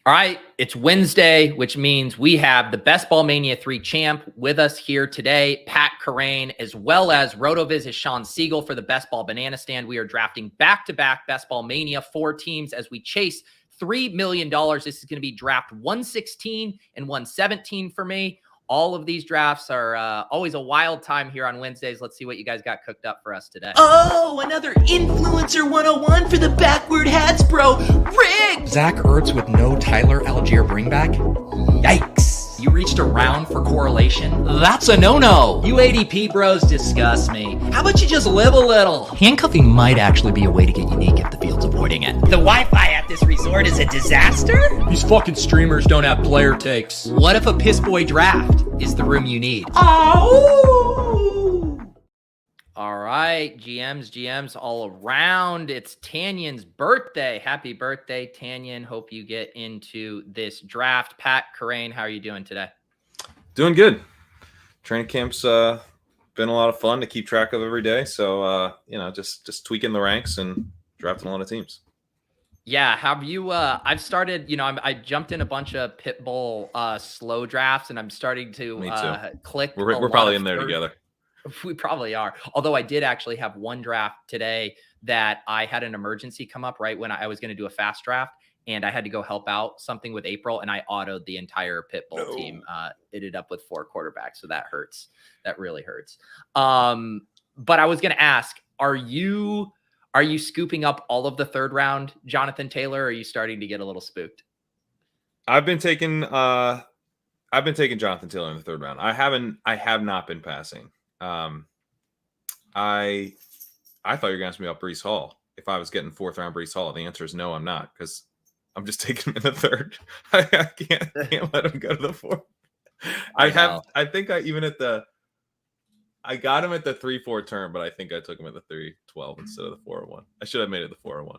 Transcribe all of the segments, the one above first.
All right, it's Wednesday, which means we have the Best Ball Mania 3 champ with us here today, Pat Kerrane, as well as RotoViz's Shawn Siegel for the Best Ball Banana Stand. We are drafting back-to-back Best Ball Mania 4 teams as we chase $3 million. This is going to be draft 116 and 117 for me. All of these drafts are always a wild time here on Wednesdays. Let's see what you guys got cooked up for us today. Oh, another Influencer 101 for the backward hats, bro. Rigged! Zach Ertz with no Tyler Algier bringback? Yikes. You reached around for correlation? That's a no-no. You ADP bros disgust me. How about you just live a little? Handcuffing might actually be a way to get unique if the field's avoiding it. The Wi-Fi at this resort is a disaster? These fucking streamers don't have player takes. What if a piss boy draft is the room you need? Oh! All right, GMs all around. It's Tanyan's birthday. Happy birthday, Tanyan. Hope you get into this draft. Pat Kerrane, how are you doing today? Doing good. Training camp's been a lot of fun to keep track of every day. So, just tweaking the ranks and drafting a lot of teams. Yeah, have you I've started, I jumped in a bunch of Pitbull slow drafts, and I'm starting to click. We're probably in there together. We probably are. Although I did actually have one draft today that I had an emergency come up right when I was going to do a fast draft, and I had to go help out something with April, and I autoed the entire Pitbull team. Ended up with 4 quarterbacks, so that hurts. That really hurts. But I was going to ask, are you scooping up all of the third round Jonathan Taylor, or are you starting to get a little spooked? I've been taking Jonathan Taylor in the third round. I have not been passing. I thought you were going to ask me about Breece Hall. If I was getting 4th round Breece Hall, the answer is no, I'm not, because I'm just taking him in the third. I can't let him go to the 4th. I got him at the 3-4 turn, but I think I took him at the 3-12 instead of the 4-1. I should have made it the 4-1.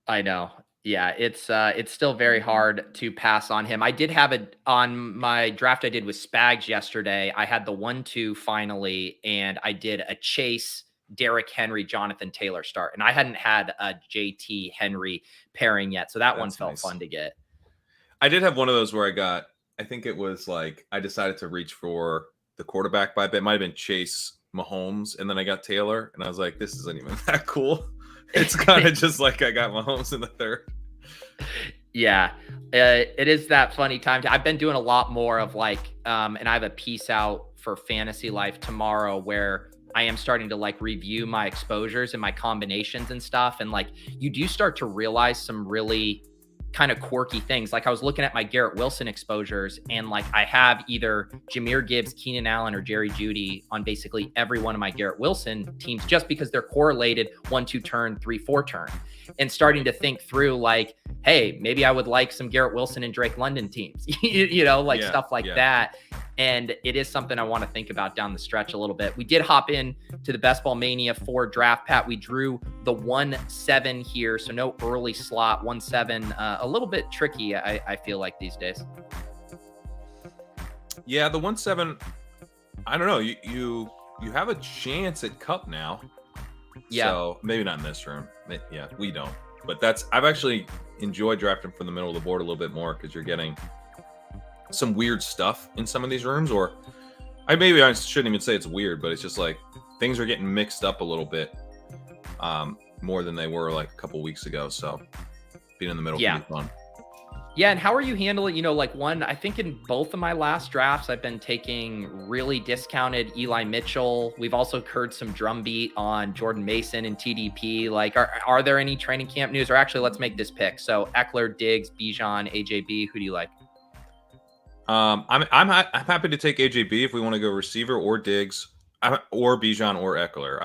I know. Yeah, it's still very hard to pass on him. I did have it on my draft I did with Spags yesterday. I had the 1-2 finally, and I did a Chase, Derrick Henry, Jonathan Taylor start. And I hadn't had a JT Henry pairing yet, so that one felt fun to get. I did have one of those where I think it was like I decided to reach for the quarterback by a bit. It might have been Chase Mahomes, and then I got Taylor, and I was like, this isn't even that cool. It's kind of just like I got Mahomes in the third. Yeah, it is that funny time. I've been doing a lot more of and I have a piece out for Fantasy Life tomorrow where I am starting to review my exposures and my combinations and stuff. And you do start to realize some really kind of quirky things. I was looking at my Garrett Wilson exposures, and I have either Jahmyr Gibbs, Keenan Allen, or Jerry Jeudy on basically every one of my Garrett Wilson teams, just because they're correlated 1-2 turn, 3-4 turn, and starting to think through hey, maybe I would like some Garrett Wilson and Drake London teams, stuff like that. And it is something I want to think about down the stretch a little bit. We did hop in to the Best Ball Mania IV draft, Pat. We drew the 1-7 here, so no early slot. 1-7, a little bit tricky, I feel like these days. Yeah, the 1-7, I don't know. You have a chance at Cup now. Yeah. So maybe not in this room. Yeah, we don't. But I've actually enjoyed drafting from the middle of the board a little bit more, because you're getting some weird stuff in some of these rooms, or I shouldn't even say it's weird, but it's just things are getting mixed up a little bit more than they were a couple weeks ago. So being in the middle can be fun. Yeah, and how are you handling, I think in both of my last drafts, I've been taking really discounted Eli Mitchell. We've also heard some drumbeat on Jordan Mason and TDP. Are there any training camp news? Or actually, let's make this pick. So Eckler, Diggs, Bijan, AJB, who do you like? I'm happy to take AJB if we want to go receiver, or Diggs, or Bijan, or Eckler.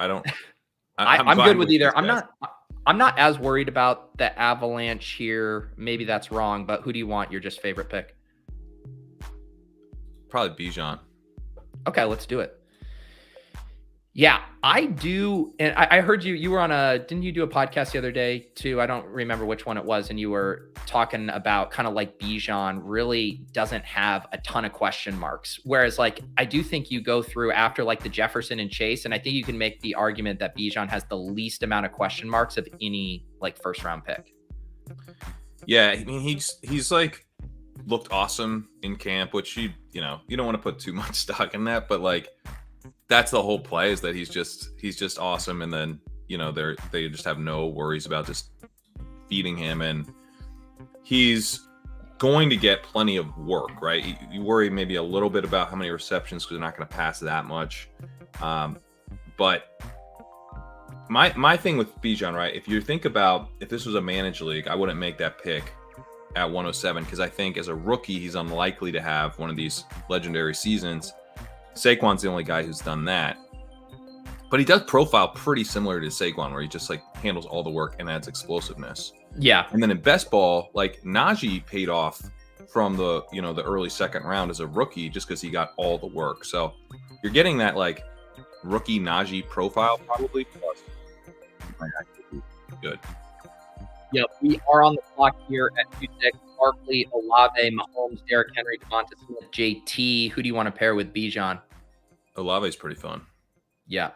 I'm good with either. I'm not as worried about the Avalanche here. Maybe that's wrong, but who do you want your just favorite pick? Probably Bijan. Okay, let's do it. Yeah, I do. And I heard you were on didn't you do a podcast the other day too? I don't remember which one it was. And you were talking about kind of Bijan really doesn't have a ton of question marks. Whereas I do think you go through after the Jefferson and Chase. And I think you can make the argument that Bijan has the least amount of question marks of any first round pick. Yeah, I mean he's like looked awesome in camp, which you don't want to put too much stock in that, but like that's the whole play is that he's just awesome, and then they just have no worries about just feeding him, and he's going to get plenty of work, right? You worry maybe a little bit about how many receptions because they're not going to pass that much, but my thing with Bijan, right? If you think about if this was a managed league, I wouldn't make that pick at 107 because I think as a rookie he's unlikely to have one of these legendary seasons. Saquon's the only guy who's done that, but he does profile pretty similar to Saquon, where he just like handles all the work and adds explosiveness. Yeah. And then in best ball, like Najee paid off from the the early second round as a rookie just because he got all the work. So you're getting that like rookie Najee profile probably. Plus, might actually be good. Yep, we are on the clock here at 2-6. Barkley, Olave, Mahomes, Derrick Henry, Devonta Smith, JT. Who do you want to pair with Bijan? Olave's pretty fun. Yeah.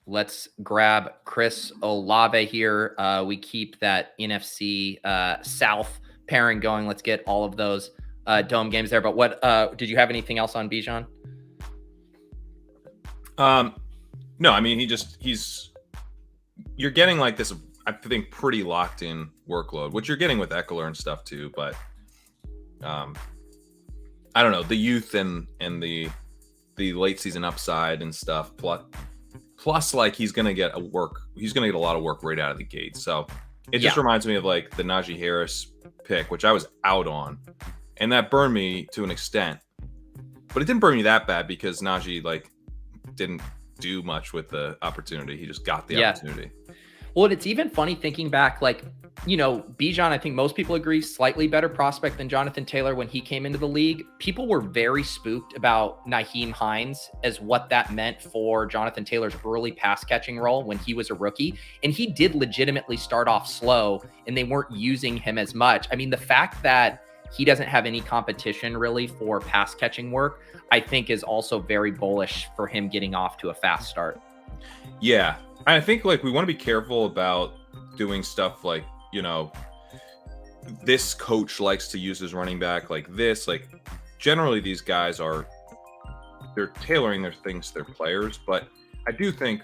Let's grab Chris Olave here. We keep that NFC South pairing going. Let's get all of those dome games there. But what did you have anything else on Bijan? No, I mean you're getting like this, I think, pretty locked in workload, which you're getting with Eckler and stuff too. But I don't know, the youth and the late season upside and stuff. Plus, like he's gonna get a lot of work right out of the gate. So it just reminds me of like the Najee Harris pick, which I was out on, and that burned me to an extent. But it didn't burn me that bad because Najee like didn't do much with the opportunity. He just got the opportunity. Well, it's even funny thinking back, like, Bijan, I think most people agree, slightly better prospect than Jonathan Taylor when he came into the league. People were very spooked about Nyheim Hines as what that meant for Jonathan Taylor's early pass catching role when he was a rookie. And he did legitimately start off slow and they weren't using him as much. I mean, the fact that he doesn't have any competition really for pass catching work, I think is also very bullish for him getting off to a fast start. Yeah. I think like we want to be careful about doing stuff like, this coach likes to use his running back like this. Like generally these guys they're tailoring their things to their players. But I do think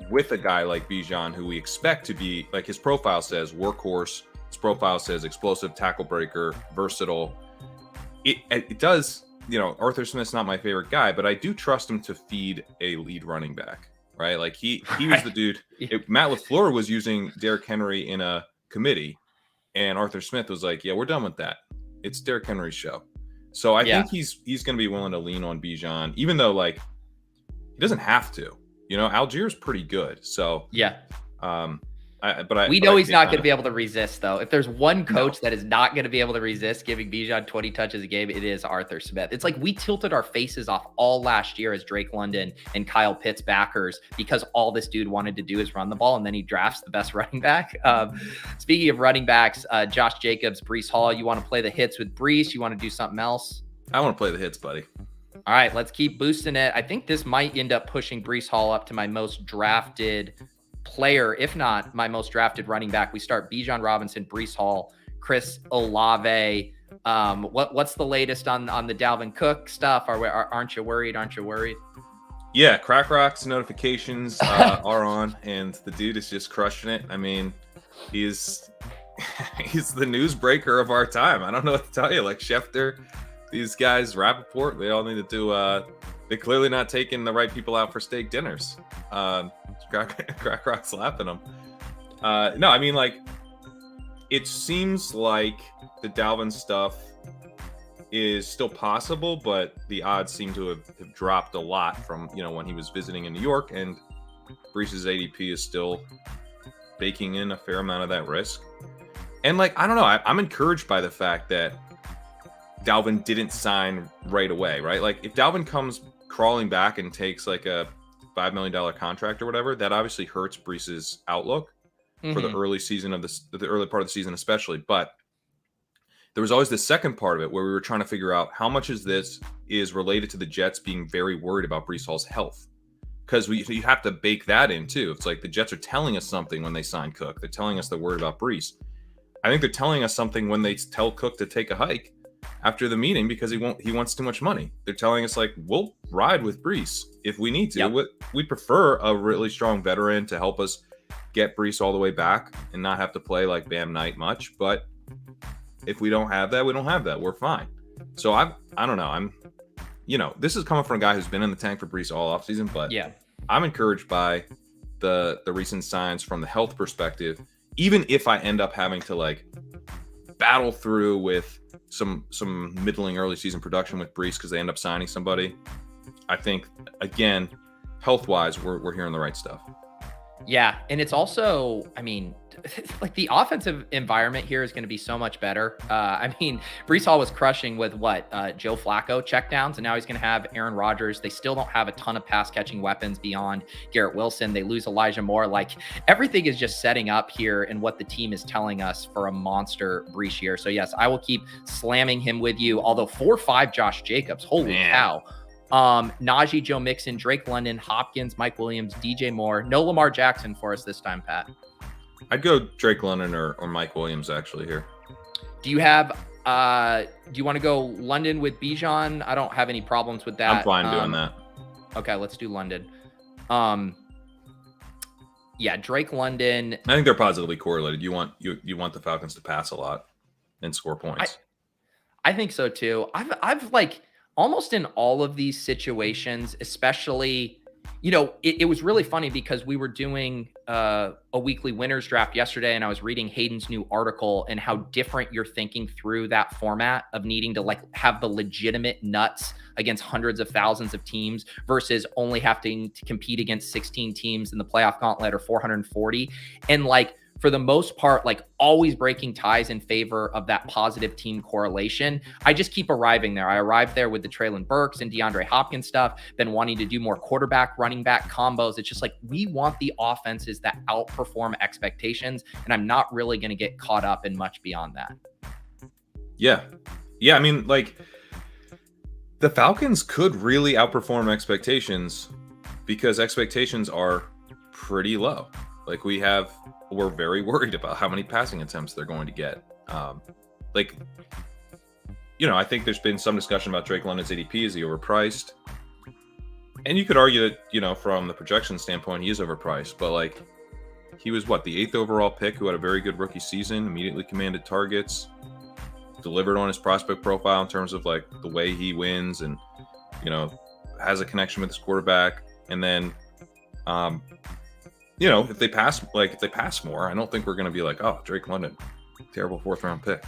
with a guy like Bijan, who we expect to be, like his profile says workhorse, his profile says explosive, tackle breaker, versatile. It does, Arthur Smith's not my favorite guy, but I do trust him to feed a lead running back. Right, like he was the dude. Matt LaFleur was using Derrick Henry in a committee, and Arthur Smith was like, "Yeah, we're done with that. It's Derrick Henry's show." So I think he's going to be willing to lean on Bijan, even though like he doesn't have to. Algiers pretty good. So yeah. We know he's not going to be able to resist, though. If there's one coach that is not going to be able to resist giving Bijan 20 touches a game, it is Arthur Smith. It's like we tilted our faces off all last year as Drake London and Kyle Pitts backers because all this dude wanted to do is run the ball, and then he drafts the best running back. Speaking of running backs, Josh Jacobs, Breece Hall, you want to play the hits with Breece? You want to do something else? I want to play the hits, buddy. All right, let's keep boosting it. I think this might end up pushing Breece Hall up to my most drafted player, if not my most drafted running back. We start Bijan Robinson, Breece Hall, Chris Olave. What's the latest on the Dalvin Cook stuff? Aren't you worried? Yeah, Crack Rock's notifications are on, and the dude is just crushing it. I mean, he's the newsbreaker of our time. I don't know what to tell you. Like Schefter, these guys, Rappaport, they all need to do. They're clearly not taking the right people out for steak dinners. Crack Rock slapping them. No, I mean, like, it seems like the Dalvin stuff is still possible, but the odds seem to have dropped a lot from, when he was visiting in New York, and Breece's ADP is still baking in a fair amount of that risk. And, like, I don't know, I'm encouraged by the fact that Dalvin didn't sign right away, right? Like, if Dalvin comes crawling back and takes like a $5 million contract or whatever, that obviously hurts Breece's outlook for the early season of the early part of the season, especially. But there was always the second part of it where we were trying to figure out how much is related to the Jets being very worried about Breece Hall's health, because you have to bake that in too. It's like the Jets are telling us something when they sign Cook. They're telling us they're worried about Breece. I think they're telling us something when they tell Cook to take a hike after the meeting because he wants too much money. They're telling us, like, we'll ride with Breece if we need to. Yep. We prefer a really strong veteran to help us get Breece all the way back and not have to play like Bam Knight much. But if we don't have that, we don't have that. We're fine. So I don't know. This is coming from a guy who's been in the tank for Breece all offseason, but yeah, I'm encouraged by the recent signs from the health perspective. Even if I end up having to like battle through with some middling early season production with Breece because they end up signing somebody, I think, again, health-wise, we're hearing the right stuff. Yeah, and it's also, I mean, like the offensive environment here is going to be so much better. Breece Hall was crushing with Joe Flacco checkdowns, and now he's going to have Aaron Rodgers. They still don't have a ton of pass catching weapons beyond Garrett Wilson. They lose Elijah Moore. Like everything is just setting up here and what the team is telling us for a monster Breece year. So yes, I will keep slamming him with you. Although 4-5 Josh Jacobs, holy cow. Najee, Joe Mixon, Drake London, Hopkins, Mike Williams, DJ Moore. No Lamar Jackson for us this time, Pat. I'd go Drake London or Mike Williams actually here. Do you have do you want to go London with Bijan? I don't have any problems with that. I'm fine doing that. Okay, let's do London. Yeah, Drake London. I think they're positively correlated. You want the Falcons to pass a lot and score points. I think so too. I've like almost in all of these situations, especially, it was really funny because we were doing a weekly winners draft yesterday, and I was reading Hayden's new article and how different you're thinking through that format of needing to like have the legitimate nuts against hundreds of thousands of teams versus only having to compete against 16 teams in the playoff gauntlet or 440. And like, for the most part, like always breaking ties in favor of that positive team correlation. I just keep arriving there. I arrived there with the Treylon Burks and DeAndre Hopkins stuff, been wanting to do more quarterback, running back combos. It's just like, we want the offenses that outperform expectations, and I'm not really going to get caught up in much beyond that. Yeah. I mean, like, the Falcons could really outperform expectations because expectations are pretty low. Like we're very worried about how many passing attempts they're going to get. I think there's been some discussion about Drake London's ADP. Is he overpriced? And you could argue that, from the projection standpoint, he is overpriced. But like, he was the 8th overall pick who had a very good rookie season, immediately commanded targets, delivered on his prospect profile in terms of like the way he wins and, has a connection with his quarterback. And then, if they pass more, I don't think we're going to be like, oh, Drake London, terrible 4th round pick.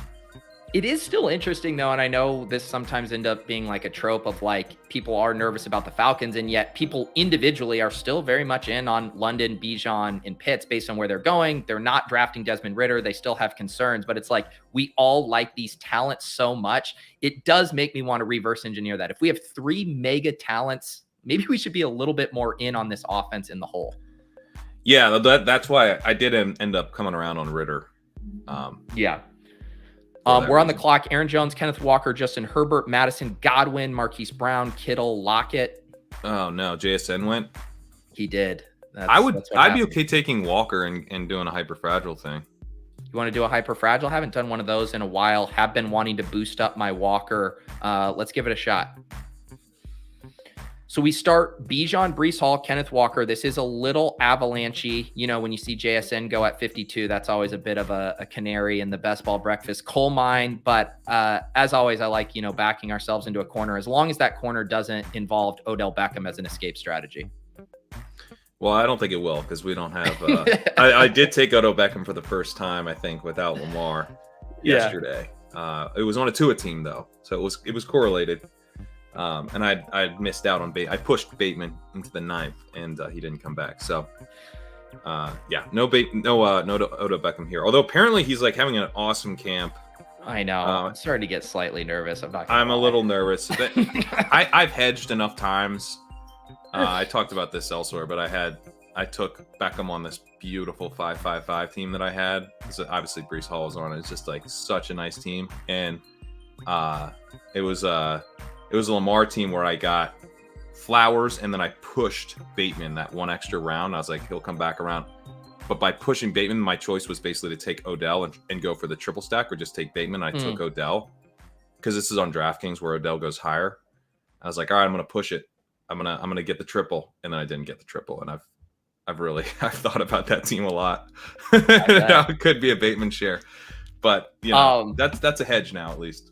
It is still interesting though. And I know this sometimes end up being like a trope of like, people are nervous about the Falcons, and yet people individually are still very much in on London, Bijan, and Pitts based on where they're going. They're not drafting Desmond Ridder. They still have concerns, but it's like, we all like these talents so much. It does make me want to reverse engineer that. If we have 3 mega talents, maybe we should be a little bit more in on this offense in the whole. Yeah, that's why I did end up coming around on Ridder. We're on the clock. Aaron Jones, Kenneth Walker, Justin Herbert, Madison, Godwin, Marquise Brown, Kittle, Lockett. Oh no, JSN went. He did. I'd be okay taking Walker and doing a hyper fragile thing. You want to do a hyper fragile? Haven't done one of those in a while. Have been wanting to boost up my Walker. Let's give it a shot. So we start Bijan, Breece Hall, Kenneth Walker. This is a little avalanche-y. When you see JSN go at 52, that's always a bit of a canary in the best ball breakfast coal mine. But as always, I like, backing ourselves into a corner as long as that corner doesn't involve Odell Beckham as an escape strategy. Well, I don't think it will because we don't have I did take Odell Beckham for the first time, I think, without Lamar yesterday. It was on a Tua team, though. So it was correlated. And I missed out on I pushed Bateman into the 9th, and he didn't come back. So, no Odell Beckham here. Although apparently he's like having an awesome camp. I know. I'm starting to get slightly nervous. I'm a little nervous. But I've hedged enough times. I talked about this elsewhere, but I took Beckham on this beautiful 5-5-5 team that I had. So obviously Breece Hall was on it. It's just like such a nice team, and it was a Lamar team where I got Flowers and then I pushed Bateman that one extra round. I was like, he'll come back around. But by pushing Bateman, my choice was basically to take Odell and go for the triple stack, or just take Bateman. I took Odell because this is on DraftKings where Odell goes higher. I was like, all right, I'm going to push it. I'm gonna get the triple, and then I didn't get the triple, and I've thought about that team a lot. It could be a Bateman share, but that's a hedge now at least.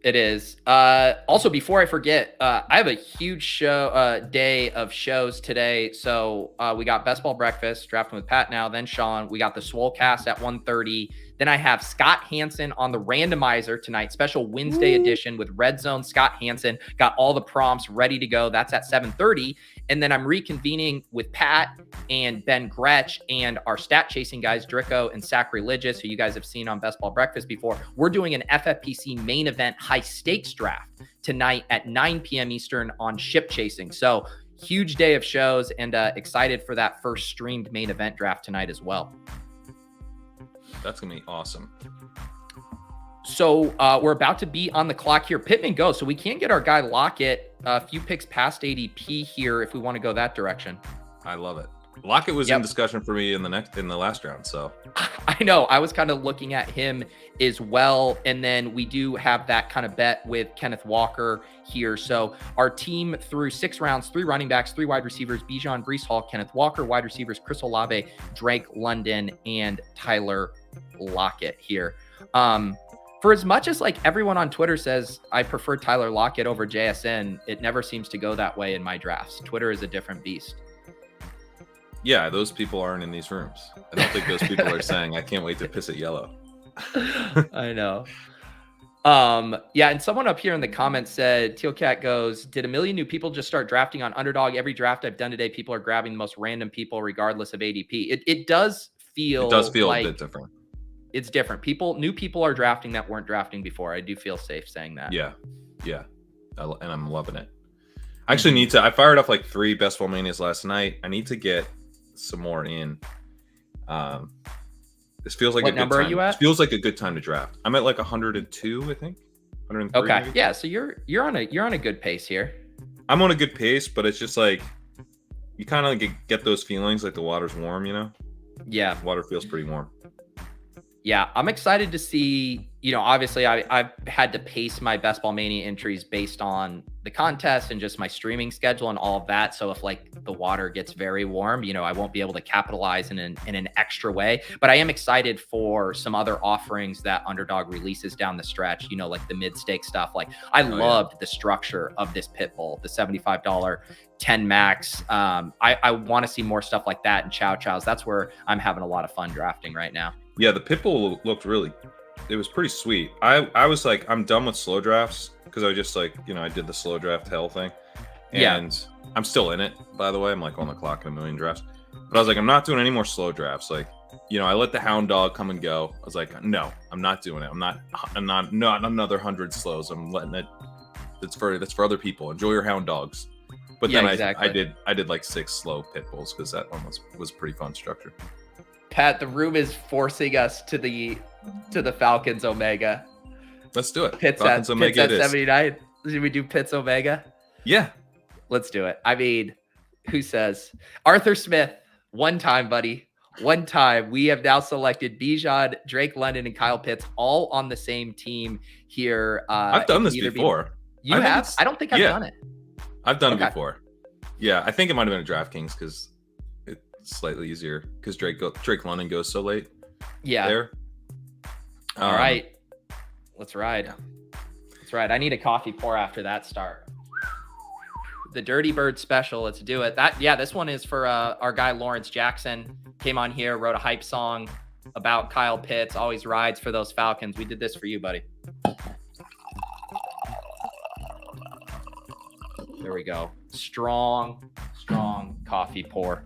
It is. Also, before I forget, I have a huge day of shows today. So we got Best Ball Breakfast, Drafting with Pat now, then Shawn. We got the Swolecast at 1:30. Then I have Scott Hansen on the randomizer tonight, special Wednesday edition with Red Zone. Scott Hansen got all the prompts ready to go. That's at 7:30. And then I'm reconvening with Pat and Ben Gretsch and our stat chasing guys, Dricko and Sacrilegious, who you guys have seen on Best Ball Breakfast before. We're doing an FFPC main event high stakes draft tonight at 9 p.m. Eastern on Ship Chasing. So huge day of shows, and excited for that first streamed main event draft tonight as well. That's going to be awesome. So we're about to be on the clock here. Pittman goes, so we can't get our guy Lockett a few picks past ADP here if we want to go that direction. I love it. Lockett was in discussion for me in the last round. So I know I was kind of looking at him as well. And then we do have that kind of bet with Kenneth Walker here. So our team through 6 rounds, 3 running backs, 3 wide receivers, Bijan, Breece Hall, Kenneth Walker, wide receivers, Chris Olave, Drake London, and Tyler Lockett here. For as much as like everyone on Twitter says I prefer Tyler Lockett over JSN, it never seems to go that way in my drafts. Twitter is a different beast. Yeah, those people aren't in these rooms. I don't think those people are saying, I can't wait to piss it yellow. I know. Yeah, and someone up here in the comments said, Teal Cat goes, did a million new people just start drafting on Underdog? Every draft I've done today, people are grabbing the most random people regardless of ADP. It does feel like a bit different. It's different. New people are drafting that weren't drafting before. I do feel safe saying that. Yeah. And I'm loving it. I actually I fired up like 3 Best Ball Manias last night. I need to get some more in. This feels like what a good number time. Are you at? This feels like a good time to draft. I'm at like 102, I think. 103. Okay. Maybe. Yeah. So you're on a good pace here. I'm on a good pace, but it's just like you kind of get those feelings like the water's warm, you know? Yeah. The water feels pretty warm. Yeah, I'm excited to see, obviously I've had to pace my Best Ball Mania entries based on the contest and just my streaming schedule and all of that. So if like the water gets very warm, I won't be able to capitalize in an extra way. But I am excited for some other offerings that Underdog releases down the stretch, like the mid-stake stuff. Like I loved the structure of this pit bull, the $75 10 max. I want to see more stuff like that in Chow Chows. That's where I'm having a lot of fun drafting right now. Yeah, the Pitbull looked it was pretty sweet. I was like, I'm done with slow drafts because I just like, I did the slow draft hell thing. And I'm still in it, by the way. I'm like on the clock in a million drafts. But I was like, I'm not doing any more slow drafts. Like, I let the Hound Dog come and go. I was like, no, I'm not doing it. I'm not another 100 slows. I'm letting it. That's for other people. Enjoy your Hound Dogs. But then exactly. I did like 6 slow pit bulls because that one was pretty fun structure. Pat, the room is forcing us to the Falcons Omega. Let's do it. Pitts at 79. Should we do Pitts Omega? Yeah. Let's do it. I mean, who says? Arthur Smith, one time, buddy. One time. We have now selected Bijan, Drake London, and Kyle Pitts all on the same team here. I've done this before. You have? I don't think I've done it. I've done it before. Yeah, I think it might have been a DraftKings because it's slightly easier because Drake London goes so late. Yeah. There. All right. Let's ride. Yeah. Let's ride. I need a coffee pour after that start. The Dirty Bird special. Let's do it. This one is for our guy Lawrence Jackson. Came on here, wrote a hype song about Kyle Pitts. Always rides for those Falcons. We did this for you, buddy. There we go. Strong coffee pour.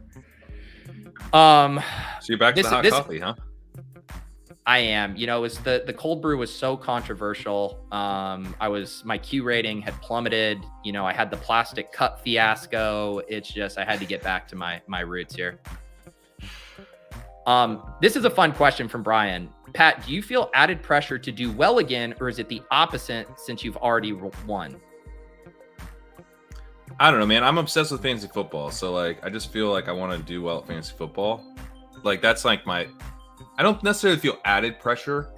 So you're back to the hot coffee, huh? I am. It was the cold brew was so controversial. My Q rating had plummeted. I had the plastic cup fiasco. It's just I had to get back to my roots here. This is a fun question from Brian. Pat, do you feel added pressure to do well again, or is it the opposite since you've already won? I don't know, man. I'm obsessed with fantasy football. So, like, I just feel like I want to do well at fantasy football. Like that's like I don't necessarily feel added pressure,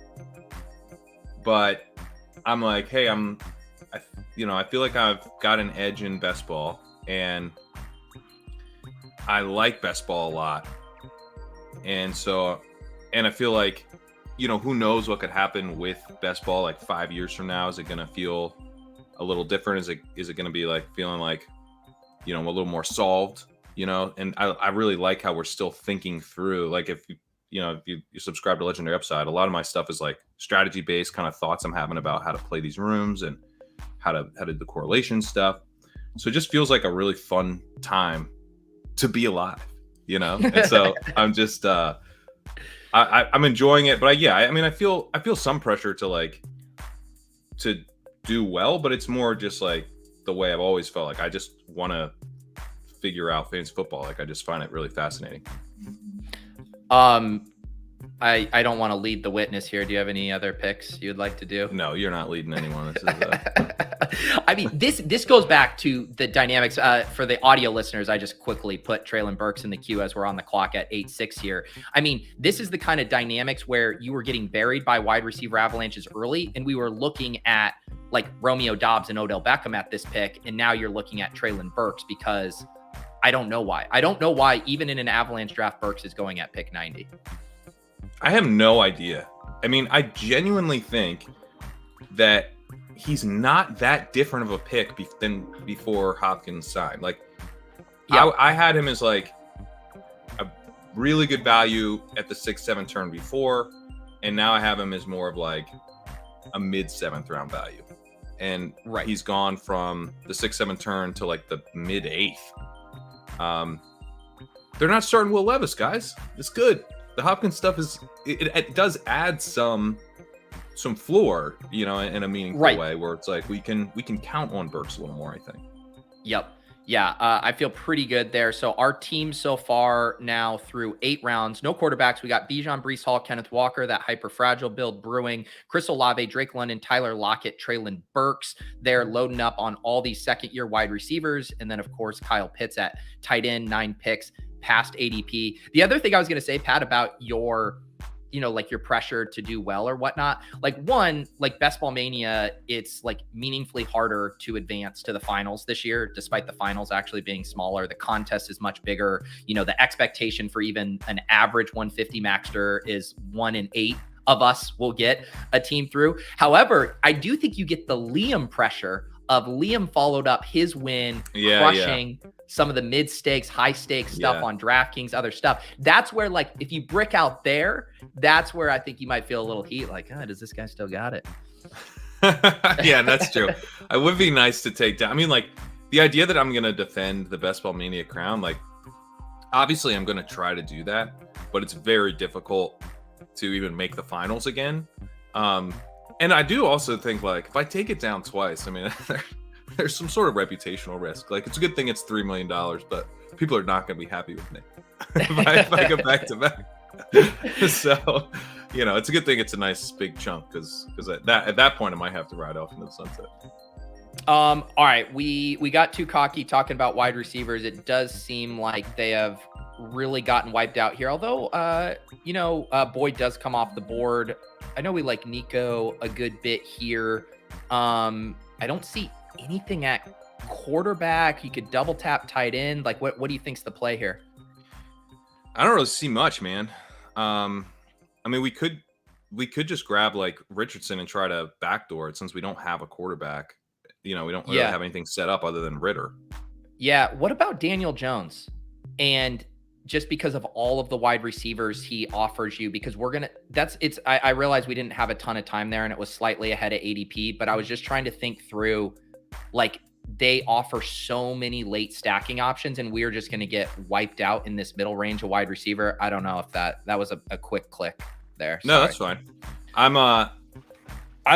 but I'm like, hey, I feel like I've got an edge in best ball, and I like best ball a lot. And I feel like, who knows what could happen with best ball like 5 years from now? Is it going to feel a little different? Is it going to be like feeling like, a little more solved, and I really like how we're still thinking through, like if you subscribe to Legendary Upside, a lot of my stuff is like strategy based kind of thoughts I'm having about how to play these rooms and how to do the correlation stuff. So it just feels like a really fun time to be alive, and so I'm just I'm enjoying it. But I feel some pressure to do well, but it's more just like the way I've always felt. Like I just want to figure out fantasy football. Like I just find it really fascinating. I don't want to lead the witness here. Do you have any other picks you'd like to do? No, you're not leading anyone. This is, I mean, this goes back to the dynamics. For the audio listeners, I just quickly put Treylon Burks in the queue as we're on the clock at 8-6 here. I mean, this is the kind of dynamics where you were getting buried by wide receiver avalanches early, and we were looking at like Romeo Doubs and Odell Beckham at this pick, and now you're looking at Treylon Burks because I don't know why. I don't know why even in an avalanche draft, Burks is going at pick 90. I have no idea. I mean, I genuinely think that he's not that different of a pick than before Hopkins signed. Like, yeah. I had him as like a really good value at the 6-7 turn before, and now I have him as more of like a mid 7th round value. And he's gone from the 6-7 turn to like the mid 8th. They're not starting Will Levis, guys. It's good. The Hopkins stuff it does add some floor, in a meaningful way where it's like we can count on Burks a little more, I think. Yep. Yeah, I feel pretty good there. So our team so far now through 8 rounds, no quarterbacks. We got Bijan, Breece Hall, Kenneth Walker, that hyper fragile build brewing, Chris Olave, Drake London, Tyler Lockett, Treylon Burks. They're loading up on all these second-year wide receivers. And then, of course, Kyle Pitts at tight end, 9 picks past ADP. The other thing I was going to say, Pat, about your like your pressure to do well or whatnot, like one, like Best Ball Mania, it's like meaningfully harder to advance to the finals this year, despite the finals actually being smaller. The contest is much bigger. The expectation for even an average 150 maxter is 1 in 8 of us will get a team through. However, I do think you get the Liam pressure of Liam followed up his win, crushing some of the mid-stakes, high-stakes stuff on DraftKings, other stuff. That's where, like, if you brick out there, that's where I think you might feel a little heat. Like, does this guy still got it? Yeah, that's true. It would be nice to take down. I mean, like, the idea that I'm going to defend the Best Ball Mania crown, like, obviously I'm going to try to do that, but it's very difficult to even make the finals again. And I do also think, like, if I take it down twice, I mean, there's some sort of reputational risk. Like, it's a good thing it's $3 million, but people are not going to be happy with me if I go back to back. So, it's a good thing it's a nice big chunk because at that point I might have to ride off into the sunset. All right, we got too cocky talking about wide receivers. It does seem like they have really gotten wiped out here. Although, Boyd does come off the board. I know we like Nico a good bit here. I don't see anything at quarterback. You could double tap tight end. Like, what do you think's the play here? I don't really see much, man. I mean, we could just grab like Richardson and try to backdoor it since we don't have a quarterback. We don't really have anything set up other than Ritter. Yeah. What about Daniel Jones? And just because of all of the wide receivers he offers you, because I realized we didn't have a ton of time there and it was slightly ahead of ADP, but I was just trying to think through, like, they offer so many late stacking options and we're just going to get wiped out in this middle range of wide receiver. I don't know if that was a quick click there. No, that's fine. I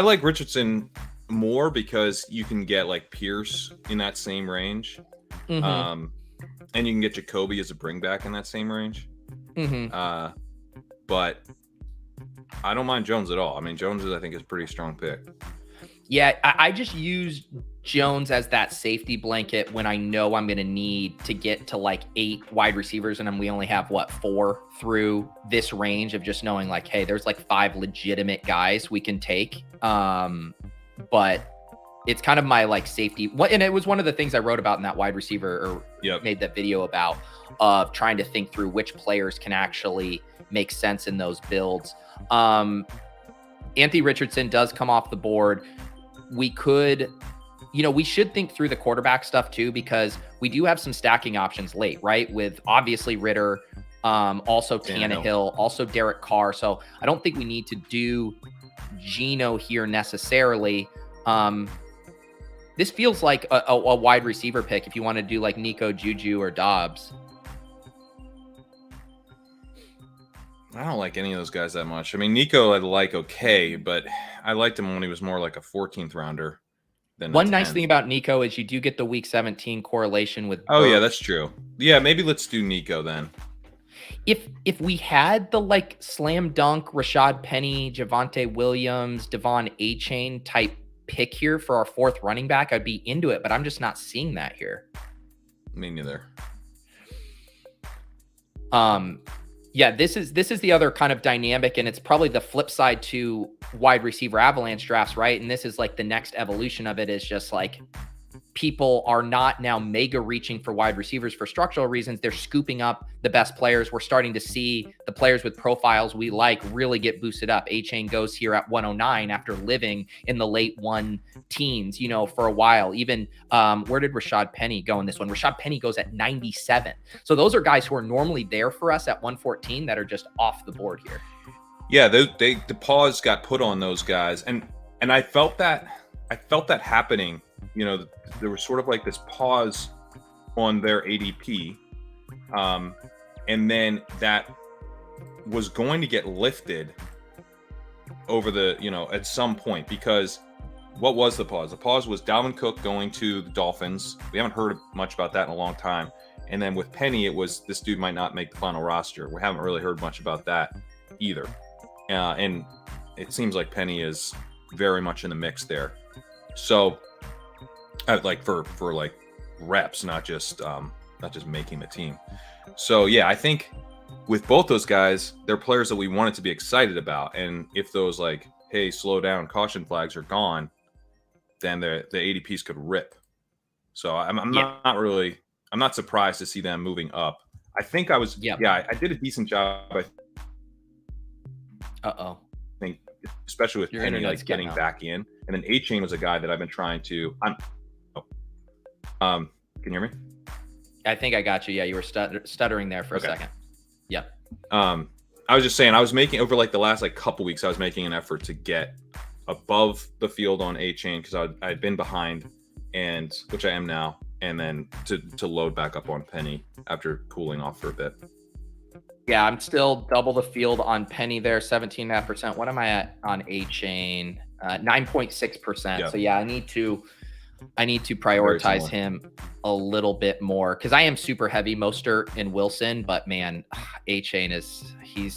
like Richardson more because you can get like Pierce in that same range. Mm-hmm. And you can get Jacoby as a bring back in that same range. Mm-hmm. But I don't mind Jones at all. I mean, Jones I think is a pretty strong pick. Yeah, I just use Jones as that safety blanket when I know I'm going to need to get to like 8 wide receivers, and then we only have 4 through this range of just knowing like, hey, there's like 5 legitimate guys we can take. But it's kind of my like safety. And it was one of the things I wrote about in that wide receiver or made that video about, of trying to think through which players can actually make sense in those builds. Anthony Richardson does come off the board. We could, we should think through the quarterback stuff too, because we do have some stacking options late, right? With obviously Ritter, also Tannehill, also Derek Carr. So I don't think we need to do Geno here necessarily. This feels like a wide receiver pick if you want to do like Nico, Juju, or Dobbs. I don't like any of those guys that much. I mean, Nico I like okay, but I liked him when he was more like a 14th rounder than one nice thing about Nico is you do get the week 17 correlation with Oh yeah, that's true. Yeah, maybe let's do Nico then. If we had the like slam dunk Rashad Penny, Javonte Williams, Devon A-Chain type pick here for our 4th running back, I'd be into it, but I'm just not seeing that here. Me neither. Yeah, this is the other kind of dynamic, and it's probably the flip side to wide receiver avalanche drafts, right? And this is like the next evolution of it, is just like people are not now mega reaching for wide receivers for structural reasons. They're scooping up the best players. We're starting to see the players with profiles we like really get boosted up. A-Chain goes here at 109 after living in the late 1 teens, for a while. Even where did Rashad Penny go in this one? Rashad Penny goes at 97. So those are guys who are normally there for us at 114 that are just off the board here. Yeah, the pause got put on those guys, and I felt that happening. There was sort of like this pause on their ADP, and then that was going to get lifted over at some point, because what was the pause? The pause was Dalvin Cook going to the Dolphins. We haven't heard much about that in a long time. And then with Penny, it was this dude might not make the final roster. We haven't really heard much about that either. And it seems like Penny is very much in the mix there. So like for like reps, not just making the team. So yeah, I think with both those guys, they're players that we wanted to be excited about. And if those like, hey, slow down, caution flags are gone, then the ADPs could rip. So I'm not surprised to see them moving up. I think I did a decent job. I think, especially with Penny like getting back in, and then A-Chain was a guy that I've been trying to. Can you hear me? I think I got you. Yeah, you were stuttering there for a second. Yep. I was just saying, I was making over like the last like couple weeks, I was making an effort to get above the field on A-Chain because I'd been behind, and which I am now, and then to load back up on Penny after cooling off for a bit. Yeah, I'm still double the field on Penny there, 17.5%. What am I at on A-Chain? 9.6%. Yep. So yeah, I need to prioritize him a little bit more, because I am super heavy Mostert and Wilson, but man, A-Chain he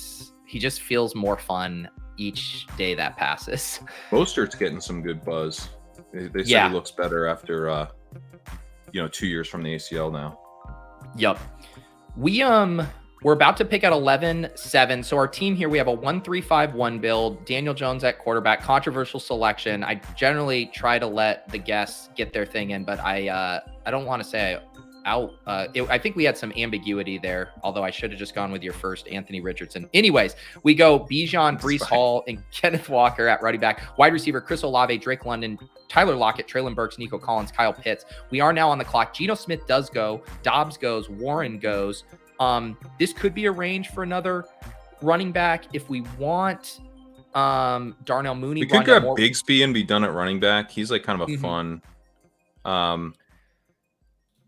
just feels more fun each day that passes. Mostert's getting some good buzz. They said he looks better after 2 years from the ACL now. Yep. We're about to pick at 11-7. So our team here, we have a 1-3-5-1 build. Daniel Jones at quarterback. Controversial selection. I generally try to let the guests get their thing in, but I don't want to say I think we had some ambiguity there, although I should have just gone with your first, Anthony Richardson. Anyways, we go Bijan, Breece Hall, and Kenneth Walker at running back. Wide receiver, Chris Olave, Drake London, Tyler Lockett, Treylon Burks, Nico Collins, Kyle Pitts. We are now on the clock. Geno Smith does go. Dobbs goes. Warren goes. This could be a range for another running back if we want. Darnell Mooney. We could grab Bigsby and be done at running back. He's like kind of a fun,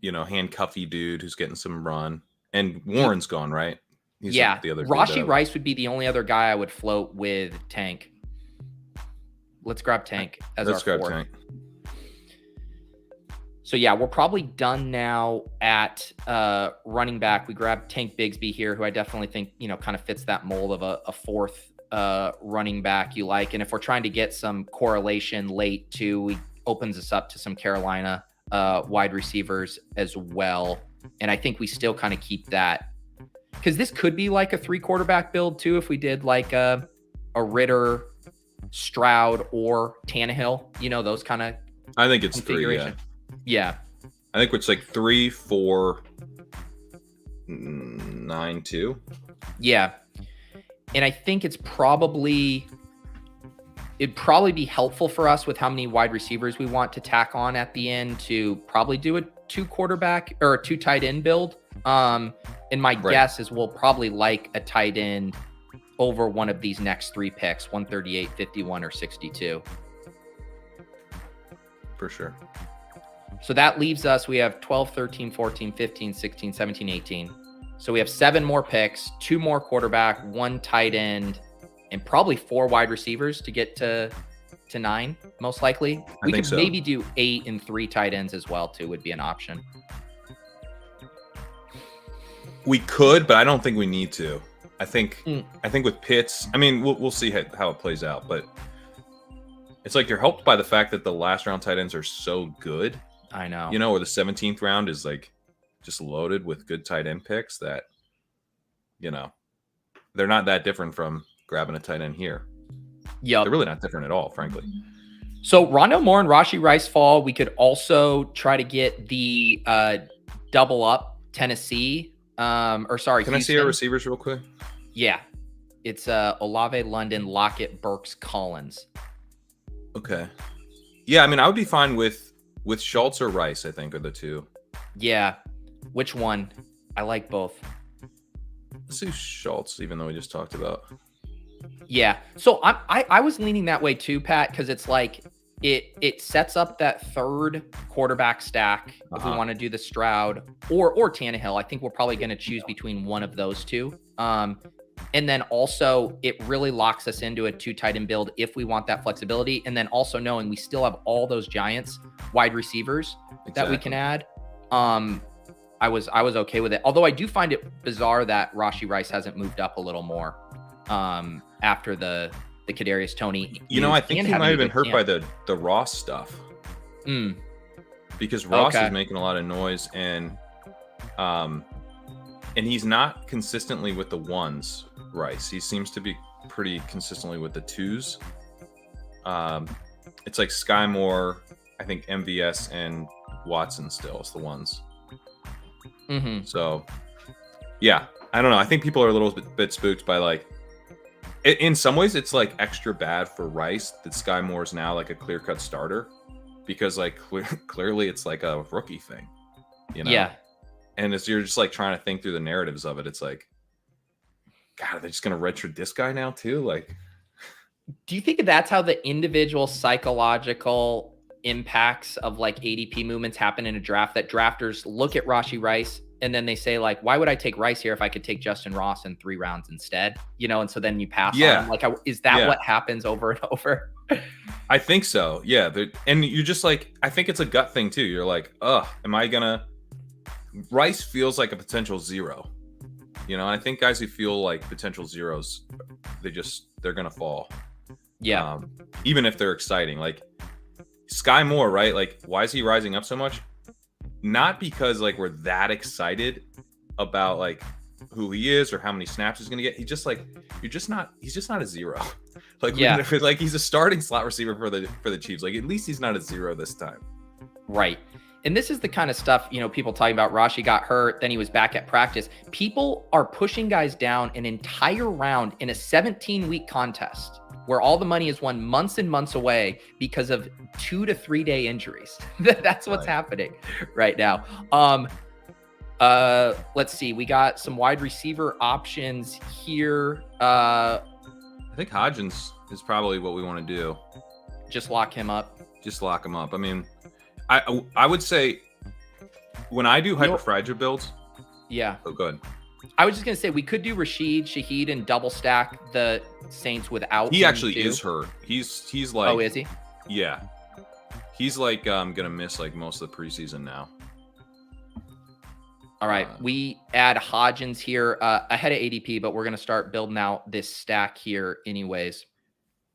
handcuffy dude who's getting some run. And Warren's gone, right? He's like the other. Rashee Rice would be the only other guy I would float with Tank. Let's grab Tank as our fourth. Tank. So yeah, we're probably done now at running back. We grabbed Tank Bigsby here, who I definitely think, kind of fits that mold of a fourth running back you like. And if we're trying to get some correlation late too, it opens us up to some Carolina wide receivers as well. And I think we still kind of keep that, because this could be like a 3 quarterback build too if we did like a Ritter, Stroud, or Tannehill, those kind of I think it's 3, yeah. I think it's like 3, 4, 9, 2. Yeah. And I think it'd probably be helpful for us with how many wide receivers we want to tack on at the end to probably do a 2 quarterback or a 2 tight end build. And my guess is we'll probably like a tight end over one of these next 3 picks, 138, 51, or 62. For sure. So that leaves us, we have 12, 13, 14, 15, 16, 17, 18. So we have 7 more picks, 2 more quarterback, 1 tight end, and probably 4 wide receivers to get to 9, most likely. We could maybe do 8 and 3 tight ends as well, too, would be an option. We could, but I don't think we need to. I think with Pitts, I mean, we'll see how it plays out, but it's like you're helped by the fact that the last round tight ends are so good. I know. Or the 17th round is like just loaded with good tight end picks that, they're not that different from grabbing a tight end here. Yeah. They're really not different at all, frankly. So Rondale Moore and Rashee Rice fall. We could also try to get the double up Tennessee. Can Houston. I see our receivers real quick? Yeah. It's Olave, London, Lockett, Burks, Collins. Okay. Yeah, I mean, I would be fine with Schultz or Rice, I think, are the 2. Yeah. Which one? I like both. Let's do Schultz, even though we just talked about. Yeah. So I was leaning that way too, Pat, because it's like it sets up that 3rd quarterback stack if we want to do the Stroud or Tannehill. I think we're probably going to choose between one of those 2. And then also it really locks us into a 2 tight end build if we want that flexibility. And then also knowing we still have all those Giants wide receivers that we can add. I was okay with it. Although I do find it bizarre that Rashee Rice hasn't moved up a little more after the Kadarius Toney. I think he might have been hurt by the Ross stuff. Because Ross is making a lot of noise and he's not consistently with the 1s, Rice. He seems to be pretty consistently with the 2s. It's like Sky Moore, I think MVS and Watson still is the 1s. So, yeah, I don't know. I think people are a little bit spooked by like, in some ways, it's like extra bad for Rice that Sky Moore is now like a clear-cut starter because like clearly it's like a rookie thing, Yeah. And as you're just like trying to think through the narratives of it, it's like, God, are they just going to redshirt this guy now too? Like, do you think that's how the individual psychological impacts of like ADP movements happen in a draft, that drafters look at Rashee Rice and then they say like, why would I take Rice here if I could take Justin Ross in 3 rounds instead? And so then you pass on him. Like, is that what happens over and over? I think so. Yeah. And you're just like, I think it's a gut thing too. You're like, Rice feels like a potential 0. I think guys who feel like potential 0s, they're going to fall. Yeah. Even if they're exciting, like Sky Moore, right? Like, why is he rising up so much? Not because like we're that excited about like who he is or how many snaps he's going to get. He's just like, he's just not a 0. Like, like he's a starting slot receiver for the Chiefs. Like, at least he's not a 0 this time. Right. And this is the kind of stuff, people talking about Rashee got hurt, then he was back at practice. People are pushing guys down an entire round in a 17-week contest where all the money is won months and months away because of 2 to 3 day injuries. That's what's happening right now. Let's see. We got some wide receiver options here. I think Hodgins is probably what we want to do. Just lock him up. I mean, I would say when I do hyperfragile builds. Yeah. Oh, good. I was just going to say we could do Rashid, Shaheed, and double stack the Saints without. He actually is hurt. He's like. Oh, is he? Yeah. He's like going to miss like most of the preseason now. All right. We add Hodgins here ahead of ADP, but we're going to start building out this stack here anyways.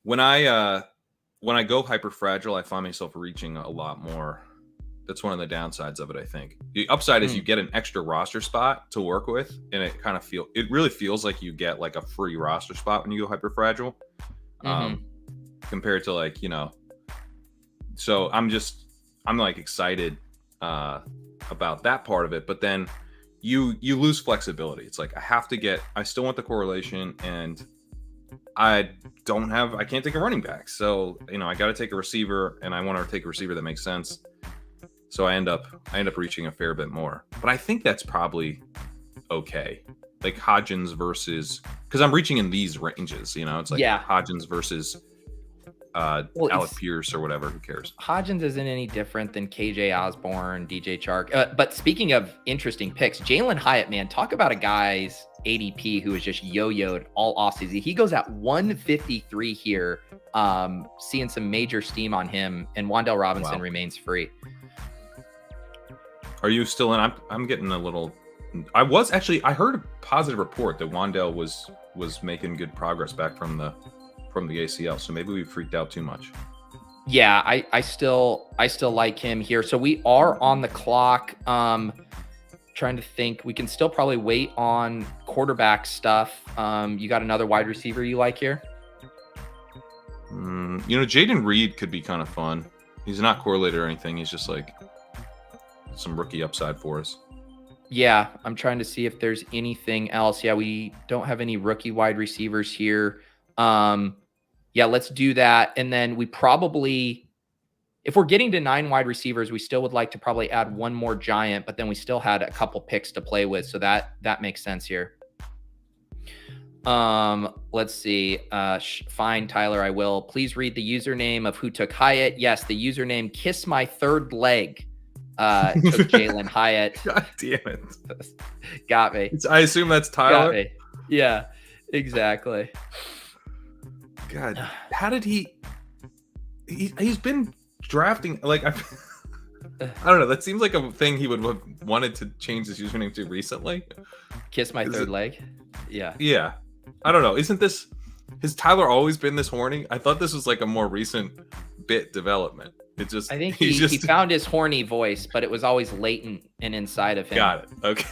When I go hyper fragile, I find myself reaching a lot more. That's one of the downsides of it, I think. The upside is you get an extra roster spot to work with, and it really feels like you get like a free roster spot when you go hyper fragile, compared to like, you know. So I'm like excited about that part of it, but then you lose flexibility. It's like I still want the correlation, and I can't take a running back. So, you know, I got to take a receiver, and I want to take a receiver that makes sense. So I end up reaching a fair bit more, but I think that's probably okay. Like Hodgins versus, because I'm reaching in these ranges, you know, it's like Hodgins versus Alec Pierce or whatever. Who cares? Hodgins isn't any different than KJ Osborne, DJ Chark. But speaking of interesting picks, Jalen Hyatt, man, talk about a guy's ADP who is just yo-yoed all offseason. He goes at 153 here, seeing some major steam on him, and Wan'Dale Robinson remains free. Are you still in? I'm getting a little. I heard a positive report that Wan'Dale was making good progress back from the ACL. So maybe we freaked out too much. Yeah, I still like him here. So we are on the clock. Trying to think. We can still probably wait on quarterback stuff. You got another wide receiver you like here? You know, Jaden Reed could be kind of fun. He's not correlated or anything. He's just like some rookie upside for us. Yeah, I'm trying to see if there's anything else. Yeah, we don't have any rookie wide receivers here. Yeah, let's do that. And then we probably, if we're getting to 9 wide receivers, we still would like to probably add one more giant, but then we still had a couple picks to play with. So that makes sense here. Let's see. Fine, Tyler, I will. Please read the username of who took Hyatt. Yes, the username Kiss My Third Leg. Took Jalen Hyatt. God damn it. Got me. I assume that's Tyler. Got me. Yeah, exactly. God, how did he's been drafting, like, I don't know. That seems like a thing he would have wanted to change his username to recently. Kiss My Third Leg. Yeah. Yeah. I don't know. Has Tyler always been this horny? I thought this was like a more recent bit development. I think he found his horny voice, but it was always latent and inside of him. Got it. Okay.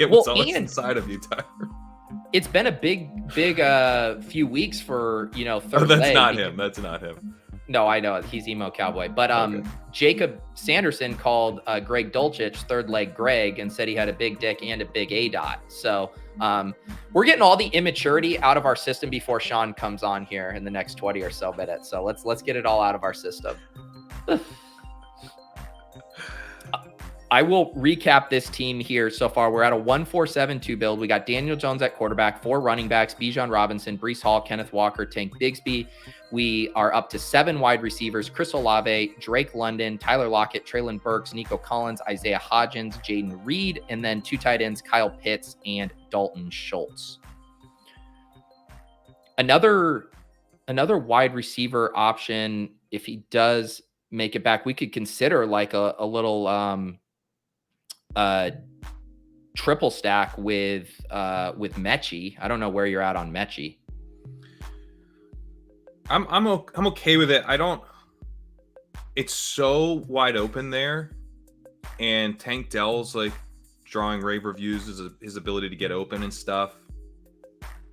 It was always inside of you, Tyler. It's been a big few weeks for, you know, third that's leg. That's not him. No, I know we's emo cowboy, but okay. Jacob Sanderson called Greg Dulcich third leg Greg and said he had a big dick and a big A dot. So we're getting all the immaturity out of our system before Shawn comes on here in the next 20 or so minutes. So let's get it all out of our system. I will recap this team here so far. We're at a 1-4-7-2 build. We got Daniel Jones at quarterback, 4 running backs, Bijan Robinson, Breece Hall, Kenneth Walker, Tank Bigsby. We are up to 7 wide receivers, Chris Olave, Drake London, Tyler Lockett, Treylon Burks, Nico Collins, Isaiah Hodgins, Jaden Reed, and then 2 tight ends, Kyle Pitts and Dalton Schultz. Another wide receiver option, if he does make it back, we could consider like a little triple stack with Mechie. I don't know where you're at on Mechie. I'm okay with it. It's so wide open there, and Tank Dell's like drawing rave reviews his ability to get open and stuff.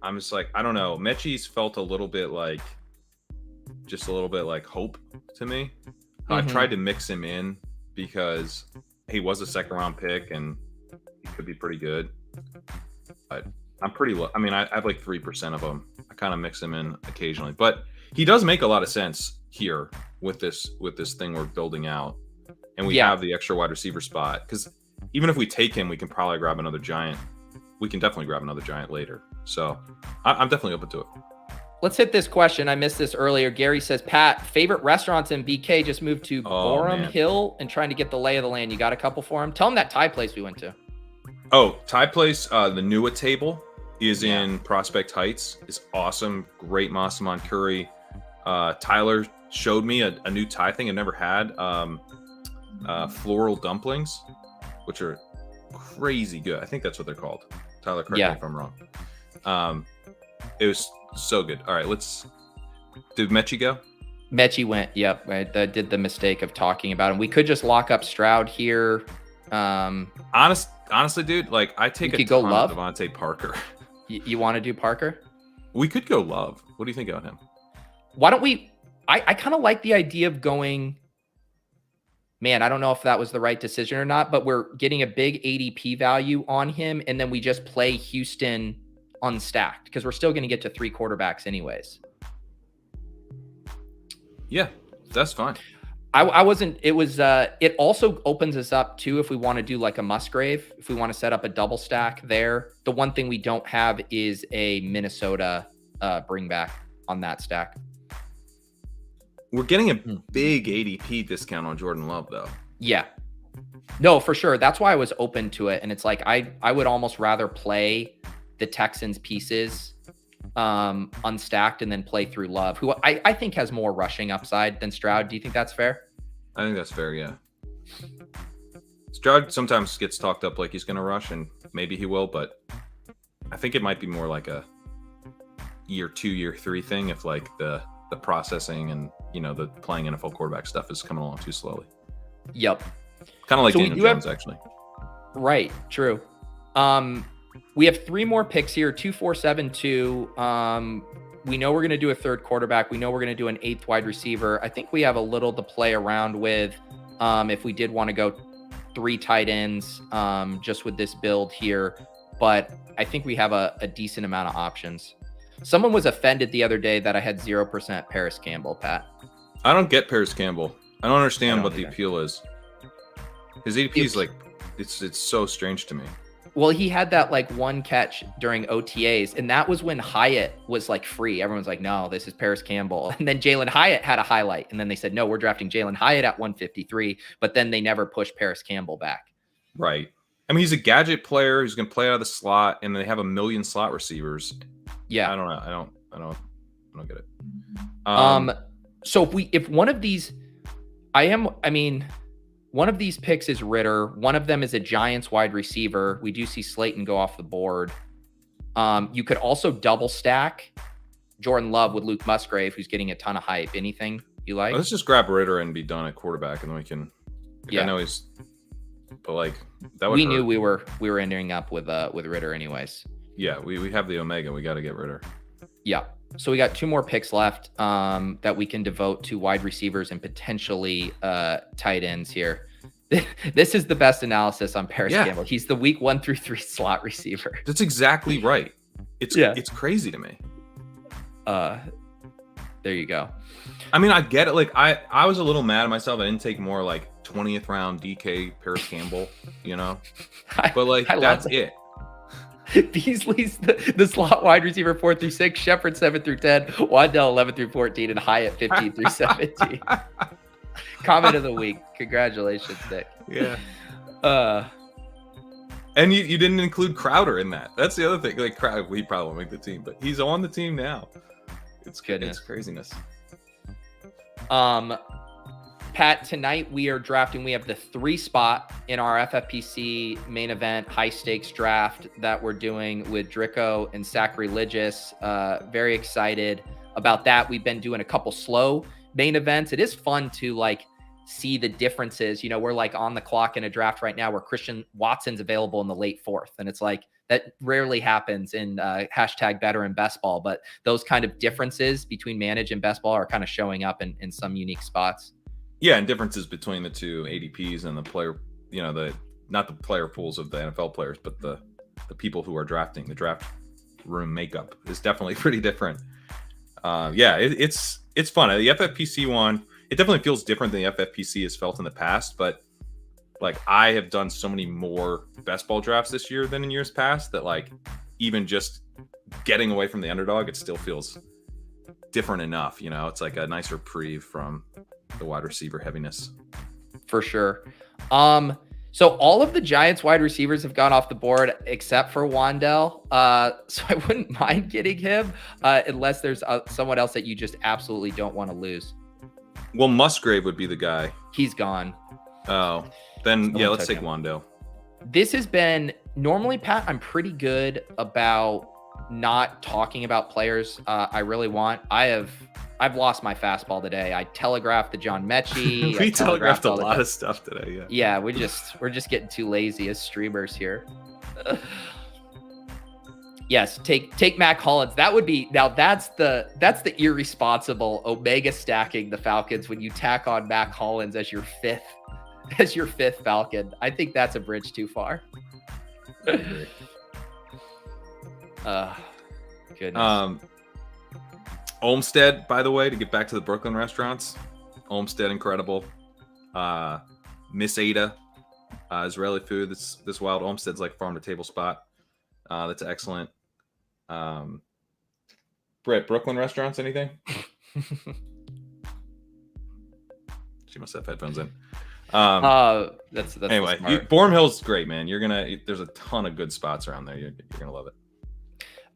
I'm just like, I don't know. Mechie's felt a little bit like hope to me. Mm-hmm. I've tried to mix him in because he was a 2nd round pick and he could be pretty good. But I'm pretty low. I mean, I have like 3% of them. I kind of mix him in occasionally, but he does make a lot of sense here with this thing we're building out. And we have the extra wide receiver spot, because even if we take him, we can probably grab another giant. We can definitely grab another giant later. So I'm definitely open to it. Let's hit this question. I missed this earlier. Gary says, Pat, favorite restaurants in BK, just moved to Borum Hill and trying to get the lay of the land. You got a couple for him? Tell him that Thai place we went to. Oh, Thai place, the Nua Table is in Prospect Heights. It's awesome. Great Masaman curry. Tyler showed me a new Thai thing I've never had. Floral dumplings, which are crazy good. I think that's what they're called. Tyler, correct me if I'm wrong. It was so good. All right, did Mechie go? Mechie went. Yep. I did the mistake of talking about him. We could just lock up Stroud here. Honestly, dude, like I take a ton of Devontae Parker. You want to do Parker? We could go Love. What do you think about him? Why don't we? I kind of like the idea of going. Man, I don't know if that was the right decision or not, but we're getting a big ADP value on him, and then we just play Houston unstacked because we're still going to get to 3 quarterbacks anyways. Yeah, that's fine. I wasn't. It was. It also opens us up too if we want to do like a Musgrave. If we want to set up a double stack there. The one thing we don't have is a Minnesota bring back on that stack. We're getting a big ADP discount on Jordan Love, though. Yeah. No, for sure. That's why I was open to it. And it's like, I would almost rather play the Texans pieces unstacked and then play through Love, who I think has more rushing upside than Stroud. Do you think that's fair? I think that's fair, yeah. Stroud sometimes gets talked up like he's going to rush, and maybe he will, but I think it might be more like a year 2, year 3 thing if like the processing and, you know, the playing NFL quarterback stuff is coming along too slowly. Yep. Kind of like Daniel Jones, actually. Right. True. We have 3 more picks here, 2, 4, 7, 2. We know we're going to do a 3rd quarterback. We know we're going to do an 8th wide receiver. I think we have a little to play around with if we did want to go 3 tight ends just with this build here. But I think we have a decent amount of options. Someone was offended the other day that I had 0% Paris Campbell, Pat. I don't get Paris Campbell. I don't understand what the appeal is. His ADP is like, it's so strange to me. Well, he had that like 1 catch during OTAs, and that was when Hyatt was like free. Everyone's like, no, this is Paris Campbell. And then Jalen Hyatt had a highlight, and then they said, no, we're drafting Jalen Hyatt at 153, but then they never pushed Paris Campbell back. Right. I mean, he's a gadget player. He's going to play out of the slot, and they have a million slot receivers. Yeah. I don't know. I don't get it. So if one of these, one of these picks is Ritter. One of them is a Giants wide receiver. We do see Slayton go off the board. You could also double stack Jordan Love with Luke Musgrave, who's getting a ton of hype. Anything you like? Let's just grab Ritter and be done at quarterback, and then we can. I know he's, but like that would. We knew we were ending up with Ritter anyways. Yeah, we have the Omega. We got to get Ritter. Yeah. So we got 2 more picks left that we can devote to wide receivers and potentially tight ends here. This is the best analysis on Paris Campbell. He's the week 1 through 3 slot receiver. That's exactly right. It's crazy to me. There you go. I mean, I get it. Like I was a little mad at myself. I didn't take more like 20th round DK Paris Campbell, you know, but like that's it. Beasley's the slot wide receiver 4 through 6, Shepard 7 through 10, Waddell 11 through 14, and Hyatt 15 through 17. Comment of the week. Congratulations, Nick. Yeah. And you didn't include Crowder in that. That's the other thing. Like Crowder, he probably won't make the team, but he's on the team now. It's goodness. It's craziness. Pat, tonight we are drafting. We have the 3 spot in our FFPC main event high stakes draft that we're doing with Drico and Sacrilegious. Very excited about that. We've been doing a couple slow main events. It is fun to like see the differences. You know, we're like on the clock in a draft right now where Christian Watson's available in the late 4th. And it's like, that rarely happens in hashtag better in best ball, but those kind of differences between manage and best ball are kind of showing up in some unique spots. Yeah, and differences between the 2 ADPs and the player, you know, not the player pools of the NFL players, but the people who are drafting. The draft room makeup is definitely pretty different. It's fun. The FFPC one, it definitely feels different than the FFPC has felt in the past, but like I have done so many more best ball drafts this year than in years past that like even just getting away from the underdog, it still feels different enough. You know, it's like a nice reprieve from the wide receiver heaviness. For sure. So all of the Giants wide receivers have gone off the board except for Wandell. So I wouldn't mind getting him unless there's someone else that you just absolutely don't want to lose. Well, Musgrave would be the guy. He's gone. Oh, then let's take Wandell. This has been normally, Pat, I'm pretty good about not talking about players I really want. I've lost my fastball today. I telegraphed the John Mechie. We telegraphed a lot of stuff today. Yeah, we're just getting too lazy as streamers here. Yes, take Mac Hollins. That would be, now that's the irresponsible Omega stacking the Falcons when you tack on Mac Hollins as your fifth Falcon. I think that's a bridge too far. Goodness. Olmsted, by the way, to get back to the Brooklyn restaurants, Olmsted, incredible. Miss Ada, Israeli food. This wild. Olmsted's like farm to table spot. That's excellent. Brett, Brooklyn restaurants, anything? She must have headphones in. That's anyway. Bourne Hill's great, man. There's a ton of good spots around there. You're gonna love it.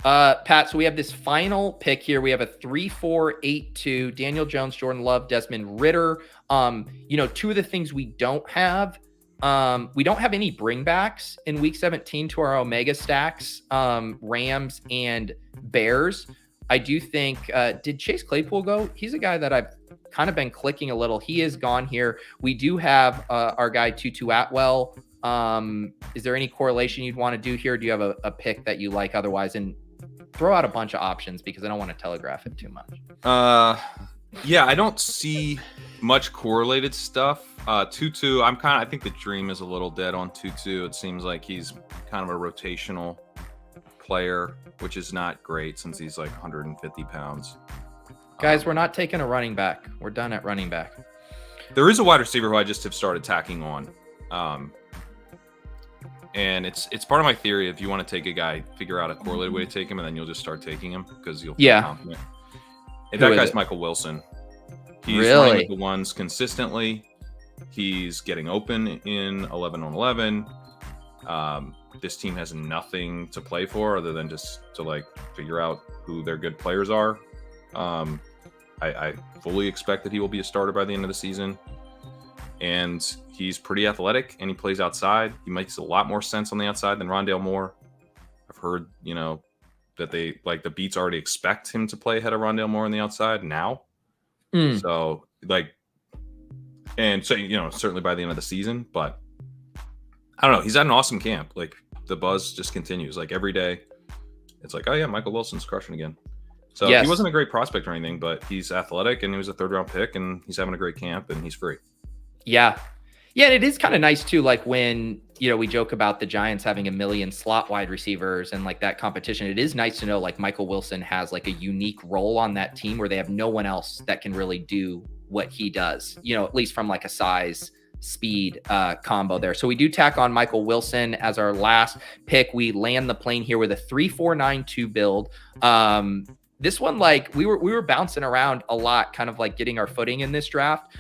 Pat, so we have this final pick here. We have a 3-4-8-2, Daniel Jones, Jordan Love, Desmond Ridder. Two of the things we don't have any bringbacks in week 17 to our Omega stacks, Rams and Bears. I do think, did Chase Claypool go? He's a guy that I've kind of been clicking a little. He is gone here. We do have our guy Tutu Atwell. Is there any correlation you'd want to do here? Do you have a pick that you like otherwise? And throw out a bunch of options because I don't want to telegraph it too much. Yeah, I don't see much correlated stuff. Tutu, I think the dream is a little dead on Tutu. It seems like he's kind of a rotational player, which is not great since he's like 150 pounds. Guys, we're not taking a running back. We're done at running back. There is a wide receiver who I just have started tacking on. And it's part of my theory. If you want to take a guy, figure out a correlated way to take him, and then you'll just start taking him because you'll feel confident. And that guy's Michael Wilson. He's running with the ones consistently. He's getting open in 11 on 11. This team has nothing to play for other than just to figure out who their good players are. I fully expect that he will be a starter by the end of the season. And he's pretty athletic and he plays outside. He makes a lot more sense on the outside than Rondale Moore. I've heard, that they the beats already expect him to play ahead of Rondale Moore on the outside now. So certainly by the end of the season, but I don't know. He's at an awesome camp. The buzz just continues. Every day it's oh yeah, Michael Wilson's crushing again. So He wasn't a great prospect or anything, but he's athletic and he was a 3rd round pick and he's having a great camp and he's free. Yeah. Yeah. And it is kind of nice too. When, we joke about the Giants having a million slot wide receivers and that competition, it is nice to know Michael Wilson has a unique role on that team where they have no one else that can really do what he does, at least from a size speed combo there. So we do tack on Michael Wilson as our last pick. We land the plane here with a 3-4-9-2 build. This one, we were bouncing around a lot, kind of getting our footing in this draft,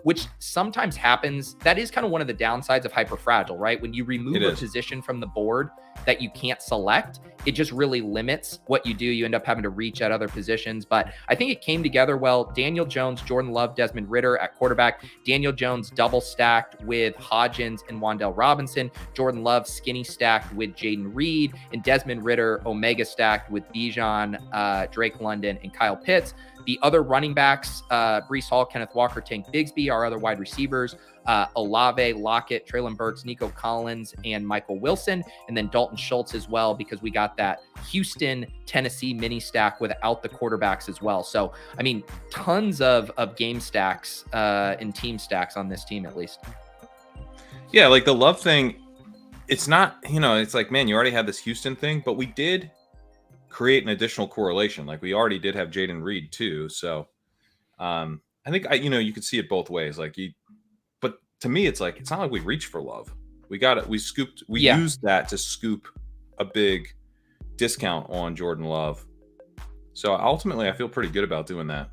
which sometimes happens. That is kind of one of the downsides of hyperfragile, right? When you remove a position from the board that you can't select, it just really limits what you do. You end up having to reach at other positions. But I think it came together well. Daniel Jones, Jordan Love, Desmond Ridder at quarterback. Daniel Jones double stacked with Hodgins and Wan'Dale Robinson. Jordan Love skinny stacked with Jaden Reed. And Desmond Ridder omega stacked with Bijan, Drake London, and Kyle Pitts. The other running backs, Breece Hall, Kenneth Walker, Tank Bigsby, our other wide receivers, Olave, Lockett, Treylon Burks, Nico Collins, and Michael Wilson, and then Dalton Schultz as well, because we got that Houston, Tennessee mini stack without the quarterbacks as well. So, tons of game stacks and team stacks on this team, at least. Yeah, the Love thing, it's not, it's man, you already had this Houston thing, but we did create an additional correlation. We already did have Jaden Reed too. So I think you could see it both ways. But to me, it's it's not we reached for Love. We used that to scoop a big discount on Jordan Love. So ultimately I feel pretty good about doing that.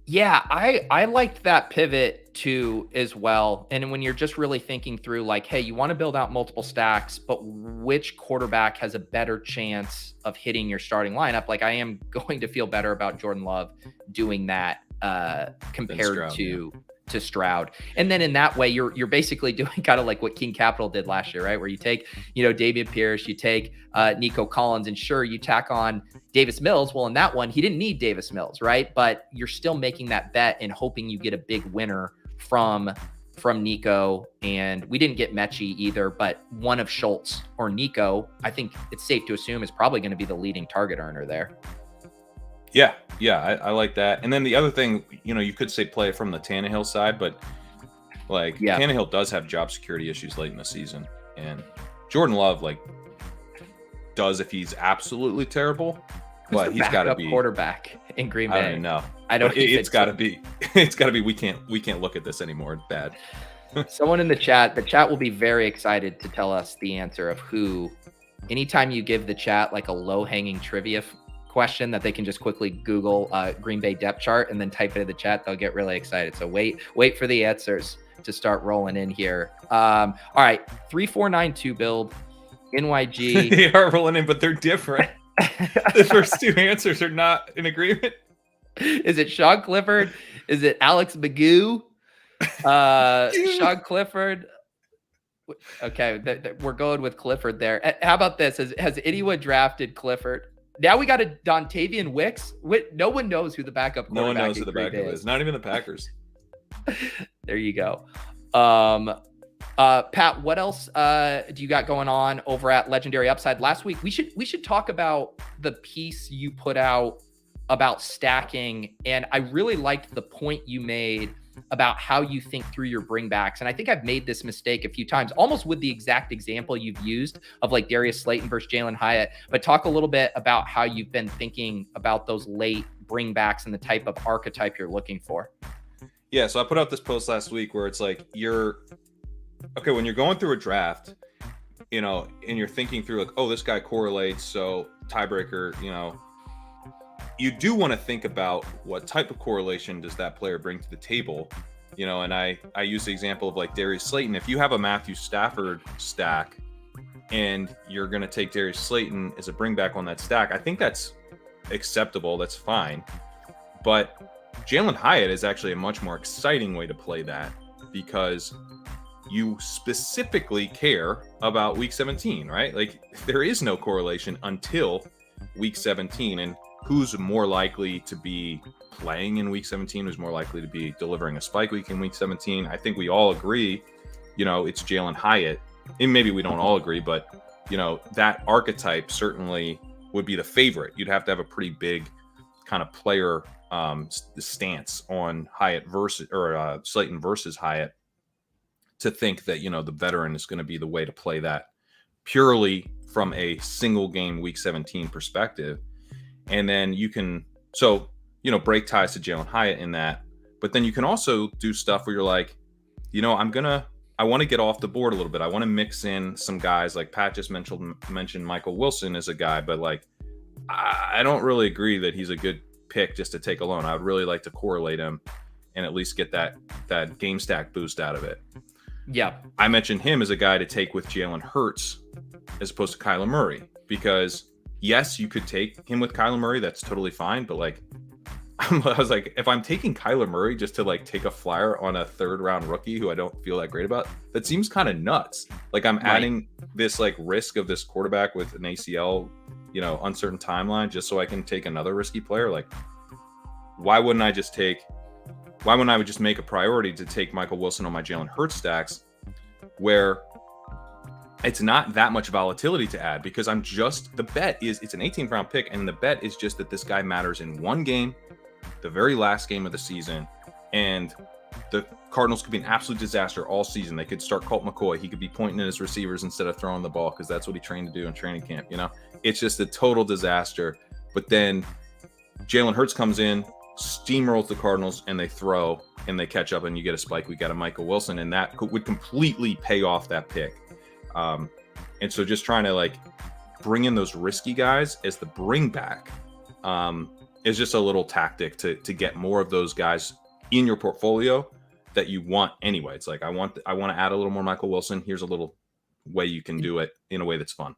Yeah, I liked that pivot too as well. And when you're just really thinking through hey, you want to build out multiple stacks, but which quarterback has a better chance of hitting your starting lineup? I am going to feel better about Jordan Love doing that compared to to Stroud. And then in that way, you're basically doing kind of like what King Capital did last year, right? Where you take, Dameon Pierce, you take Nico Collins, and sure, you tack on Davis Mills. Well, in that one, he didn't need Davis Mills, right? But you're still making that bet and hoping you get a big winner from Nico. And we didn't get Mechie either, but one of Schultz or Nico, I think it's safe to assume, is probably going to be the leading target earner there. Yeah, I like that. And then the other thing, you could say play it from the Tannehill side, but Tannehill does have job security issues late in the season. And Jordan Love, does if he's absolutely terrible, but he's got to be quarterback in Green Bay. I don't even know. It's got to be. It's got to be. We can't look at this anymore. It's bad. Someone in the chat will be very excited to tell us the answer of who. Anytime you give the chat like a low-hanging trivia question that they can just quickly Google Green Bay depth chart and then type it in the chat, they'll get really excited. So wait for the answers to start rolling in here. All right, 3492 build NYG. They are rolling in, but they're different. The first two answers are not in agreement. Is it Sean Clifford? Is it Alex Magoo? Sean Clifford. Okay, we're going with Clifford there. How about this? Has anyone drafted Clifford? Now we got a Dontavian Wicks. No one knows who the backup quarterback is. No one knows who the backup is. Not even the Packers. There you go. Pat, what else do you got going on over at Legendary Upside? Last week, we should talk about the piece you put out about stacking, and I really liked the point you made about how you think through your bringbacks. And I think I've made this mistake a few times, almost with the exact example you've used of like Darius Slayton versus Jalen Hyatt. But talk a little bit about how you've been thinking about those late bringbacks and the type of archetype you're looking for. Yeah, so I put out this post last week where it's like when you're going through a draft, and you're thinking through like, oh, this guy correlates, so tiebreaker, you do want to think about what type of correlation does that player bring to the table, and I use the example of like Darius Slayton. If you have a Matthew Stafford stack and you're going to take Darius Slayton as a bringback on that stack, I think that's acceptable. That's fine. But Jalen Hyatt is actually a much more exciting way to play that because you specifically care about week 17, right? Like there is no correlation until week 17, and who's more likely to be playing in week 17, who's more likely to be delivering a spike week in week 17. I think we all agree, it's Jalen Hyatt. And maybe we don't all agree, but, that archetype certainly would be the favorite. You'd have to have a pretty big kind of player stance on Hyatt versus Slayton versus Hyatt to think that, the veteran is going to be the way to play that purely from a single game week 17 perspective. And then you can, break ties to Jalen Hyatt in that. But then you can also do stuff where you're like, I want to get off the board a little bit. I want to mix in some guys like Pat just mentioned Michael Wilson as a guy, but like, I don't really agree that he's a good pick just to take alone. I would really like to correlate him and at least get that game stack boost out of it. Yeah. I mentioned him as a guy to take with Jalen Hurts as opposed to Kyler Murray because yes, you could take him with Kyler Murray. That's totally fine. But like, I was like, if I'm taking Kyler Murray just to like take a flyer on a 3rd round rookie who I don't feel that great about, that seems kind of nuts. Like I'm adding this like risk of this quarterback with an ACL, uncertain timeline just so I can take another risky player. Like, why wouldn't I just make a priority to take Michael Wilson on my Jalen Hurts stacks where it's not that much volatility to add because the bet is it's an 18th round pick and the bet is just that this guy matters in one game, the very last game of the season, and the Cardinals could be an absolute disaster all season. They could start Colt McCoy. He could be pointing at his receivers instead of throwing the ball because that's what he trained to do in training camp. It's just a total disaster. But then Jalen Hurts comes in, steamrolls the Cardinals, and they throw and they catch up and you get a spike. We got a Michael Wilson, and that would completely pay off that pick. And so just trying to like bring in those risky guys as the bring back is just a little tactic to get more of those guys in your portfolio that you want anyway. It's like, I want to add a little more Michael Wilson. Here's a little way you can do it in a way that's fun.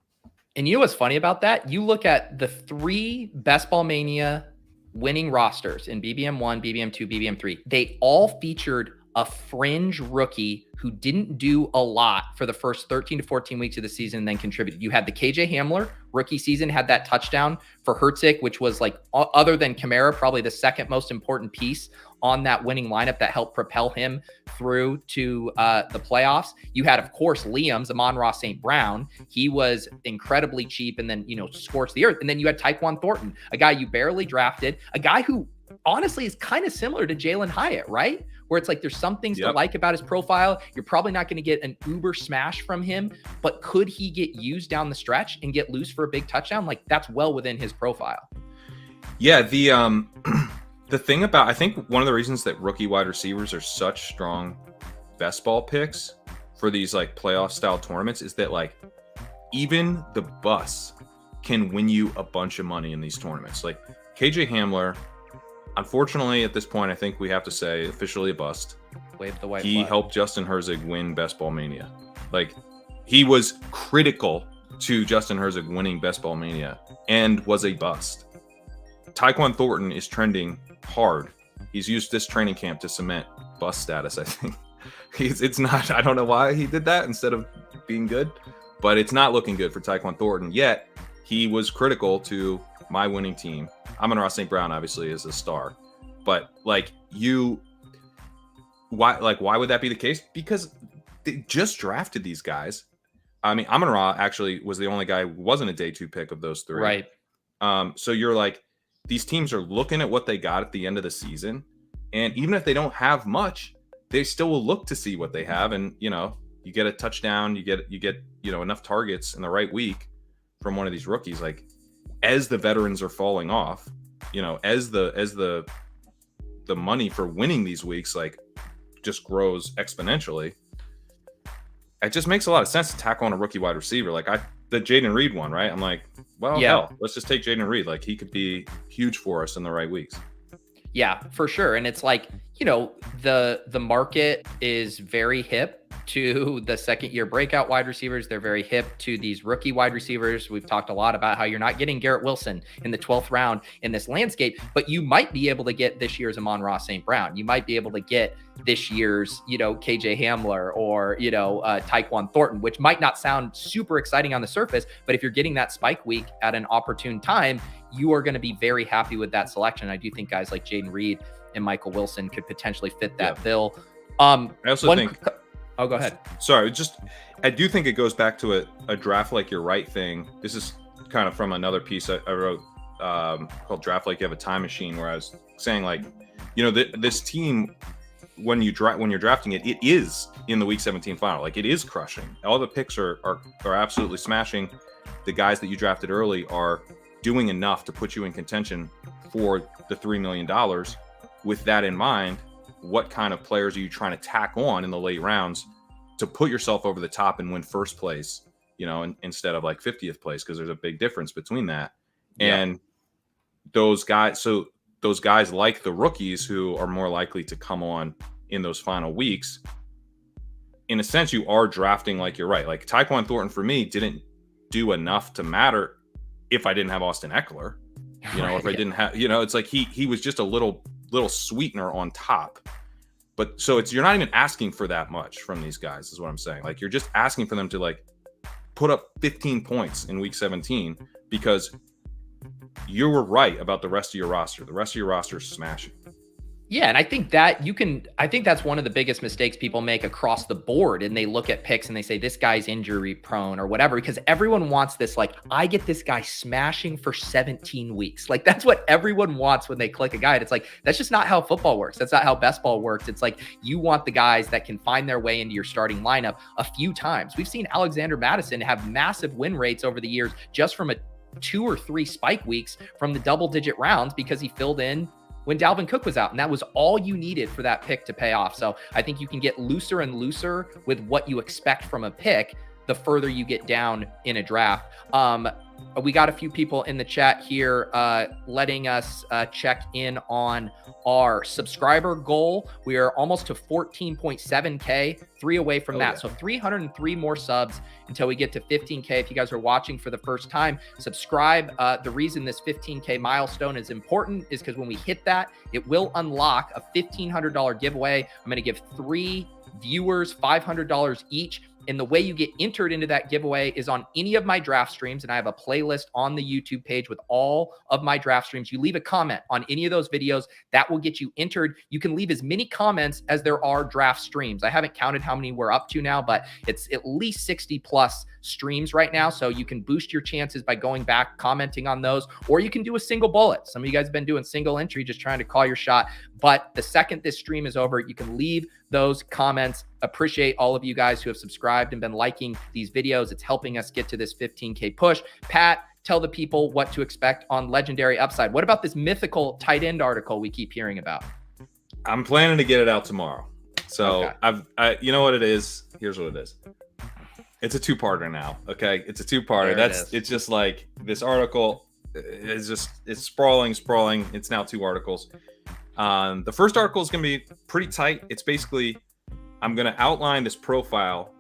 And what's funny about that? You look at the 3 Best Ball Mania winning rosters in BBM1, BBM2, BBM3. They all featured a fringe rookie who didn't do a lot for the first 13 to 14 weeks of the season and then contributed. You had the KJ Hamler rookie season, had that touchdown for Hertzik, which was like, other than Kamara, probably the second most important piece on that winning lineup that helped propel him through to the playoffs. You had, of course, Liam's Amon-Ra St. Brown. He was incredibly cheap and then, scorched the earth. And then you had Tyquan Thornton, a guy you barely drafted, a guy who honestly is kind of similar to Jalen Hyatt, right? Where it's like there's some things to like about his profile. You're probably not going to get an uber smash from him, but could he get used down the stretch and get loose for a big touchdown? Like, that's well within his profile. Yeah, the thing about, I think one of the reasons that rookie wide receivers are such strong best ball picks for these like playoff style tournaments is that like even the bus can win you a bunch of money in these tournaments. Like KJ Hamler, unfortunately, at this point, I think we have to say officially a bust. Wave the white He flag. helped Justin Herzig win Best Ball Mania. Like, he was critical to Justin Herzig winning Best Ball Mania and was a bust. Tyquan Thornton is trending hard. He's used this training camp to cement bust status, I think. It's not, I don't know why he did that instead of being good, but it's not looking good for Tyquan Thornton. Yet, he was critical to my winning team. Amon-Ra St. Brown obviously is a star, but like why would that be the case? Because they just drafted these guys. I mean, Amon-Ra actually was the only guy who wasn't a day 2 pick of those 3. Right. So you're like, these teams are looking at what they got at the end of the season, and even if they don't have much, they still will look to see what they have. And you get a touchdown, you get enough targets in the right week from one of these rookies. Like, as the veterans are falling off, as the money for winning these weeks like just grows exponentially, it just makes a lot of sense to tackle on a rookie wide receiver. Like the Jaden Reed one, right? I'm like, well, hell, let's just take Jaden Reed. Like, he could be huge for us in the right weeks. Yeah, for sure. And it's like, the market is very hip to the second year breakout wide receivers. They're very hip to these rookie wide receivers. We've talked a lot about how you're not getting Garrett Wilson in the 12th round in this landscape, but you might be able to get this year's Amon-Ra St. Brown. You might be able to get this year's, KJ Hamler or, Tyquan Thornton, which might not sound super exciting on the surface, but if you're getting that spike week at an opportune time, you are going to be very happy with that selection. I do think guys like Jaden Reed and Michael Wilson could potentially fit that bill. I also think... Oh, go ahead. Sorry, I do think it goes back to a draft like you're right thing. This is kind of from another piece I wrote called Draft Like You Have a Time Machine, where I was saying like, this team, when you're drafting it is in the Week 17 final. Like, it is crushing. All the picks are absolutely smashing. The guys that you drafted early are doing enough to put you in contention for the $3 million. With that in mind, what kind of players are you trying to tack on in the late rounds to put yourself over the top and win first place, instead of like 50th place? Because there's a big difference between that. Yeah. And those guys like the rookies who are more likely to come on in those final weeks, in a sense, you are drafting like you're right. Like Tyquan Thornton for me didn't do enough to matter if I didn't have Austin Eckler, if I didn't have, it's like he was just a little sweetener on top. But so you're not even asking for that much from these guys, is what I'm saying. Like, you're just asking for them to like put up 15 points in Week 17 because you were right about the rest of your roster. The rest of your roster is smashing. Yeah, and I think that's one of the biggest mistakes people make across the board. And they look at picks and they say, this guy's injury prone or whatever, because everyone wants this, like, I get this guy smashing for 17 weeks. Like, that's what everyone wants when they click a guy. And it's like, that's just not how football works. That's not how best ball works. It's like, you want the guys that can find their way into your starting lineup a few times. We've seen Alexander Mattison have massive win rates over the years just from 2 or 3 spike weeks from the double-digit rounds because he filled in when Dalvin Cook was out, and that was all you needed for that pick to pay off. So I think you can get looser and looser with what you expect from a pick the further you get down in a draft. We got a few people in the chat here letting us check in on our subscriber goal. We are almost to 14.7K, 3 away from that. So 303 more subs until we get to 15K. If you guys are watching for the first time, subscribe. The reason this 15K milestone is important is because when we hit that, it will unlock a $1,500 giveaway. I'm going to give 3 viewers $500 each. And the way you get entered into that giveaway is on any of my draft streams. And I have a playlist on the YouTube page with all of my draft streams. You leave a comment on any of those videos, that will get you entered. You can leave as many comments as there are draft streams. I haven't counted how many we're up to now, but it's at least 60 plus streams right now. So you can boost your chances by going back, commenting on those, or you can do a single bullet. Some of you guys have been doing single entry, just trying to call your shot. But the second this stream is over, you can leave those comments. Appreciate all of you guys who have subscribed and been liking these videos. It's helping us get to this 15K push. Pat, tell the people what to expect on Legendary Upside. What about this mythical tight end article we keep hearing about? I'm planning to get it out tomorrow. So okay. You know what it is? Here's what it is. It's a 2-parter now. Okay. It's a 2-parter. It's just like this article is it's sprawling. It's now 2 articles. The first article is going to be pretty tight. It's basically, I'm going to outline this profile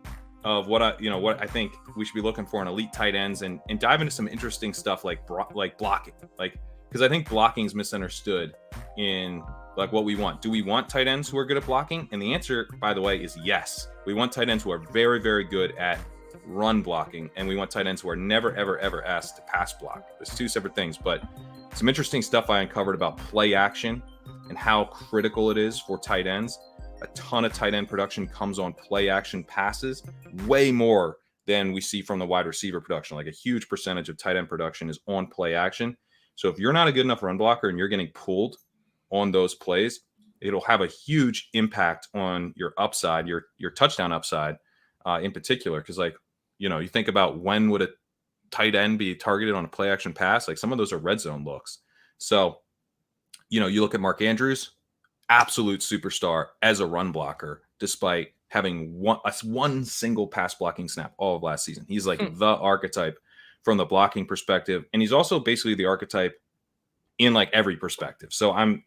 of what I think we should be looking for in elite tight ends and dive into some interesting stuff like blocking, because I think blocking is misunderstood in like what we want. Do we want tight ends who are good at blocking? And the answer, by the way, is yes. We want tight ends who are very, very good at run blocking, and we want tight ends who are never, ever, ever asked to pass block. There's 2 separate things, but some interesting stuff I uncovered about play action and how critical it is for tight ends. A ton of tight end production comes on play action passes, way more than we see from the wide receiver production. Like a huge percentage of tight end production is on play action. So if you're not a good enough run blocker and you're getting pulled on those plays, it'll have a huge impact on your upside, your touchdown upside in particular. Because you think about when would a tight end be targeted on a play action pass? Like some of those are red zone looks. So, you look at Mark Andrews, absolute superstar as a run blocker, despite having one single pass blocking snap all of last season. He's like the archetype from the blocking perspective. And he's also basically the archetype in like every perspective. So I'm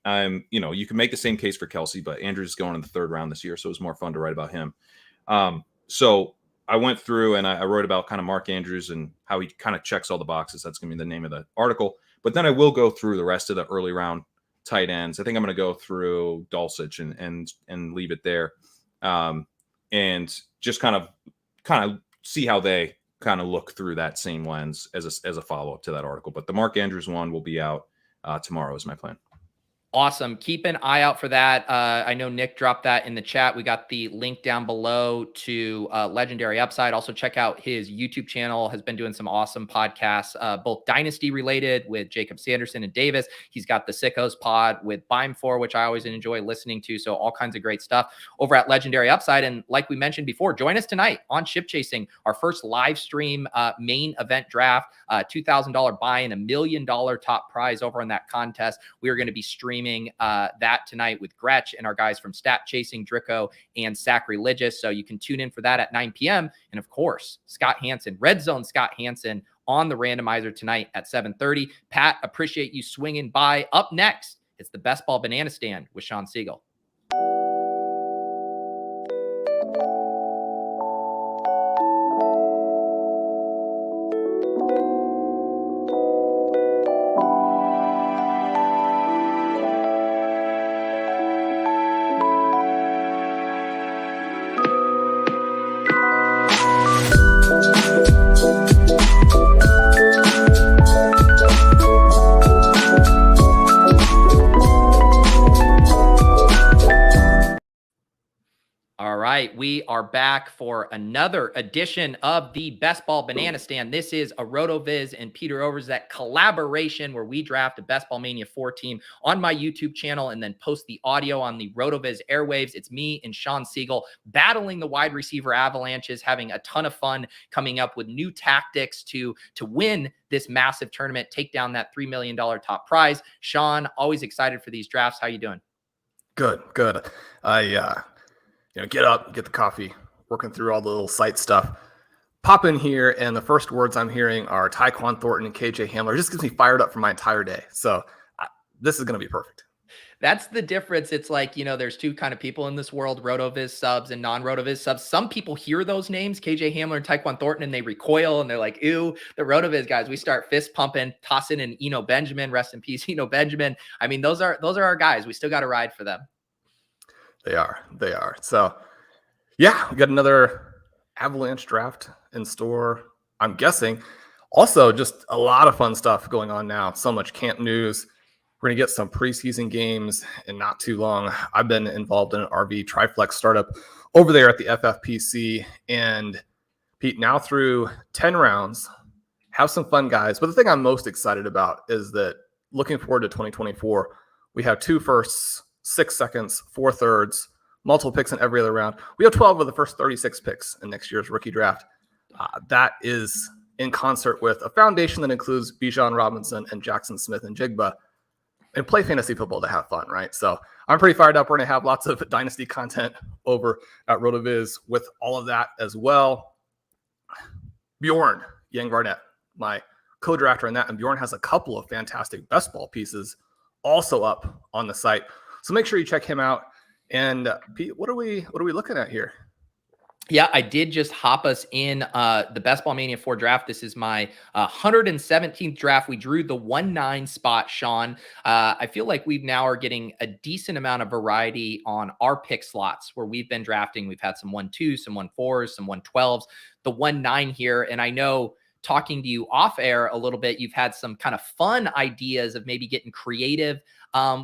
you can make the same case for Kelsey, but Andrews is going in the 3rd round this year. So it was more fun to write about him. So I went through and I wrote about kind of Mark Andrews and how he kind of checks all the boxes. That's going to be the name of the article. But then I will go through the rest of the early round tight ends. I think I'm going to go through Dulcich and leave it there, and just kind of see how they kind of look through that same lens as a follow up to that article. But the Mark Andrews one will be out tomorrow is my plan. Awesome. Keep an eye out for that. I know Nick dropped that in the chat. We got the link down below to Legendary Upside. Also check out his YouTube channel. Has been doing some awesome podcasts, both Dynasty related with Jacob Sanderson and Davis. He's got the Sickos pod with Bime4, which I always enjoy listening to. So all kinds of great stuff over at Legendary Upside. And like we mentioned before, join us tonight on Ship Chasing, our first live stream main event draft, $2,000 buy-in, $1 million top prize over in that contest. We are going to be streaming that tonight with Gretch and our guys from Stat Chasing, Drico, and Sacrilegious. So you can tune in for that at 9 p.m. And of course, Scott Hansen, Red Zone Scott Hansen on the randomizer tonight at 7:30. Pat, appreciate you swinging by. Up next, it's the Best Ball Banana Stand with Shawn Siegel. We are back for another edition of the Best Ball Banana Stand. This is a RotoViz and Peter Overzet collaboration where we draft a Best Ball Mania 4 team on my YouTube channel and then post the audio on the RotoViz airwaves. It's me and Shawn Siegel battling the wide receiver avalanches, having a ton of fun coming up with new tactics to win this massive tournament, take down that $3 million top prize. Shawn, always excited for these drafts. How you doing? Good. I get up, get the coffee, working through all the little site stuff. pop in here, and the first words I'm hearing are Tyquan Thornton and KJ Hamler. It just gets me fired up for my entire day. So this is going to be perfect. That's the difference. It's like, there's two kind of people in this world, RotoViz subs and non-RotoViz subs. Some people hear those names, KJ Hamler and Tyquan Thornton, and they recoil and they're like, ew, the RotoViz guys. We start fist pumping, tossing in Eno Benjamin, rest in peace, Eno Benjamin. I mean, those are our guys. We still got to ride for them. They are. So yeah, we got another Avalanche draft in store, I'm guessing. Also, just a lot of fun stuff going on now. So much camp news. We're going to get some preseason games in not too long. I've been involved in an RV Triflex startup over there at the FFPC. And Pete, now through 10 rounds, have some fun, guys. But the thing I'm most excited about is that looking forward to 2024, we have 2 firsts, 6 seconds, 4 thirds, multiple picks in every other round. We have 12 of the first 36 picks in next year's rookie draft. That is in concert with a foundation that includes Bijan Robinson and Jackson Smith and Jigba. And play fantasy football to have fun, right? So I'm pretty fired up. We're going to have lots of dynasty content over at RotoViz with all of that as well. Bjorn Yang Barnett, my co-drafter in that, and Bjorn has a couple of fantastic best ball pieces also up on the site. So make sure you check him out. And Pete, what are we looking at here? Yeah, I did just hop us in the Best Ball Mania 4 draft. This is my 117th draft. We drew the 1-9 spot, Shawn. I feel like we now are getting a decent amount of variety on our pick slots where we've been drafting. We've had some 1-2, some 1-4s, some 1-12s, the 1-9 here. And I know talking to you off air a little bit, you've had some kind of fun ideas of maybe getting creative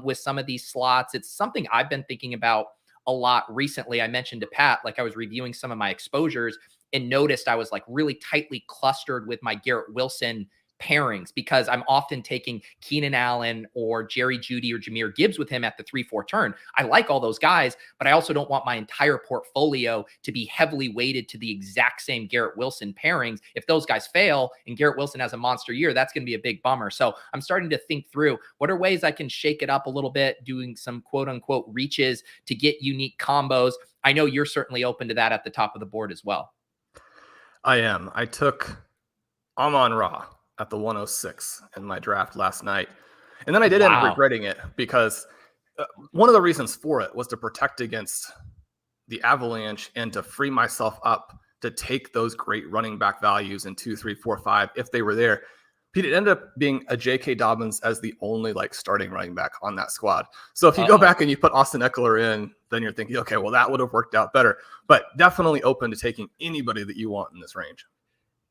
with some of these slots. It's something I've been thinking about a lot recently. I mentioned to Pat, like I was reviewing some of my exposures and noticed I was like really tightly clustered with my Garrett Wilson pairings because I'm often taking Keenan Allen or Jerry Jeudy or Jahmyr Gibbs with him at the 3-4 turn. I like all those guys, but I also don't want my entire portfolio to be heavily weighted to the exact same Garrett Wilson pairings. If those guys fail and Garrett Wilson has a monster year, that's going to be a big bummer. So I'm starting to think through what are ways I can shake it up a little bit, doing some quote unquote reaches to get unique combos. I know you're certainly open to that at the top of the board as well. I am. I took Amon-Ra at the 106 in my draft last night. And then I did end up regretting it because one of the reasons for it was to protect against the Avalanche and to free myself up to take those great running back values in 2, 3, 4, 5 if they were there. Pete, it ended up being a J.K. Dobbins as the only starting running back on that squad. So if you go back and you put Austin Eckler in, then you're thinking, okay, well, that would have worked out better. But definitely open to taking anybody that you want in this range.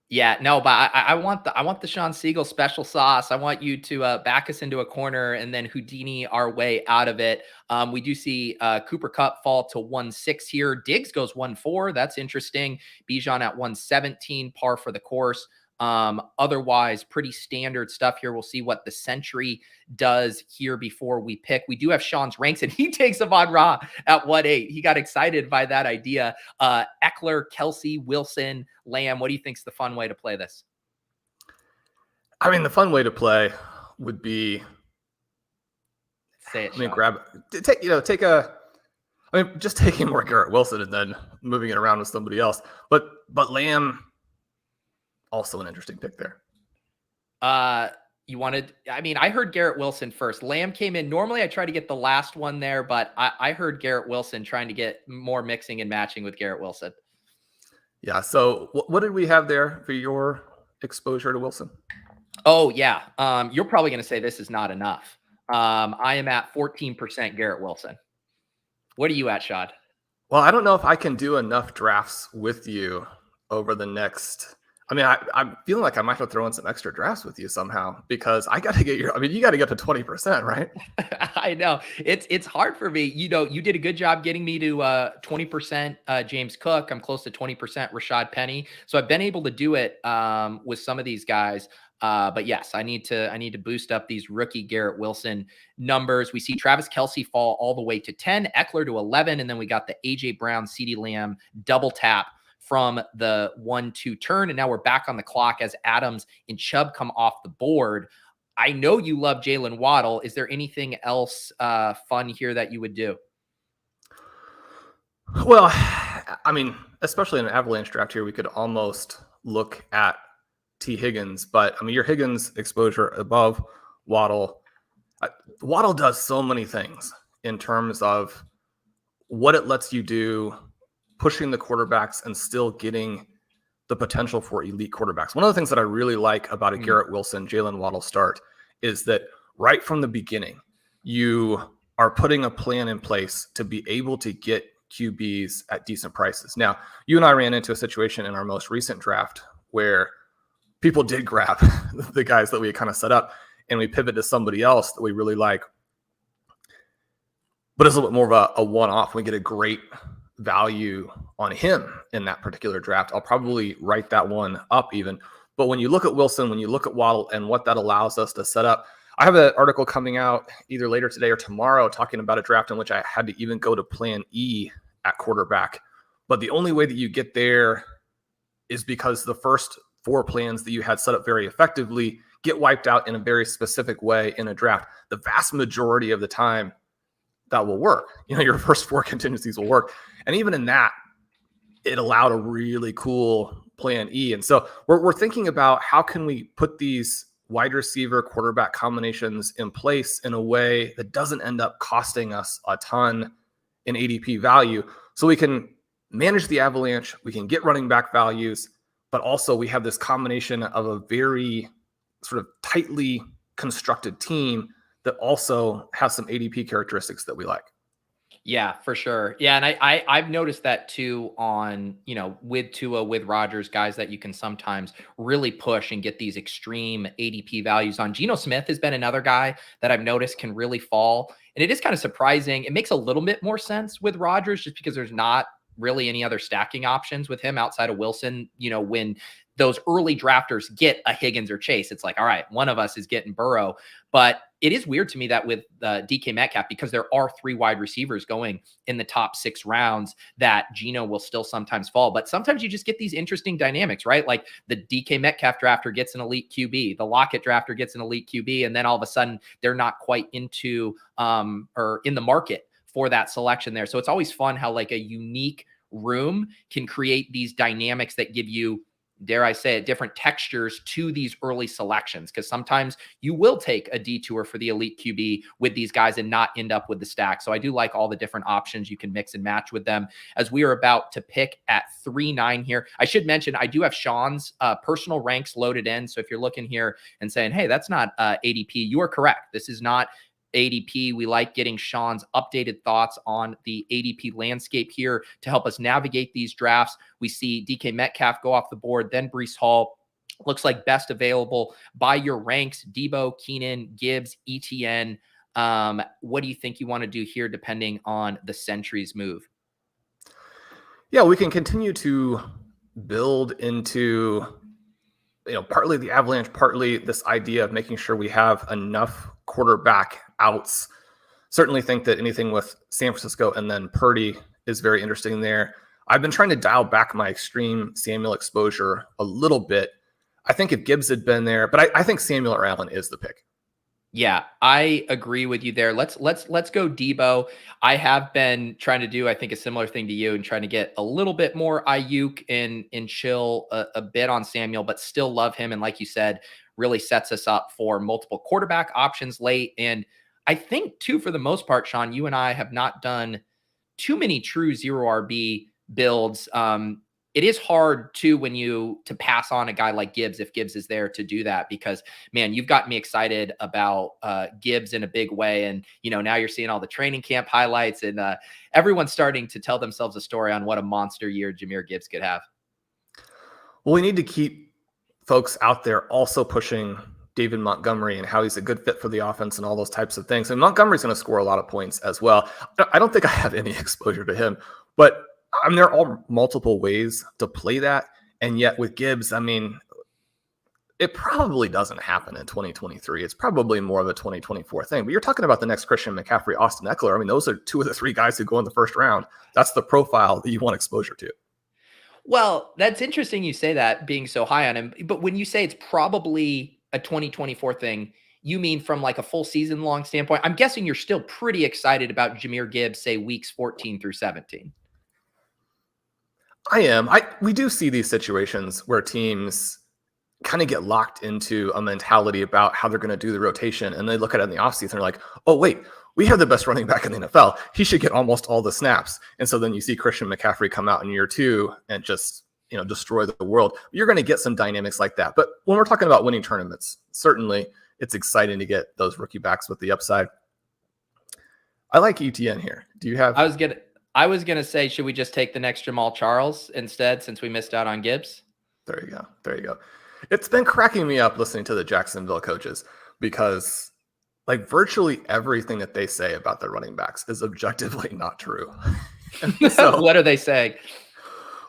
Yeah, no, but I want the Shawn Siegel special sauce. I want you to back us into a corner and then Houdini our way out of it. We do see Cooper Kupp fall to 1-6 here. Diggs goes 1-4. That's interesting. Bijan at 117, par for the course. Otherwise, pretty standard stuff here. We'll see what the Century does here before we pick. We do have Sean's ranks, and he takes Amon-Ra at 1-8. He got excited by that idea. Eckler, Kelsey, Wilson, Lamb. What do you think's the fun way to play this? I mean, the fun way to play would be say it. Just taking more Garrett Wilson and then moving it around with somebody else. But Lamb. Also an interesting pick there. I heard Garrett Wilson first. Lamb came in. Normally I try to get the last one there, but I heard Garrett Wilson trying to get more mixing and matching with Garrett Wilson. Yeah. So what did we have there for your exposure to Wilson? Oh yeah. You're probably going to say this is not enough. I am at 14% Garrett Wilson. What are you at, Shawn? Well, I don't know if I can do enough drafts with you over the next. I'm feeling like I might have to throw in some extra drafts with you somehow because I got to get you got to get to 20%, right? I know it's hard for me. You did a good job getting me to 20% James Cook. I'm close to 20% Rashad Penny. So I've been able to do it with some of these guys. But yes, I need to boost up these rookie Garrett Wilson numbers. We see Travis Kelce fall all the way to 10, Eckler to 11. And then we got the AJ Brown, CeeDee Lamb double tap from the 1-2 turn. And now we're back on the clock as Adams and Chubb come off the board. I know you love Jalen Waddle. Is there anything else fun here that you would do? Well, especially in an Avalanche draft here, we could almost look at T. Higgins, but I mean, your Higgins exposure above Waddle. Waddle does so many things in terms of what it lets you do, pushing the quarterbacks and still getting the potential for elite quarterbacks. One of the things that I really like about a Garrett Wilson, Jalen Waddle start is that right from the beginning, you are putting a plan in place to be able to get QBs at decent prices. Now, you and I ran into a situation in our most recent draft where people did grab the guys that we had kind of set up and we pivot to somebody else that we really like. But it's a little bit more of a one-off. We get a great value on him in that particular draft. I'll probably write that one up even. But when you look at Wilson, when you look at Waddle and what that allows us to set up, I have an article coming out either later today or tomorrow talking about a draft in which I had to even go to plan E at quarterback. But the only way that you get there is because the first 4 plans that you had set up very effectively get wiped out in a very specific way in a draft. The vast majority of the time that will work. Your first 4 contingencies will work. And even in that, it allowed a really cool plan E. And so we're thinking about how can we put these wide receiver quarterback combinations in place in a way that doesn't end up costing us a ton in ADP value, so we can manage the avalanche, we can get running back values, but also we have this combination of a very sort of tightly constructed team that also has some ADP characteristics that we like. Yeah, for sure. Yeah, and I've noticed that too on, with Tua, with Rodgers, guys that you can sometimes really push and get these extreme ADP values on. Geno Smith has been another guy that I've noticed can really fall. And it is kind of surprising. It makes a little bit more sense with Rodgers just because there's not really any other stacking options with him outside of Wilson. When those early drafters get a Higgins or Chase, it's like, all right, one of us is getting Burrow. But it is weird to me that with DK Metcalf, because there are 3 wide receivers going in the top 6 rounds, that Geno will still sometimes fall. But sometimes you just get these interesting dynamics, right? Like the DK Metcalf drafter gets an elite QB, the Lockett drafter gets an elite QB, and then all of a sudden they're not quite into or in the market for that selection there. So it's always fun how like a unique room can create these dynamics that give you, dare I say it, different textures to these early selections. Because sometimes you will take a detour for the elite QB with these guys and not end up with the stack. So I do like all the different options you can mix and match with them. As we are about to pick at 3-9 here, I should mention I do have Shawn's personal ranks loaded in. So if you're looking here and saying, hey, that's not ADP, you are correct. This is not ADP. We like getting Shawn's updated thoughts on the ADP landscape here to help us navigate these drafts. We see DK Metcalf go off the board, then Breece Hall. Looks like best available by your ranks: Debo, Keenan, Gibbs, Etienne. What do you think you want to do here depending on the Sentry's move? Yeah, we can continue to build into partly the avalanche, partly this idea of making sure we have enough quarterback outs. Certainly think that anything with San Francisco and then Purdy is very interesting there. I've been trying to dial back my extreme Samuel exposure a little bit. I think if Gibbs had been there, but I think Samuel or Allen is the pick. Yeah, I agree with you there. Let's go Debo. I have been trying to do, I think, a similar thing to you and trying to get a little bit more Ayuk and chill a bit on Samuel, but still love him. And like you said, really sets us up for multiple quarterback options late. And I think too, for the most part, Shawn, you and I have not done too many true 0 RB builds. It is hard too to pass on a guy like Gibbs if Gibbs is there to do that, because man, you've got me excited about Gibbs in a big way. And, now you're seeing all the training camp highlights and everyone's starting to tell themselves a story on what a monster year Jahmyr Gibbs could have. Well, we need to keep folks out there also pushing David Montgomery and how he's a good fit for the offense and all those types of things. And Montgomery's going to score a lot of points as well. I don't think I have any exposure to him, but there are multiple ways to play that. And yet with Gibbs, it probably doesn't happen in 2023. It's probably more of a 2024 thing. But you're talking about the next Christian McCaffrey, Austin Eckler. Those are 2 of the 3 guys who go in the first round. That's the profile that you want exposure to. Well, that's interesting you say that, being so high on him. But when you say it's probably a 2024 thing, you mean from like a full season long standpoint? I'm guessing you're still pretty excited about Jahmyr Gibbs, say weeks 14 through 17. I am. We do see these situations where teams kind of get locked into a mentality about how they're going to do the rotation, and they look at it in the offseason and they're like, oh, wait, we have the best running back in the NFL. He should get almost all the snaps. And so then you see Christian McCaffrey come out in year 2 and just, destroy the world. You're going to get some dynamics like that. But when we're talking about winning tournaments, certainly it's exciting to get those rookie backs with the upside. I like Etienne here. Do you have? I was gonna say, should we just take the next Jamal Charles instead, since we missed out on Gibbs? There you go. There you go. It's been cracking me up listening to the Jacksonville coaches because like virtually everything that they say about their running backs is objectively not true. So, what are they saying?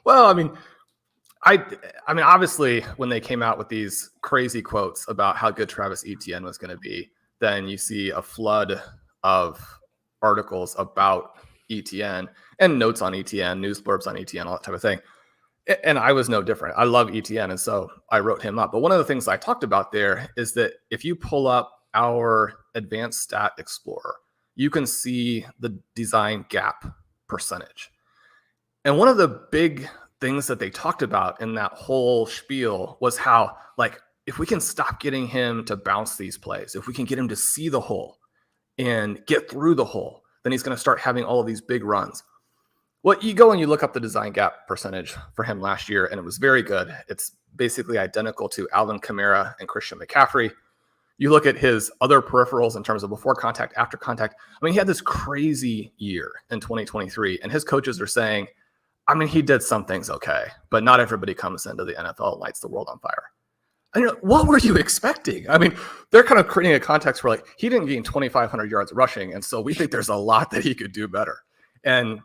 Well, I mean, obviously, when they came out with these crazy quotes about how good Travis Etienne was going to be, then you see a flood of articles about Etienne and notes on Etienne, news blurbs on Etienne, all that type of thing. And I was no different. I love Etienne, and so I wrote him up. But one of the things I talked about there is that if you pull up our Advanced Stat Explorer, you can see the design gap percentage. And one of the big things that they talked about in that whole spiel was how, like, if we can stop getting him to bounce these plays, if we can get him to see the hole and get through the hole, then he's going to start having all of these big runs. Well, you go and you look up the design gap percentage for him last year, and it was very good. It's basically identical to Alvin Kamara and Christian McCaffrey. You look at his other peripherals in terms of before contact, after contact. He had this crazy year in 2023, and his coaches are saying, he did some things okay, but not everybody comes into the NFL and lights the world on fire. And what were you expecting? They're kind of creating a context where, like, he didn't gain 2,500 yards rushing, and so we think there's a lot that he could do better. And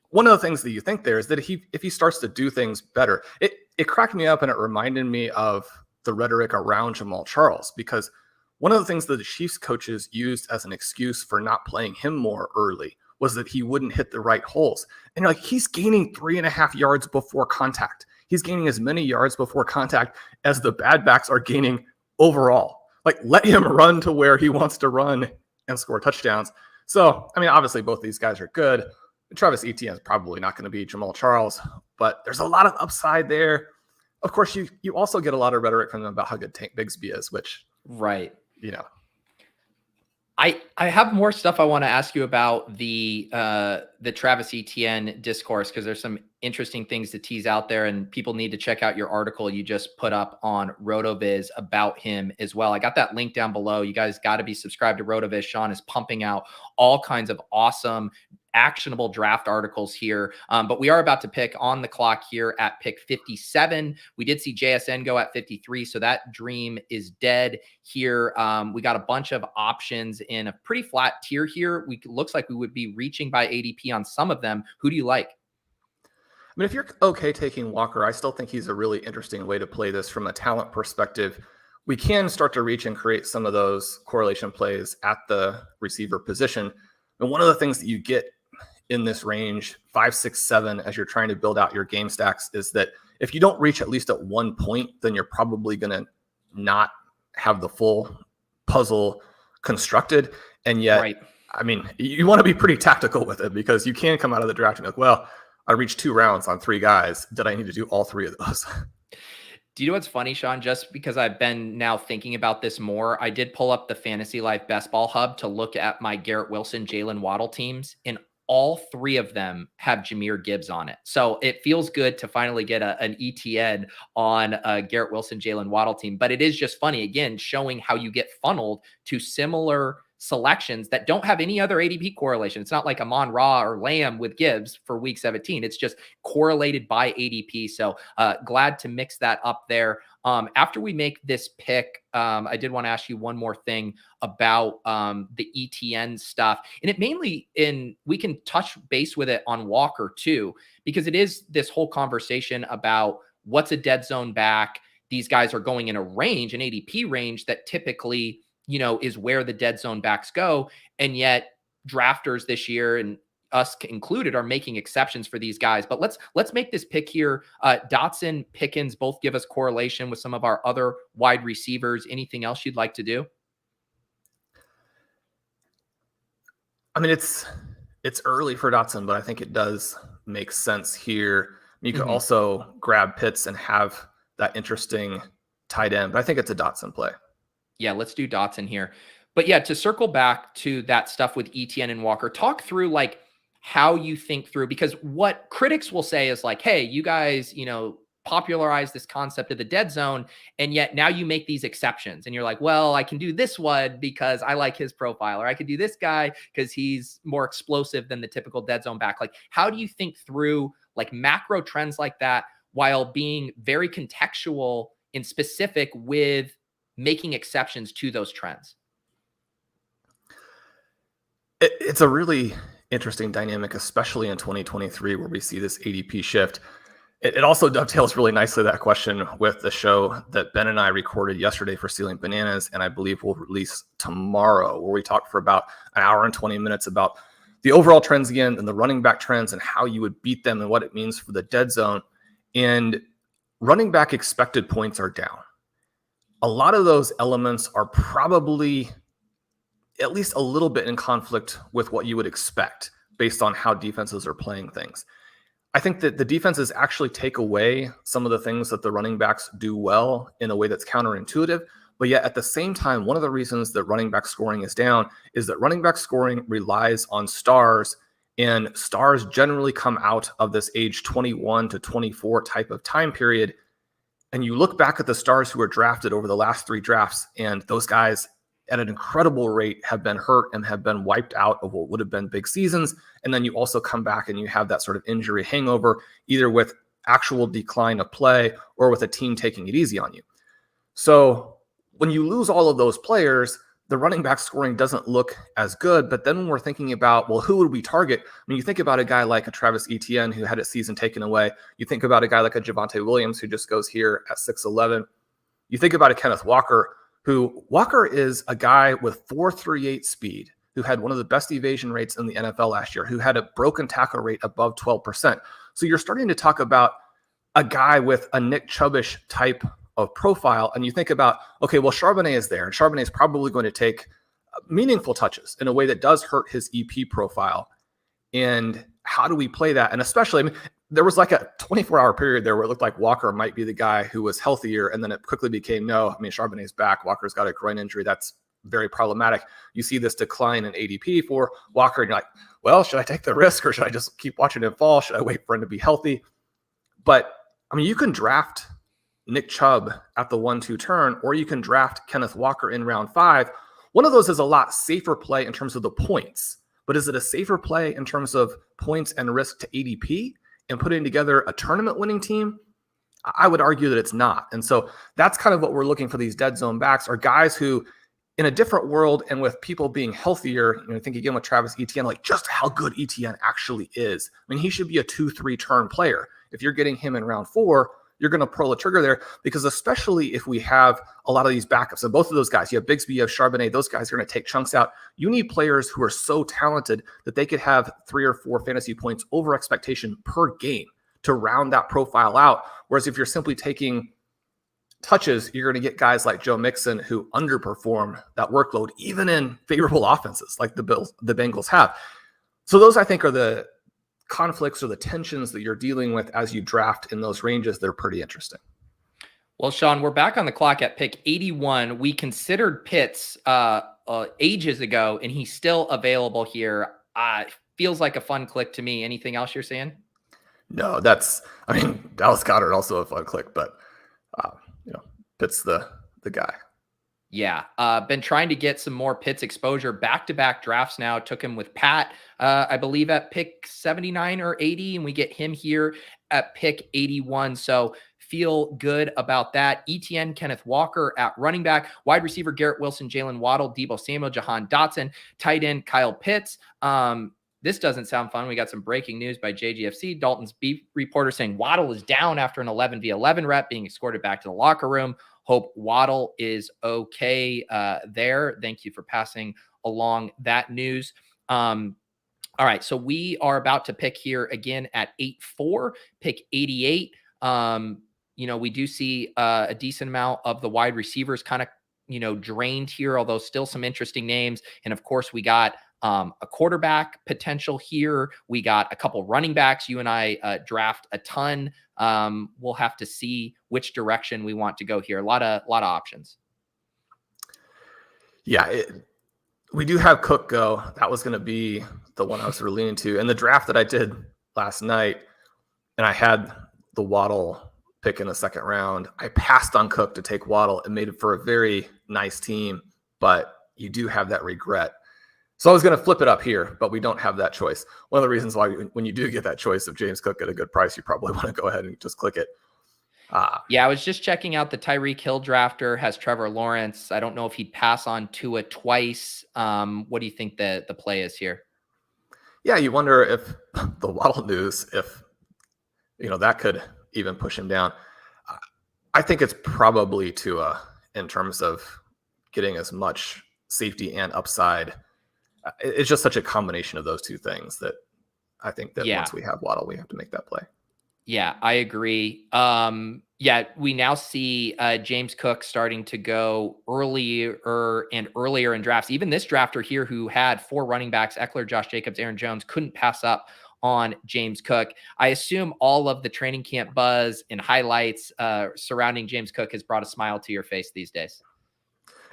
one of the things that you think there is that if he starts to do things better, it cracked me up, and it reminded me of the rhetoric around Jamal Charles, because one of the things that the Chiefs coaches used as an excuse for not playing him more early was that he wouldn't hit the right holes. And you're like, he's gaining 3.5 yards before contact. He's gaining as many yards before contact as the bad backs are gaining overall. Like, let him run to where he wants to run and score touchdowns. So, obviously both these guys are good. Travis Etienne is probably not going to be Jamal Charles, but there's a lot of upside there. Of course, you also get a lot of rhetoric from them about how good Tank Bigsby is, which, right. I have more stuff I want to ask you about the Travis Etienne discourse, because there's some interesting things to tease out there, and people need to check out your article you just put up on RotoViz about him as well. I got that link down below. You guys got to be subscribed to RotoViz. Shawn is pumping out all kinds of awesome, actionable draft articles here. But we are about to pick on the clock here at pick 57. We did see JSN go at 53, so that dream is dead here. We got a bunch of options in a pretty flat tier here. Looks like we would be reaching by ADP on some of them. Who do you like? If you're okay taking Walker, I still think he's a really interesting way to play this from a talent perspective. We can start to reach and create some of those correlation plays at the receiver position. And one of the things that you get in this range, 5, 6, 7, as you're trying to build out your game stacks, is that if you don't reach at least at one point, then you're probably going to not have the full puzzle constructed. And yet, right. You want to be pretty tactical with it, because you can come out of the draft and be like, well, I reached 2 rounds on 3 guys. Did I need to do all 3 of those? Do you know what's funny, Shawn? Just because I've been now thinking about this more, I did pull up the Fantasy Life Best Ball Hub to look at my Garrett Wilson, Jalen Waddle teams, and all 3 of them have Jahmyr Gibbs on it. So it feels good to finally get an ETN on a Garrett Wilson, Jalen Waddle team. But it is just funny, again, showing how you get funneled to similar selections that don't have any other ADP correlation. It's not like Amon-Ra or Lamb with Gibbs for week 17. It's just correlated by ADP. So glad to mix that up there. After we make this pick, I did want to ask you one more thing about the ETN stuff. And it mainly we can touch base with it on Walker too, because it is this whole conversation about what's a dead zone back. These guys are going in a range, an ADP range that typically, is where the dead zone backs go. And yet drafters this year, and us included, are making exceptions for these guys. But let's make this pick here. Dotson, Pickens both give us correlation with some of our other wide receivers. Anything else you'd like to do? It's early for Dotson, but I think it does make sense here. You could also grab Pitts and have that interesting tight end, but I think it's a Dotson play. Yeah, let's do Dotson here. But yeah, to circle back to that stuff with Etienne and Walker, talk through like how you think through, because what critics will say is like, hey, you guys, popularize this concept of the dead zone, and yet now you make these exceptions and you're like, well, I can do this one because I like his profile, or I could do this guy because he's more explosive than the typical dead zone back. Like, how do you think through like macro trends like that while being very contextual and specific with making exceptions to those trends? It's a really interesting dynamic, especially in 2023, where we see this ADP shift. It also dovetails really nicely that question with the show that Ben and I recorded yesterday for Stealing Bananas, and I believe we'll release tomorrow, where we talked for about an hour and 20 minutes about the overall trends again and the running back trends and how you would beat them and what it means for the dead zone. And running back expected points are down. A lot of those elements are probably at least a little bit in conflict with what you would expect based on how defenses are playing things. I think that the defenses actually take away some of the things that the running backs do well in a way that's counterintuitive. But yet at the same time, one of the reasons that running back scoring is down is that running back scoring relies on stars, and stars generally come out of this age 21 to 24 type of time period. And you look back at the stars who were drafted over the last 3 drafts, and those guys at an incredible rate have been hurt and have been wiped out of what would have been big seasons. And then you also come back and you have that sort of injury hangover, either with actual decline of play or with a team taking it easy on you. So when you lose all of those players, the running back scoring doesn't look as good. But then when we're thinking about, well, who would we target? I mean, you think about a guy like a Travis Etienne who had his season taken away. You think about a guy like a Javonte Williams who just goes here at 6'11". You think about a Kenneth Walker, who Walker is a guy with 4.38 speed, who had one of the best evasion rates in the NFL last year, who had a broken tackle rate above 12%. So you're starting to talk about a guy with a Nick Chubbish type of profile. And you think about, okay, well, Charbonnet is there, and Charbonnet is probably going to take meaningful touches in a way that does hurt his EP profile. And how do we play that? And especially, I mean, there was like a 24-hour period there where it looked like Walker might be the guy who was healthier, and then it quickly became, no, I mean, Charbonnet's back. Walker's got a groin injury. That's very problematic. You see this decline in ADP for Walker, and you're like, well, should I take the risk, or should I just keep watching him fall? Should I wait for him to be healthy? But, I mean, you can draft Nick Chubb at the 1-2 turn, or you can draft Kenneth Walker in round 5. One of those is a lot safer play in terms of the points, but is it a safer play in terms of points and risk to ADP and putting together a tournament winning team? I would argue that it's not. And so that's kind of what we're looking for. These dead zone backs are guys who, in a different world and with people being healthier, think again with Travis Etienne, like just how good Etienne actually is. I mean, he should be a 2-3 turn player. If you're getting him in round 4, you're going to pull the trigger there, because especially if we have a lot of these backups, and both of those guys, you have Bigsby, you have Charbonnet, those guys are going to take chunks out. You need players who are so talented that they could have 3 or 4 fantasy points over expectation per game to round that profile out. Whereas if you're simply taking touches, you're going to get guys like Joe Mixon who underperform that workload, even in favorable offenses like the Bengals have. So those, I think, are the conflicts or the tensions that you're dealing with as you draft in those ranges. They're pretty interesting. Well, Shawn, we're back on the clock at pick 81. We considered Pitts ages ago, and he's still available here. Feels like a fun click to me. Anything else you're saying? No, Dallas Goedert also a fun click, but Pitts the guy. Yeah. Been trying to get some more Pitts exposure, back-to-back drafts now. Took him with Pat, I believe at pick 79 or 80, and we get him here at pick 81. So feel good about that. Etienne, Kenneth Walker at running back, wide receiver, Garrett Wilson, Jalen Waddle, Deebo Samuel, Jahan Dotson, tight end, Kyle Pitts. This doesn't sound fun. We got some breaking news by JGFC. Dalton's beat reporter saying Waddle is down after an 11v11 rep, being escorted back to the locker room. Hope Waddle is okay there. Thank you for passing along that news. All right, so we are about to pick here again at 8-4, pick 88. We do see a decent amount of the wide receivers kind of, drained here, although still some interesting names. And of course, we got a quarterback potential here. We got a couple running backs. You and I draft a ton. We'll have to see which direction we want to go here. A lot of options. Yeah, we do have Cook go. That was going to be the one I was really into. And the draft that I did last night, and I had the Waddle pick in the second round, I passed on Cook to take Waddle and made it for a very nice team, but you do have that regret. So I was going to flip it up here, but we don't have that choice. One of the reasons why when you do get that choice of James Cook at a good price, you probably want to go ahead and just click it. Yeah, I was just checking out the Tyreek Hill drafter has Trevor Lawrence. I don't know if he'd pass on Tua twice. What do you think the play is here? Yeah, you wonder if the Waddle news, if that could even push him down. I think it's probably Tua in terms of getting as much safety and upside. It's just such a combination of those two things that I think that once we have Waddle, we have to make that play. Yeah, I agree. We now see James Cook starting to go earlier and earlier in drafts. Even this drafter here who had 4 running backs, Eckler, Josh Jacobs, Aaron Jones, couldn't pass up on James Cook. I assume all of the training camp buzz and highlights surrounding James Cook has brought a smile to your face these days.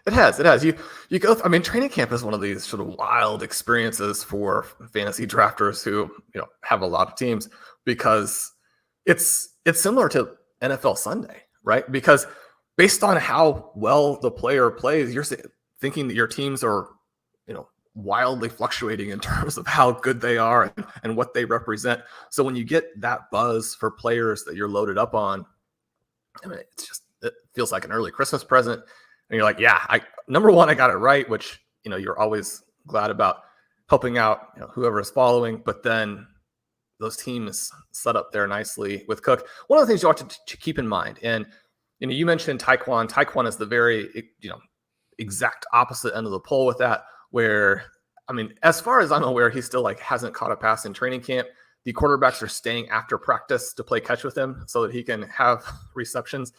It has. You go. Training camp is one of these sort of wild experiences for fantasy drafters who have a lot of teams, because it's similar to NFL Sunday, right? Because based on how well the player plays, you're thinking that your teams are wildly fluctuating in terms of how good they are and what they represent. So when you get that buzz for players that you're loaded up on, it feels like an early Christmas present. And you're like, number one, I got it right, which, you're always glad about helping out whoever is following. But then those teams set up there nicely with Cook. One of the things you ought to keep in mind, and you mentioned Tyquan. Tyquan is the very exact opposite end of the pole with that, where, as far as I'm aware, he still hasn't caught a pass in training camp. The quarterbacks are staying after practice to play catch with him so that he can have receptions.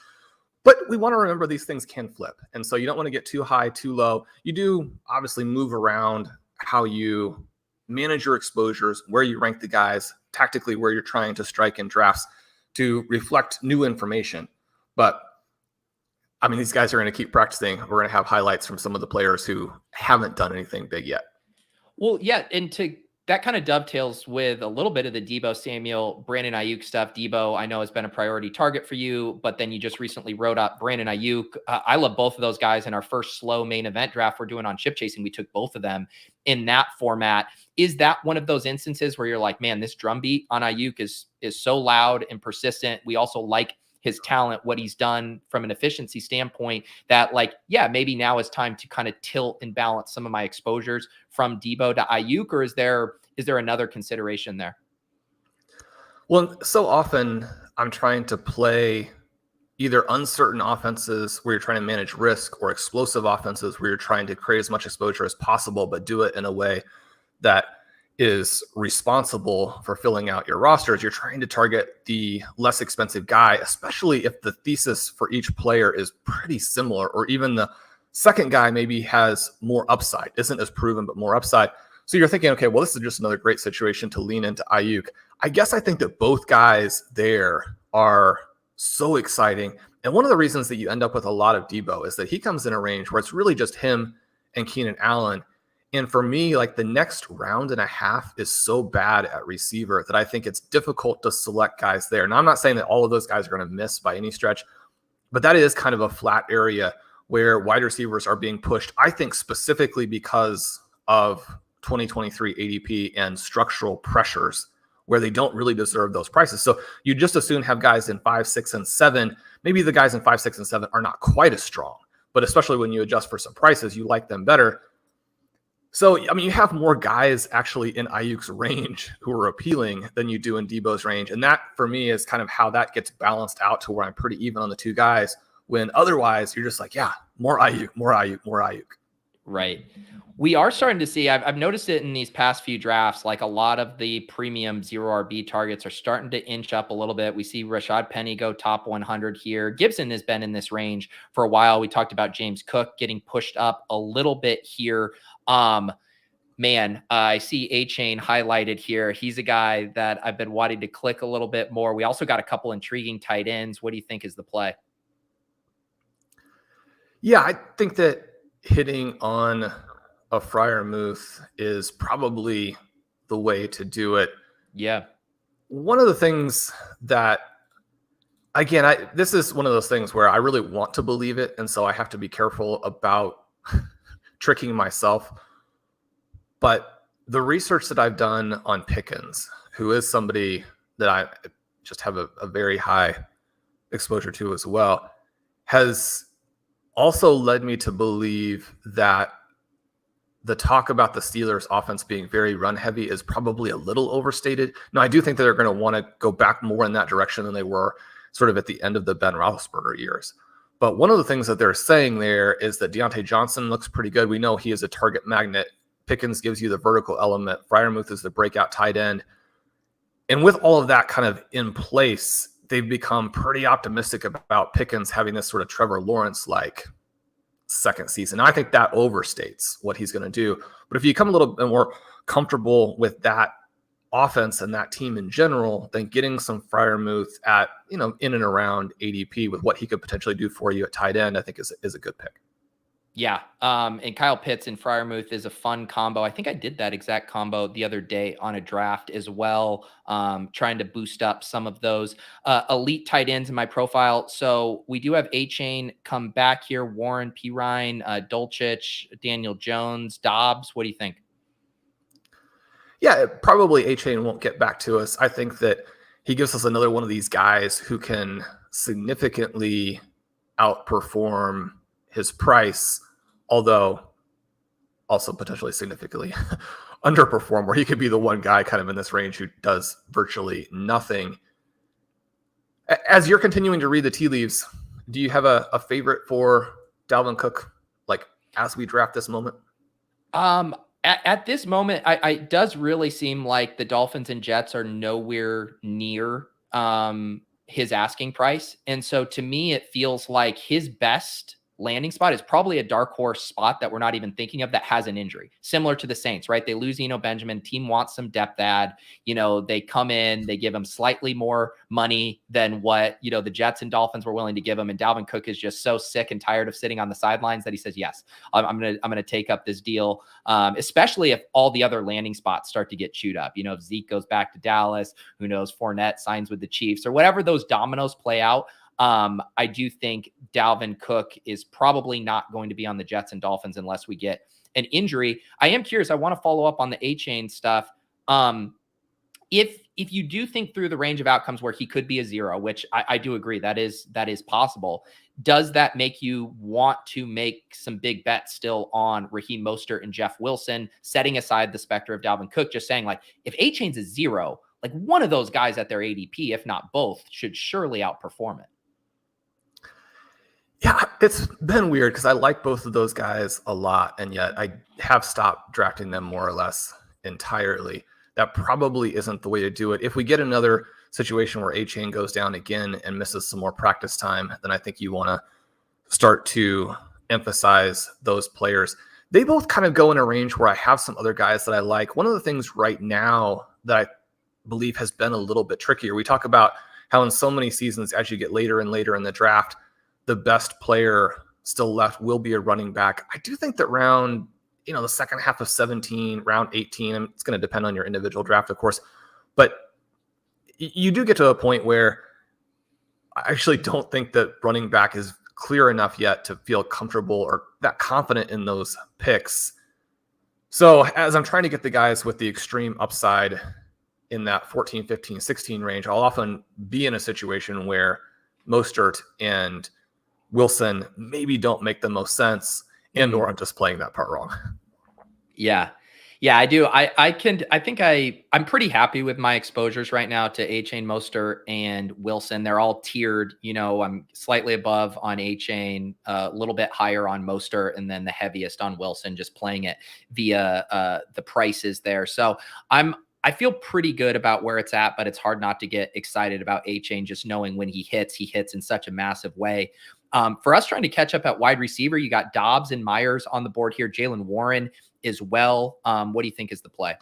But we want to remember these things can flip. And so you don't want to get too high, too low. You do obviously move around how you manage your exposures, where you rank the guys, tactically where you're trying to strike in drafts to reflect new information. But these guys are going to keep practicing. We're going to have highlights from some of the players who haven't done anything big yet. Well, yeah, and that kind of dovetails with a little bit of the Deebo Samuel, Brandon Ayuk stuff. Deebo, I know, has been a priority target for you, but then you just recently wrote up Brandon Ayuk. I love both of those guys. In our first slow main event draft we're doing on Chip Chasing, we took both of them in that format. Is that one of those instances where you're like, man, this drumbeat on Ayuk is so loud and persistent? We also like his talent, what he's done from an efficiency standpoint, that maybe now is time to kind of tilt and balance some of my exposures from Deebo to Ayuk, or is there another consideration there? Well, so often I'm trying to play either uncertain offenses where you're trying to manage risk, or explosive offenses where you're trying to create as much exposure as possible, but do it in a way that is responsible for filling out your rosters. You're trying to target the less expensive guy, especially if the thesis for each player is pretty similar, or even the second guy maybe has more upside, isn't as proven, but more upside. So you're thinking, okay, well, this is just another great situation to lean into Ayuk. I think that both guys there are so exciting. And one of the reasons that you end up with a lot of Deebo is that he comes in a range where it's really just him and Keenan Allen. And for me, the next round and a half is so bad at receiver that I think it's difficult to select guys there. Now, I'm not saying that all of those guys are going to miss by any stretch, but that is kind of a flat area where wide receivers are being pushed, I think, specifically because of 2023 ADP and structural pressures where they don't really deserve those prices. So you just as soon have guys in 5, 6, and 7. Maybe the guys in 5, 6, and 7 are not quite as strong, but especially when you adjust for some prices, you like them better. So, you have more guys actually in Ayuk's range who are appealing than you do in Deebo's range. And that, for me, is kind of how that gets balanced out to where I'm pretty even on the two guys, when otherwise you're just like, more Ayuk, more Ayuk, more Ayuk. Right. We are starting to see, I've noticed it in these past few drafts, a lot of the premium 0RB targets are starting to inch up a little bit. We see Rashad Penny go top 100 here. Gibson has been in this range for a while. We talked about James Cook getting pushed up a little bit here. Man, I see A-Chain highlighted here. He's a guy that I've been wanting to click a little bit more. We also got a couple intriguing tight ends. What do you think is the play? Yeah, I think that hitting on a Freiermuth is probably the way to do it. Yeah. One of the things that, again, this is one of those things where I really want to believe it, and so I have to be careful about tricking myself. But the research that I've done on Pickens, who is somebody that I just have a very high exposure to as well, has also led me to believe that the talk about the Steelers offense being very run heavy is probably a little overstated. Now, I do think that they're going to want to go back more in that direction than they were sort of at the end of the Ben Roethlisberger years. But one of the things that they're saying there is that Deontay Johnson looks pretty good. We know he is a target magnet. Pickens gives you the vertical element. Freiermuth is the breakout tight end. And with all of that kind of in place, they've become pretty optimistic about Pickens having this sort of Trevor Lawrence-like second season. I think that overstates what he's going to do. But if you come a little bit more comfortable with that offense and that team in general, then getting some Freiermuth at, in and around ADP with what he could potentially do for you at tight end, I think is a good pick. Yeah. And Kyle Pitts and Freiermuth is a fun combo. I think I did that exact combo the other day on a draft as well, trying to boost up some of those elite tight ends in my profile. So we do have A-Chain come back here. Warren, Pirine, Dulcich, Daniel Jones, Dobbs. What do you think? Yeah, probably A-Chain won't get back to us. I think that he gives us another one of these guys who can significantly outperform his price, although also potentially significantly underperform, where he could be the one guy kind of in this range who does virtually nothing. As you're continuing to read the tea leaves, do you have a favorite for Dalvin Cook, like as we draft this moment? At this moment, it does really seem like the Dolphins and Jets are nowhere near his asking price. And so to me, it feels like his best landing spot is probably a dark horse spot that we're not even thinking of that has an injury, similar to the Saints, right? They lose Eno Benjamin, team wants some depth add, they come in, they give him slightly more money than what, the Jets and Dolphins were willing to give him. And Dalvin Cook is just so sick and tired of sitting on the sidelines that he says, yes, I'm going to take up this deal. Especially if all the other landing spots start to get chewed up, if Zeke goes back to Dallas, who knows, Fournette signs with the Chiefs or whatever those dominoes play out. I do think Dalvin Cook is probably not going to be on the Jets and Dolphins unless we get an injury. I am curious. I want to follow up on the A-Chain stuff. If you do think through the range of outcomes where he could be a zero, which I do agree that is possible, does that make you want to make some big bets still on Raheem Mostert and Jeff Wilson, setting aside the specter of Dalvin Cook, just saying like, if A-Chain's a zero, like one of those guys at their ADP, if not both, should surely outperform it. Yeah, it's been weird because I like both of those guys a lot, and yet I have stopped drafting them more or less entirely. That probably isn't the way to do it. If we get another situation where A-Chain goes down again and misses some more practice time, then I think you want to start to emphasize those players. They both kind of go in a range where I have some other guys that I like. One of the things right now that I believe has been a little bit trickier, we talk about how in so many seasons, as you get later and later in the draft, the best player still left will be a running back. I do think that round, the second half of 17, round 18, and it's going to depend on your individual draft, of course, but you do get to a point where I actually don't think that running back is clear enough yet to feel comfortable or that confident in those picks. So as I'm trying to get the guys with the extreme upside in that 14, 15, 16 range, I'll often be in a situation where Mostert and Wilson maybe don't make the most sense, or I'm just playing that part wrong. Yeah, I do. I'm pretty happy with my exposures right now to A-Chain, Mostert, and Wilson. They're all tiered. I'm slightly above on A-Chain, a little bit higher on Mostert, and then the heaviest on Wilson, just playing it via the prices there. So I feel pretty good about where it's at, but it's hard not to get excited about A-Chain, just knowing when he hits in such a massive way. For us trying to catch up at wide receiver, you got Dobbs and Myers on the board here. Jaylen Warren as well. What do you think is the play?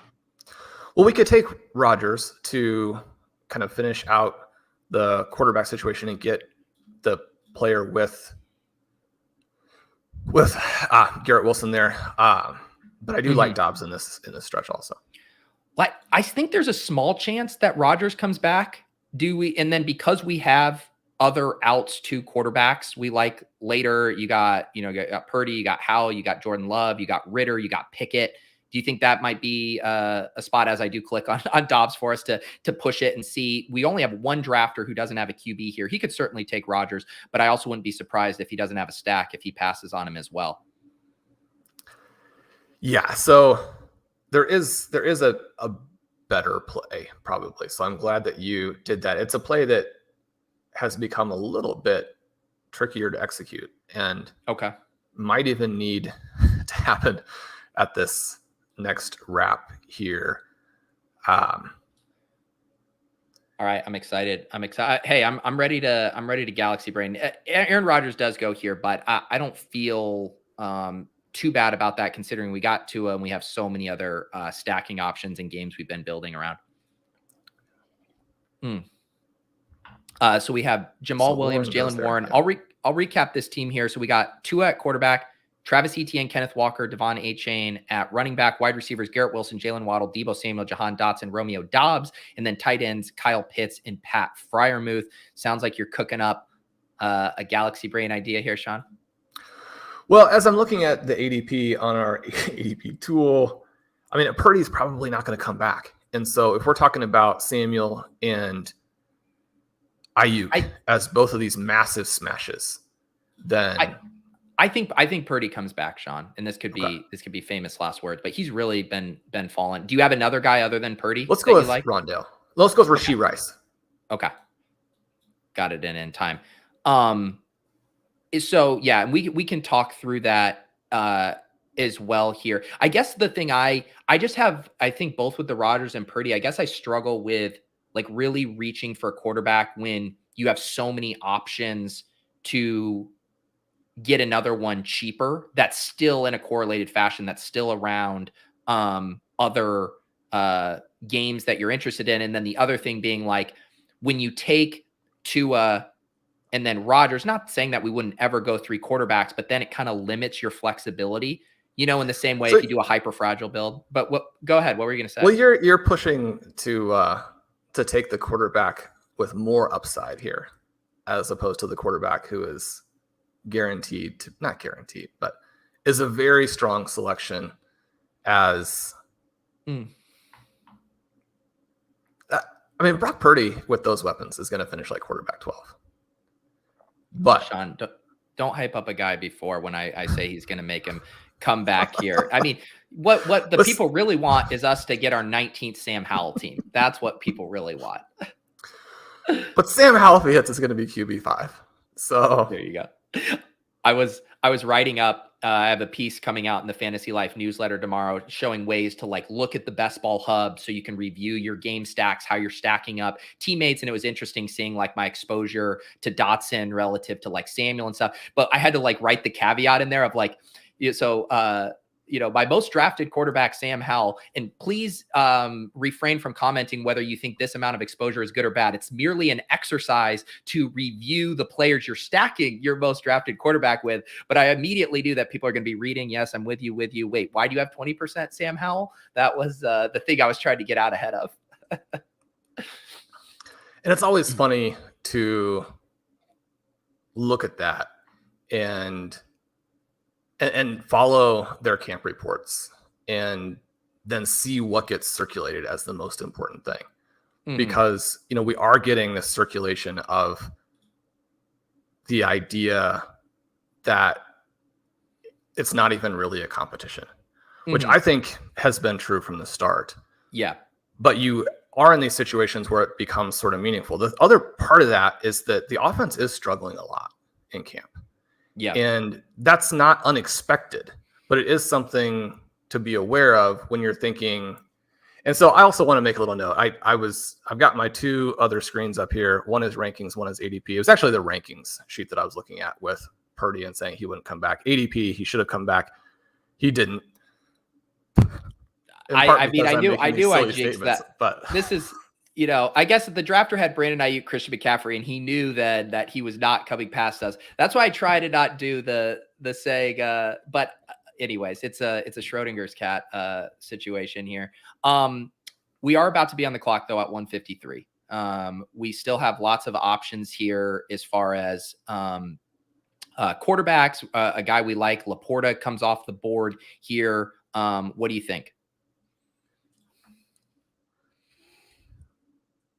Well, we could take Rodgers to kind of finish out the quarterback situation and get the player with Garrett Wilson there. But I do like Dobbs in this stretch also. Like, I think there's a small chance that Rodgers comes back. Do we? And then because we have other outs to quarterbacks we like later, you got Purdy, you got Howell, you got Jordan Love, you got Ritter, you got Pickett. Do you think that might be a spot, as I do click on Dobbs, for us to push it and see? We only have one drafter who doesn't have a QB here. He could certainly take Rodgers, but I also wouldn't be surprised if he doesn't have a stack, if he passes on him as well. Yeah, so there is a better play probably. So I'm glad that you did that. It's a play that has become a little bit trickier to execute and might even need to happen at this next wrap here. All right, I'm excited. Hey, I'm ready to Galaxy Brain. Aaron Rodgers does go here, but I don't feel too bad about that, considering we got Tua and we have so many other stacking options and games we've been building around. So we have Jamal Williams, Jalen Warren. I'll recap this team here. So we got Tua at quarterback, Travis Etienne, Kenneth Walker, Devon Achane at running back, wide receivers, Garrett Wilson, Jalen Waddle, Deebo Samuel, Jahan Dotson, Romeo Dobbs, and then tight ends, Kyle Pitts and Pat Freiermuth. Sounds like you're cooking up a Galaxy Brain idea here, Shawn. Well, as I'm looking at the ADP on our ADP tool, I mean, Purdy's probably not going to come back. And so if we're talking about Samuel and Ayuk as both of these massive smashes, then I think Purdy comes back, Shawn, and this could be famous last words, but he's really been fallen. Do you have another guy other than Purdy? Let's go with Rondale. Let's go with Rashee Rice. Okay. Got it in time. So yeah, we can talk through that as well here. I guess the thing I just have, I think both with the Rodgers and Purdy, I guess I struggle with like really reaching for a quarterback when you have so many options to get another one cheaper that's still in a correlated fashion, that's still around other games that you're interested in. And then the other thing being like, when you take Tua and then Rodgers, not saying that we wouldn't ever go 3 quarterbacks, but then it kind of limits your flexibility, in the same way if you do a hyper fragile build. But go ahead. What were you going to say? Well, you're pushing to take the quarterback with more upside here, as opposed to the quarterback who is not guaranteed, but is a very strong selection as I mean, Brock Purdy with those weapons is going to finish like quarterback 12. But Shawn, don't hype up a guy before when I say he's going to make him come back here. I mean, what the people really want is us to get our 19th Sam Howell team. That's what people really want. But Sam Howell, if he hits, is going to be QB5. So there you go. I was writing up. I have a piece coming out in the Fantasy Life newsletter tomorrow showing ways to like look at the best ball hub so you can review your game stacks, how you're stacking up teammates. And it was interesting seeing like my exposure to Dotson relative to like Samuel and stuff. But I had to like write the caveat in there of like, my most drafted quarterback, Sam Howell, and please refrain from commenting whether you think this amount of exposure is good or bad. It's merely an exercise to review the players you're stacking your most drafted quarterback with. But I immediately knew that people are going to be reading, yes, I'm with you. Wait, why do you have 20% Sam Howell? That was the thing I was trying to get out ahead of. And it's always funny to look at that and follow their camp reports and then see what gets circulated as the most important thing. Because, we are getting this circulation of the idea that it's not even really a competition, which I think has been true from the start. Yeah. But you are in these situations where it becomes sort of meaningful. The other part of that is that the offense is struggling a lot in camp. Yeah. And that's not unexpected, but it is something to be aware of when you're thinking. And so I also want to make a little note. I've got my 2 other screens up here. One is rankings, one is ADP. It was actually the rankings sheet that I was looking at with Purdy and saying he wouldn't come back. ADP, he should have come back. He didn't. I mean, I knew I jinxed that. But This is, I guess the drafter had Brandon Ayuk, Christian McCaffrey, and he knew then that he was not coming past us. That's why I try to not do the saying. But anyways, it's a Schrodinger's cat situation here. We are about to be on the clock though at 1:53. We still have lots of options here as far as quarterbacks. A guy we like, Laporta, comes off the board here. What do you think?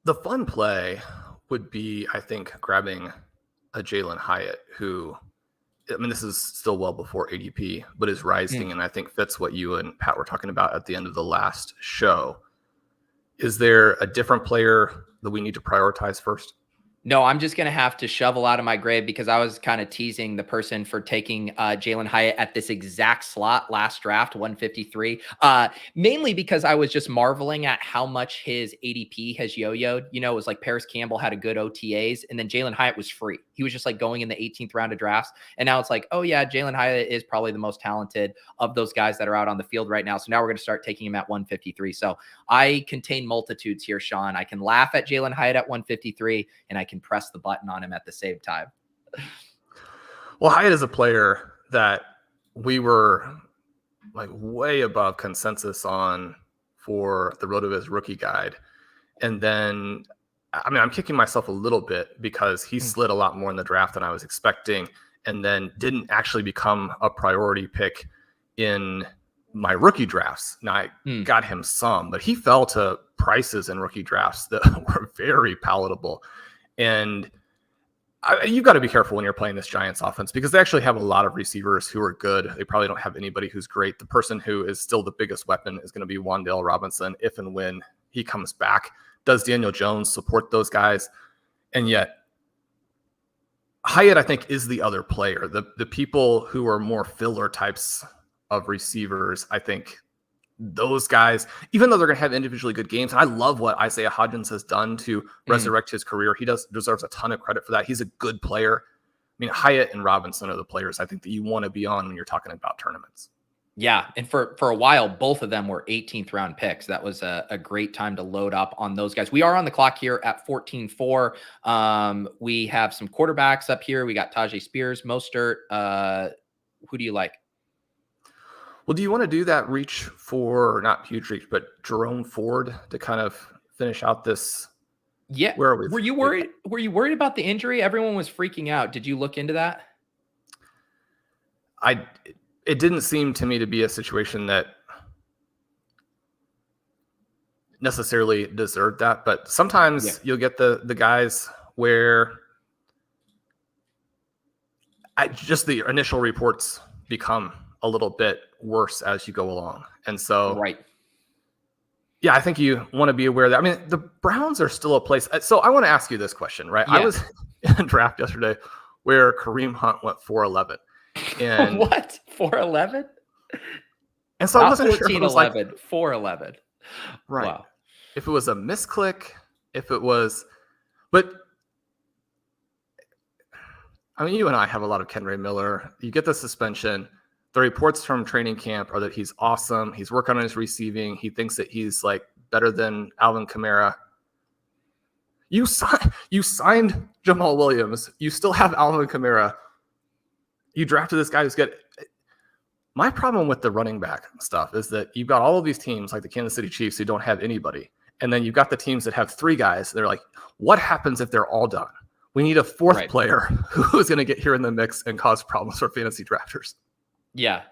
The fun play would be, I think, grabbing a Jalen Hyatt, who, I mean, this is still well before ADP, but is rising, and I think fits what you and Pat were talking about at the end of the last show. Is there a different player that we need to prioritize first? No, I'm just going to have to shovel out of my grave because I was kind of teasing the person for taking Jalen Hyatt at this exact slot last draft, 153, mainly because I was just marveling at how much his ADP has yo-yoed. It was like Paris Campbell had a good OTAs, and then Jalen Hyatt was free. He was just like going in the 18th round of drafts. And now it's like, oh yeah, Jalen Hyatt is probably the most talented of those guys that are out on the field right now. So now we're going to start taking him at 153. So I contain multitudes here, Shawn. I can laugh at Jalen Hyatt at 153, and I can press the button on him at the same time. Well, Hyatt is a player that we were like way above consensus on for the RotoViz rookie guide. And then, I mean, I'm kicking myself a little bit because he slid a lot more in the draft than I was expecting, and then didn't actually become a priority pick in my rookie drafts. Now I got him some, but he fell to prices in rookie drafts that were very palatable. And you've got to be careful when you're playing this Giants offense because they actually have a lot of receivers who are good. They probably don't have anybody who's great. The person who is still the biggest weapon is going to be Wan'Dale Robinson if and when he comes back. Does Daniel Jones support those guys? And yet, Hyatt, I think, is the other player. The people who are more filler types of receivers, I think those guys, even though they're going to have individually good games, and I love what Isaiah Hodgins has done to resurrect his career. He deserves a ton of credit for that. He's a good player. I mean, Hyatt and Robinson are the players I think that you want to be on when you're talking about tournaments. Yeah. And for a while, both of them were 18th round picks. That was a great time to load up on those guys. We are on the clock here at 14-4. We have some quarterbacks up here. We got Tajay Spears, Mostert. Who do you like? Well, do you want to do that reach for, not huge reach, but Jerome Ford to kind of finish out this? Yeah. Where are we? Were you worried? Were you worried about the injury? Everyone was freaking out. Did you look into that? It didn't seem to me to be a situation that necessarily deserved that, but sometimes you'll get the guys where just the initial reports become a little bit worse as you go along. And so, yeah, I think you want to be aware of that. I mean, the Browns are still a place. So I want to ask you this question, right? Yeah. I was in a draft yesterday where Kareem Hunt went 4-11. And what? 4-11? And so I wasn't sure if it was 4-11. Right. Wow. If it was a misclick, if it was, but I mean, you and I have a lot of Kenry Miller. You get the suspension. The reports from training camp are that he's awesome. He's working on his receiving. He thinks that he's like better than Alvin Kamara. You signed Jamal Williams. You still have Alvin Kamara. You drafted this guy who's good. My problem with the running back stuff is that you've got all of these teams like the Kansas City Chiefs who don't have anybody. And then you've got the teams that have three guys. They're like, what happens if they're all done? We need a fourth player who's going to get here in the mix and cause problems for fantasy drafters. Yeah.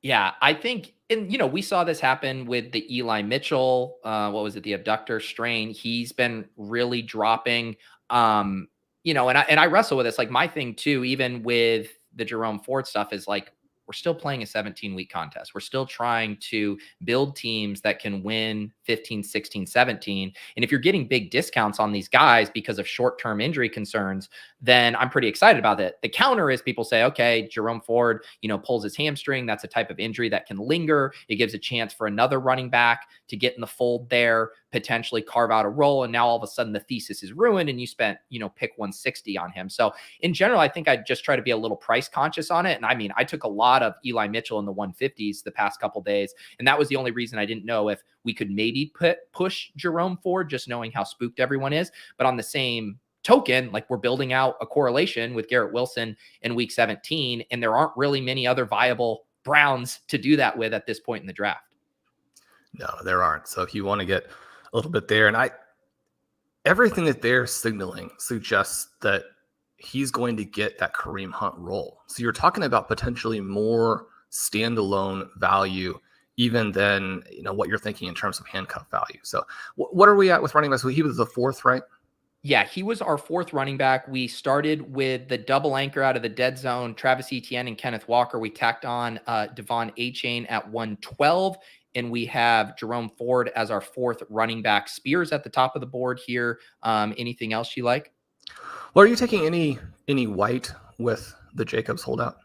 Yeah. I think, and we saw this happen with the Eli Mitchell, what was it? The abductor strain. He's been really dropping, and I wrestle with this. Like my thing too, even with the Jerome Ford stuff is like, we're still playing a 17-week contest. We're still trying to build teams that can win 15, 16, 17. And if you're getting big discounts on these guys because of short-term injury concerns, then I'm pretty excited about it. The counter is people say, okay, Jerome Ford, pulls his hamstring. That's a type of injury that can linger. It gives a chance for another running back to get in the fold there, potentially carve out a role. And now all of a sudden the thesis is ruined and you spent, pick 160 on him. So in general, I think I'd just try to be a little price conscious on it. And I mean, I took a lot of Eli Mitchell in the 150s the past couple days. And that was the only reason I didn't know if we could maybe push Jerome Ford, just knowing how spooked everyone is. But on the same token, like, we're building out a correlation with Garrett Wilson in week 17, and there aren't really many other viable Browns to do that with at this point in the draft. No, there aren't. So if you want to get a little bit there, and everything that they're signaling suggests that he's going to get that Kareem Hunt role. So you're talking about potentially more standalone value even than what you're thinking in terms of handcuff value. So what are we at with running backs? So he was the fourth, right? Yeah, he was our fourth running back. We started with the double anchor out of the dead zone, Travis Etienne and Kenneth Walker. We tacked on Devon Achane at 112, and we have Jerome Ford as our fourth running back. Spears at the top of the board here. Anything else you like? Well, are you taking any White with the Jacobs holdout?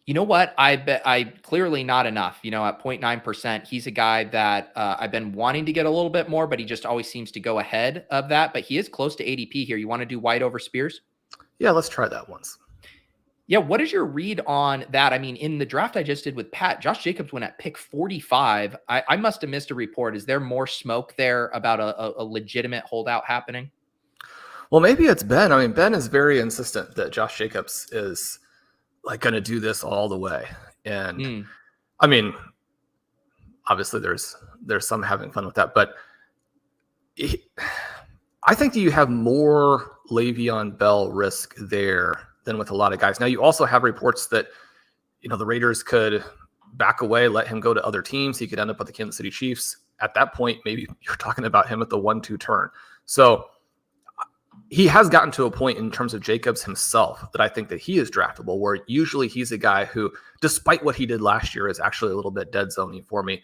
You know what? I clearly not enough. At 0.9%, he's a guy that I've been wanting to get a little bit more, but he just always seems to go ahead of that. But he is close to ADP here. You want to do White over Spears? Yeah, let's try that once. Yeah, what is your read on that? I mean, in the draft I just did with Pat, Josh Jacobs went at pick 45. I must have missed a report. Is there more smoke there about a legitimate holdout happening? Well, maybe it's Ben. I mean, Ben is very insistent that Josh Jacobs is going to do this all the way. And I mean, obviously there's some having fun with that, but I think that you have more Le'Veon Bell risk there than with a lot of guys. Now, you also have reports that, the Raiders could back away, let him go to other teams. He could end up with the Kansas City Chiefs. At that point, maybe you're talking about him at the 1-2 turn. So he has gotten to a point in terms of Jacobs himself that I think that he is draftable, where usually he's a guy who, despite what he did last year, is actually a little bit dead zoney for me.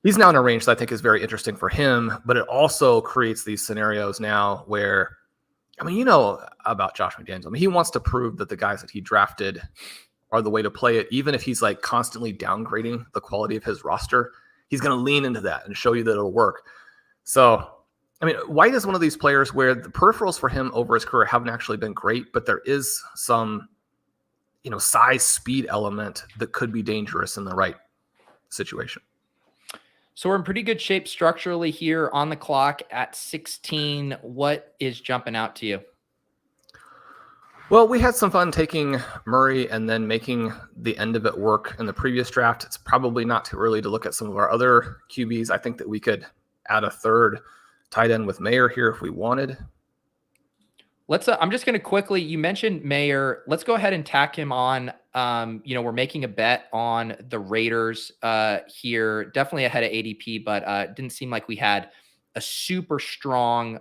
He's now in a range that I think is very interesting for him, but it also creates these scenarios now where, I mean, about Josh McDaniels. I mean, he wants to prove that the guys that he drafted are the way to play it. Even if he's constantly downgrading the quality of his roster, he's going to lean into that and show you that it'll work. So, I mean, White is one of these players where the peripherals for him over his career haven't actually been great, but there is some, size speed element that could be dangerous in the right situation. So we're in pretty good shape structurally here on the clock at 16. What is jumping out to you? Well, we had some fun taking Murray and then making the end of it work in the previous draft. It's probably not too early to look at some of our other QBs. I think that we could add a third tight end with Mayer here if we wanted. Let's. I'm just going to quickly. You mentioned Mayer. Let's go ahead and tack him on. We're making a bet on the Raiders here. Definitely ahead of ADP, but it didn't seem like we had a super strong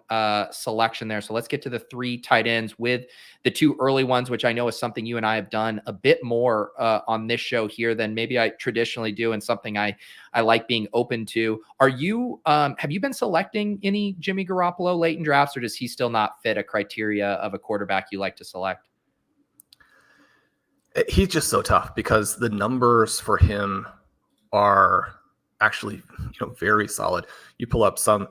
selection there. So let's get to the three tight ends with the two early ones, which I know is something you and I have done a bit more on this show here than maybe I traditionally do, and something I like being open to. Are you, have you been selecting any Jimmy Garoppolo late in drafts, or does he still not fit a criteria of a quarterback you like to select? He's just so tough because the numbers for him are actually, very solid. You pull up some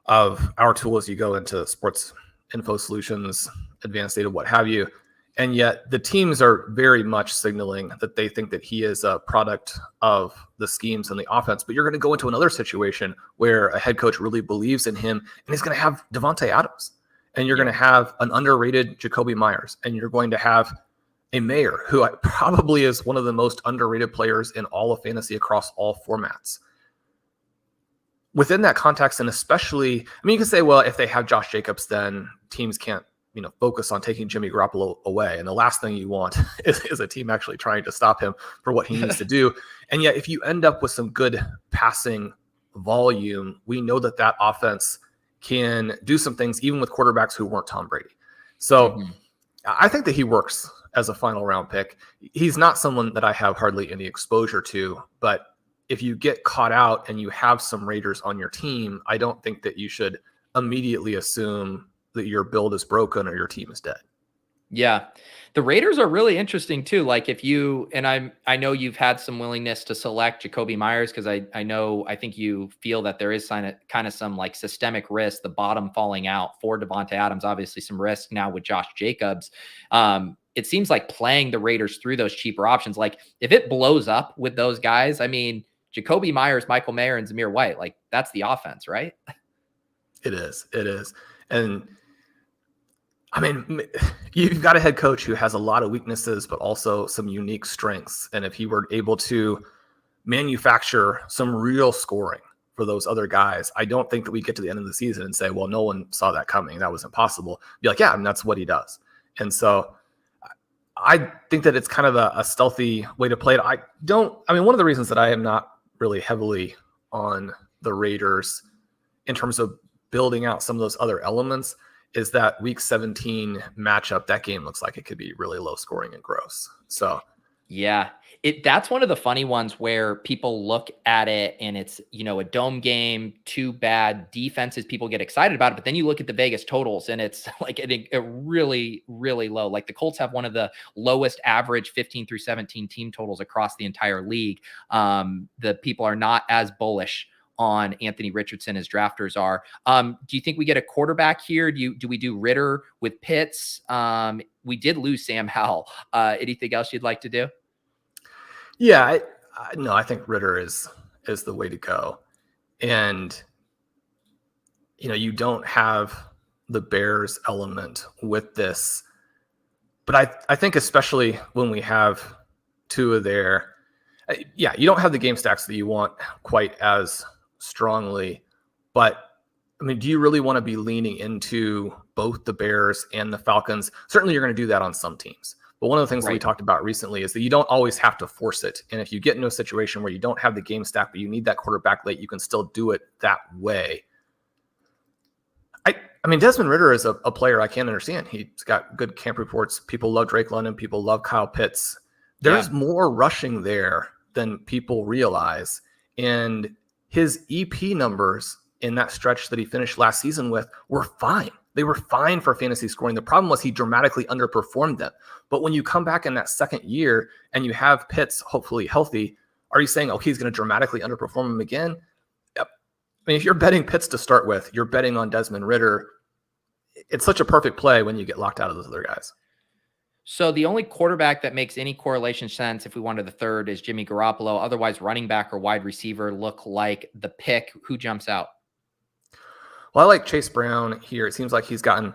of our tools, you go into Sports Info Solutions, Advanced Data, what have you, and yet the teams are very much signaling that they think that he is a product of the schemes and the offense. But you're going to go into another situation where a head coach really believes in him, and he's going to have Devontae Adams, and you're going to have an underrated Jacoby Myers, and you're going to have a Mayer, who probably is one of the most underrated players in all of fantasy across all formats. Within that context, and especially, I mean, you can say, well, if they have Josh Jacobs, then teams can't, focus on taking Jimmy Garoppolo away. And the last thing you want is a team actually trying to stop him for what he needs to do. And yet, if you end up with some good passing volume, we know that offense can do some things, even with quarterbacks who weren't Tom Brady. So I think that he works as a final round pick. He's not someone that I have hardly any exposure to, but if you get caught out and you have some Raiders on your team, I don't think that you should immediately assume that your build is broken or your team is dead. Yeah. The Raiders are really interesting too. Like if you, and I know you've had some willingness to select Jacoby Myers because I think you feel that there is kind of some like systemic risk, the bottom falling out for Devonta Adams, obviously some risk now with Josh Jacobs. It seems like playing the Raiders through those cheaper options. Like if it blows up with those guys, I mean, Jacoby Myers, Michael Mayer, and Zamir White, like that's the offense, right? It is. It is. And I mean, you've got a head coach who has a lot of weaknesses, but also some unique strengths. And if he were able to manufacture some real scoring for those other guys, I don't think that we get to the end of the season and say, well, no one saw that coming. That was impossible. Be like, yeah, I mean, that's what he does. And so I think that it's kind of a stealthy way to play it. One of the reasons that I am not really heavily on the Raiders in terms of building out some of those other elements is that week 17 matchup. That game looks like it could be really low scoring and gross. So yeah, that's one of the funny ones where people look at it and it's, a dome game, two bad defenses, people get excited about it. But then you look at the Vegas totals and it's like a really, really low. Like the Colts have one of the lowest average 15 through 17 team totals across the entire league. The people are not as bullish on Anthony Richardson as drafters are. Do you think we get a quarterback here? Do we do Ritter with Pitts? We did lose Sam Howell. Anything else you'd like to do? Yeah, I think Ritter is the way to go. And, you don't have the Bears element with this. But I think especially when we have Tua there, you don't have the game stacks that you want quite as strongly. But, I mean, do you really want to be leaning into both the Bears and the Falcons? Certainly you're going to do that on some teams. But one of the things that we talked about recently is that you don't always have to force it. And if you get into a situation where you don't have the game stack, but you need that quarterback late, you can still do it that way. I mean, Desmond Ritter is a player I can't understand. He's got good camp reports. People love Drake London. People love Kyle Pitts. There's more rushing there than people realize. And his EP numbers in that stretch that he finished last season with were fine. They were fine for fantasy scoring. The problem was he dramatically underperformed them. But when you come back in that second year and you have Pitts hopefully healthy, are you saying, okay, he's going to dramatically underperform him again? Yep. I mean, if you're betting Pitts to start with, you're betting on Desmond Ritter. It's such a perfect play when you get locked out of those other guys. So the only quarterback that makes any correlation sense if we wanted the third is Jimmy Garoppolo. Otherwise, running back or wide receiver look like the pick. Who jumps out? Well, I like Chase Brown here. It seems like he's gotten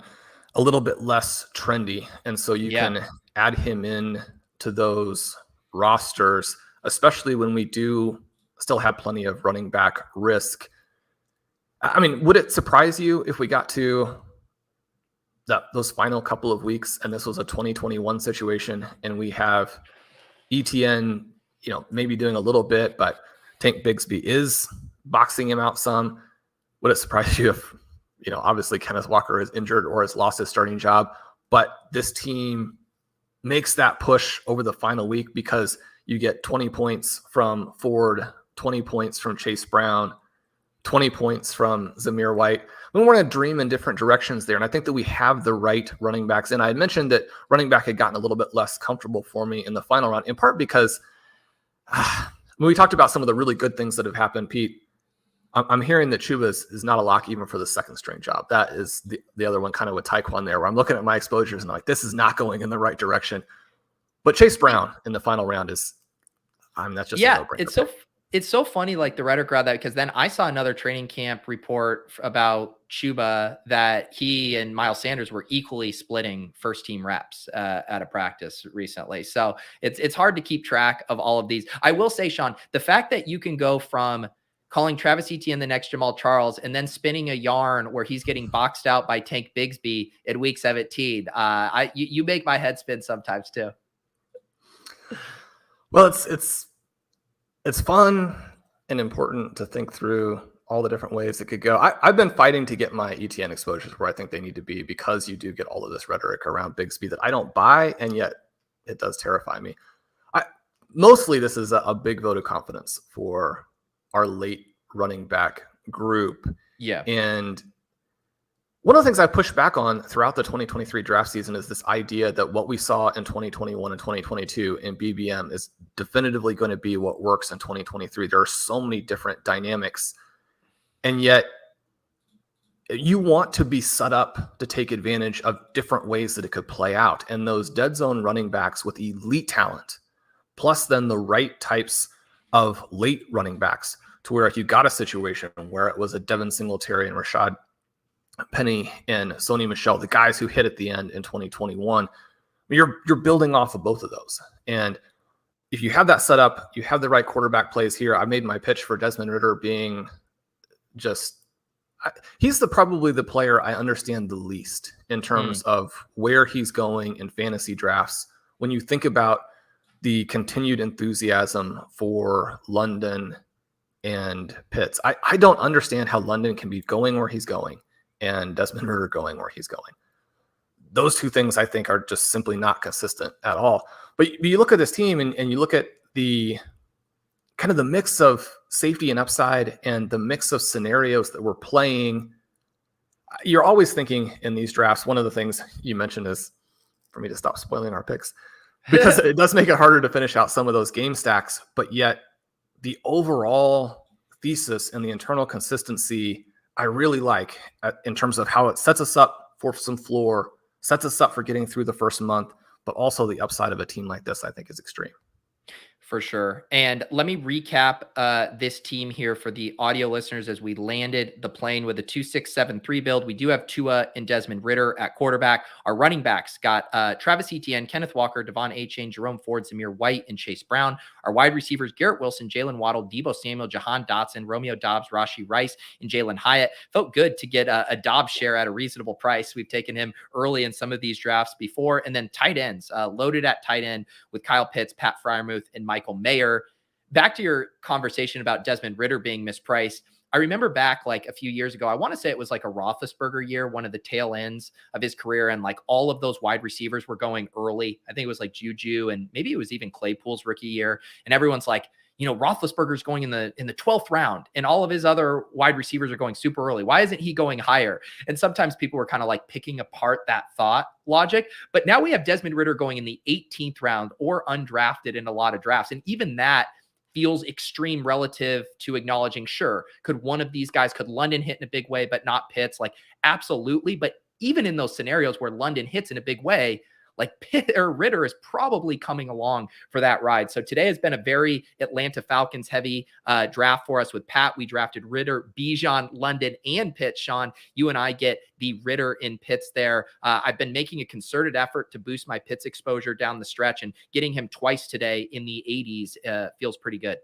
a little bit less trendy. And so you can add him in to those rosters, especially when we do still have plenty of running back risk. I mean, would it surprise you if we got to those final couple of weeks and this was a 2021 situation and we have Etienne, maybe doing a little bit, but Tank Bigsby is boxing him out some? Would it surprise you if, obviously Kenneth Walker is injured or has lost his starting job, but this team makes that push over the final week because you get 20 points from Ford, 20 points from Chase Brown, 20 points from Zamir White. We want to dream in different directions there. And I think that we have the right running backs. And I had mentioned that running back had gotten a little bit less comfortable for me in the final round, in part because when we talked about some of the really good things that have happened, Pete, I'm hearing that Chuba is not a lock even for the second string job. That is the other one kind of with Tyquan there, where I'm looking at my exposures and I'm like, this is not going in the right direction. But Chase Brown in the final round is, that's just a no-brainer. It's so funny, like the rhetoric around that, because then I saw another training camp report about Chuba that he and Miles Sanders were equally splitting first team reps at a practice recently. So it's hard to keep track of all of these. I will say, Shawn, the fact that you can go from calling Travis Etienne the next Jamal Charles and then spinning a yarn where he's getting boxed out by Tank Bigsby at week 17. You make my head spin sometimes too. Well, it's fun and important to think through all the different ways it could go. I've been fighting to get my ETN exposures where I think they need to be, because you do get all of this rhetoric around Bigsby that I don't buy, and yet it does terrify me. Mostly this is a big vote of confidence for our late running back group. Yeah. And One of the things I pushed back on throughout the 2023 draft season is this idea that what we saw in 2021 and 2022 in BBM is definitively going to be what works in 2023. There are so many different dynamics, and yet you want to be set up to take advantage of different ways that it could play out. And those dead zone running backs with elite talent, plus then the right types of late running backs, to where if you got a situation where it was a Devin Singletary and Rashad Penny and Sony Michel, the guys who hit at the end in 2021, you're building off of both of those. And if you have that set up, you have the right quarterback plays here. I made my pitch for Desmond Ridder being he's probably the player I understand the least in terms of where he's going in fantasy drafts. When you think about the continued enthusiasm for London and Pitts, I don't understand how London can be going where he's going and Desmond Ridder going where he's going. Those two things I think are just simply not consistent at all. But you look at this team and you look at the kind of the mix of safety and upside and the mix of scenarios that we're playing. You're always thinking in these drafts, one of the things you mentioned is for me to stop spoiling our picks, because it does make it harder to finish out some of those game stacks, but yet the overall thesis and the internal consistency I really like in terms of how it sets us up for some floor, sets us up for getting through the first month, but also the upside of a team like this, I think, is extreme. For sure. And let me recap this team here for the audio listeners as we landed the plane with a 2-6-7-3 build. We do have Tua and Desmond Ridder at quarterback. Our running backs got Travis Etienne, Kenneth Walker, Devon Achane, Jerome Ford, Zamir White, and Chase Brown. Our wide receivers, Garrett Wilson, Jalen Waddle, Deebo Samuel, Jahan Dotson, Romeo Dobbs, Rashee Rice, and Jalen Hyatt. Felt good to get a Dobbs share at a reasonable price. We've taken him early in some of these drafts before. And then tight ends, loaded at tight end with Kyle Pitts, Pat Freiermuth, and Michael Mayer. Back to your conversation about Desmond Ridder being mispriced. I remember back like a few years ago, I want to say it was like a Roethlisberger year, one of the tail ends of his career. And like all of those wide receivers were going early. I think it was like Juju and maybe it was even Claypool's rookie year. And everyone's like, you know, Roethlisberger's going in the 12th round and all of his other wide receivers are going super early. Why isn't he going higher? And sometimes people were kind of like picking apart that thought logic. But now we have Desmond Ridder going in the 18th round or undrafted in a lot of drafts. And even that feels extreme relative to acknowledging, sure, could one of these guys, could London hit in a big way, but not Pitts? Like, absolutely. But even in those scenarios where London hits in a big way, like Pitt or Ridder is probably coming along for that ride. So today has been a very Atlanta Falcons heavy draft for us with Pat. We drafted Ridder, Bijan, London, and Pitt. Shawn, you and I get the Ridder in Pitts there. I've been making a concerted effort to boost my Pitts exposure down the stretch, and getting him twice today in the 80s feels pretty good.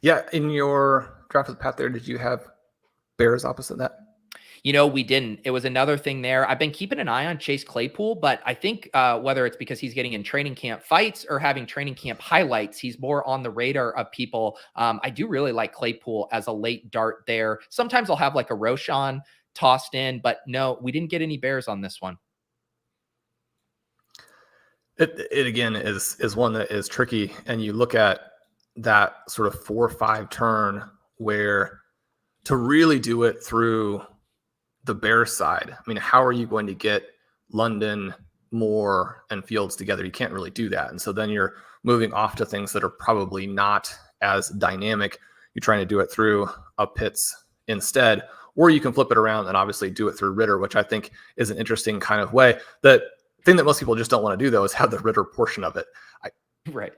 Yeah. In your draft with Pat there, did you have Bears opposite that? You know, we didn't. It was another thing there. I've been keeping an eye on Chase Claypool, but I think whether it's because he's getting in training camp fights or having training camp highlights, he's more on the radar of people. I do really like Claypool as a late dart there. Sometimes I'll have like a Roshan tossed in, but no, we didn't get any Bears on this one. It again is one that is tricky. And you look at that sort of 4-5 turn where to really do it through the Bears side. I mean, how are you going to get London, Moore, and Fields together? You can't really do that. And so then you're moving off to things that are probably not as dynamic. You're trying to do it through a Pitts instead, or you can flip it around and obviously do it through Ridder, which I think is an interesting kind of way. The thing that most people just don't want to do, though, is have the Ridder portion of it. Right.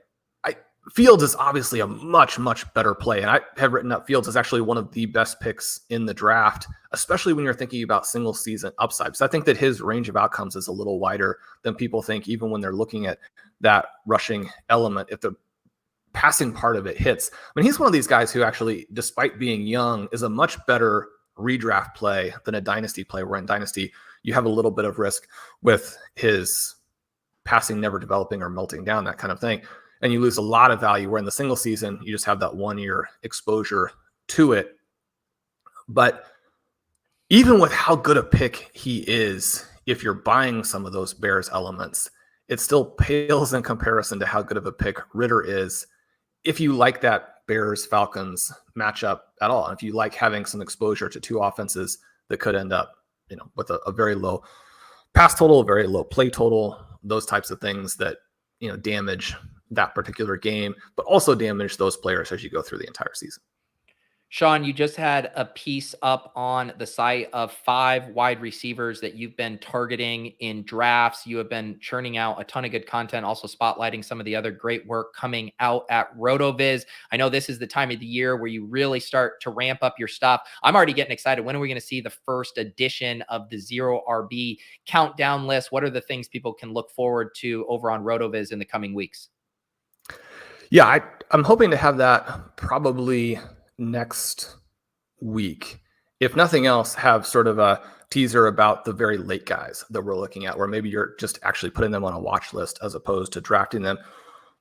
Fields is obviously a much, much better play. And I have written up Fields as actually one of the best picks in the draft, especially when you're thinking about single season upside. So I think that his range of outcomes is a little wider than people think, even when they're looking at that rushing element. If the passing part of it hits, I mean, he's one of these guys who actually, despite being young, is a much better redraft play than a dynasty play, where in dynasty, you have a little bit of risk with his passing never developing or melting down, that kind of thing. And you lose a lot of value, where in the single season, you just have that 1 year exposure to it. But even with how good a pick he is, if you're buying some of those Bears elements, it still pales in comparison to how good of a pick Ridder is, if you like that Bears-Falcons matchup at all. And if you like having some exposure to two offenses that could end up with a very low pass total, very low play total, those types of things that, damage that particular game, but also damage those players as you go through the entire season. Shawn, you just had a piece up on the site of 5 wide receivers that you've been targeting in drafts. You have been churning out a ton of good content, also spotlighting some of the other great work coming out at RotoViz. I know this is the time of the year where you really start to ramp up your stuff. I'm already getting excited. When are we going to see the first edition of the Zero RB countdown list? What are the things people can look forward to over on RotoViz in the coming weeks? Yeah, I'm hoping to have that probably next week. If nothing else, have sort of a teaser about the very late guys that we're looking at, where maybe you're just actually putting them on a watch list as opposed to drafting them.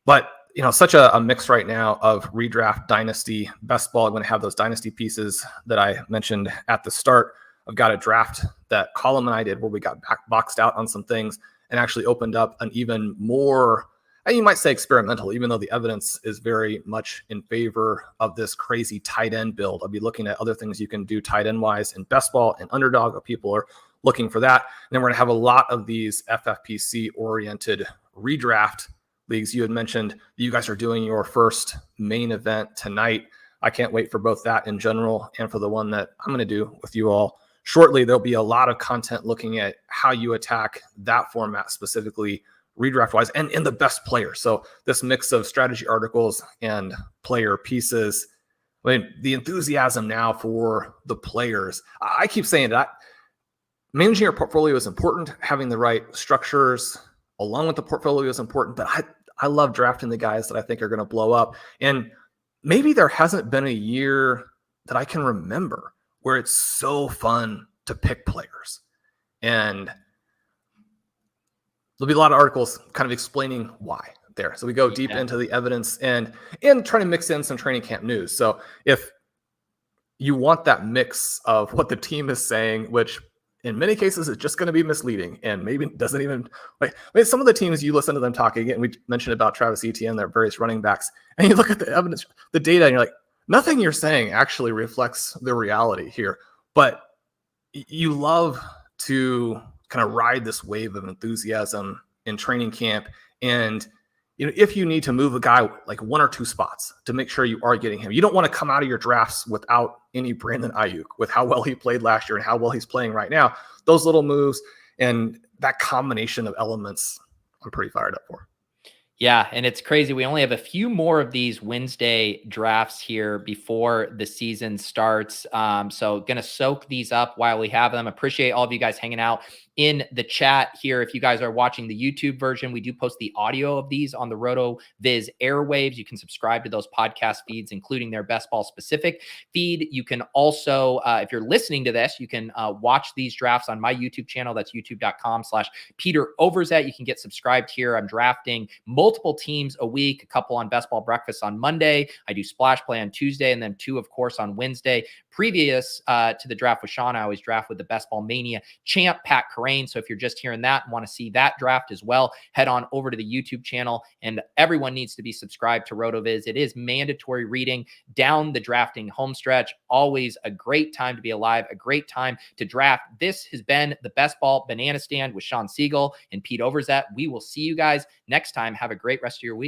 But, such a mix right now of redraft, dynasty, best ball. I'm going to have those dynasty pieces that I mentioned at the start. I've got a draft that Colin and I did where we got boxed out on some things and actually opened up an even more, you might say, experimental, even though the evidence is very much in favor of this crazy tight end build. I'll be looking at other things you can do tight end wise in best ball and Underdog if people are looking for that. And then we're going to have a lot of these FFPC oriented redraft leagues. You had mentioned you guys are doing your first main event tonight. I can't wait for both that in general and for the one that I'm going to do with you all shortly. There'll be a lot of content looking at how you attack that format specifically, redraft wise, and in the best players. So this mix of strategy articles and player pieces. I mean, the enthusiasm now for the players. I keep saying that managing your portfolio is important. Having the right structures along with the portfolio is important. But I love drafting the guys that I think are going to blow up. And maybe there hasn't been a year that I can remember where it's so fun to pick players. And there'll be a lot of articles kind of explaining why there. So we go deep into the evidence and trying to mix in some training camp news. So if you want that mix of what the team is saying, which in many cases is just going to be misleading and maybe doesn't even some of the teams you listen to them talking, and we mentioned about Travis Etienne, their various running backs, and you look at the evidence, the data, and you're like, nothing you're saying actually reflects the reality here. But you love to kind of ride this wave of enthusiasm in training camp. And, if you need to move a guy like 1 or 2 spots to make sure you are getting him, you don't want to come out of your drafts without any Brandon Ayuk with how well he played last year and how well he's playing right now. Those little moves and that combination of elements, I'm pretty fired up for. Yeah, and it's crazy. We only have a few more of these Wednesday drafts here before the season starts. So going to soak these up while we have them. Appreciate all of you guys hanging out in the chat here. If you guys are watching the YouTube version, we do post the audio of these on the RotoViz airwaves. You can subscribe to those podcast feeds, including their best ball specific feed. You can also, if you're listening to this, you can watch these drafts on my YouTube channel. That's youtube.com/Peter Overzet. You can get subscribed here. I'm drafting multiple teams a week, a couple on Best Ball Breakfast on Monday. I do Splash Play on Tuesday, and then 2, of course, on Wednesday. Previous to the draft with Shawn, I always draft with the Best Ball Mania champ, Pat Carrain. So if you're just hearing that and want to see that draft as well, head on over to the YouTube channel. And everyone needs to be subscribed to RotoViz. It is mandatory reading down the drafting homestretch. Always a great time to be alive, a great time to draft. This has been the Best Ball Banana Stand with Shawn Siegel and Pete Overzet. We will see you guys next time. Have a great rest of your week.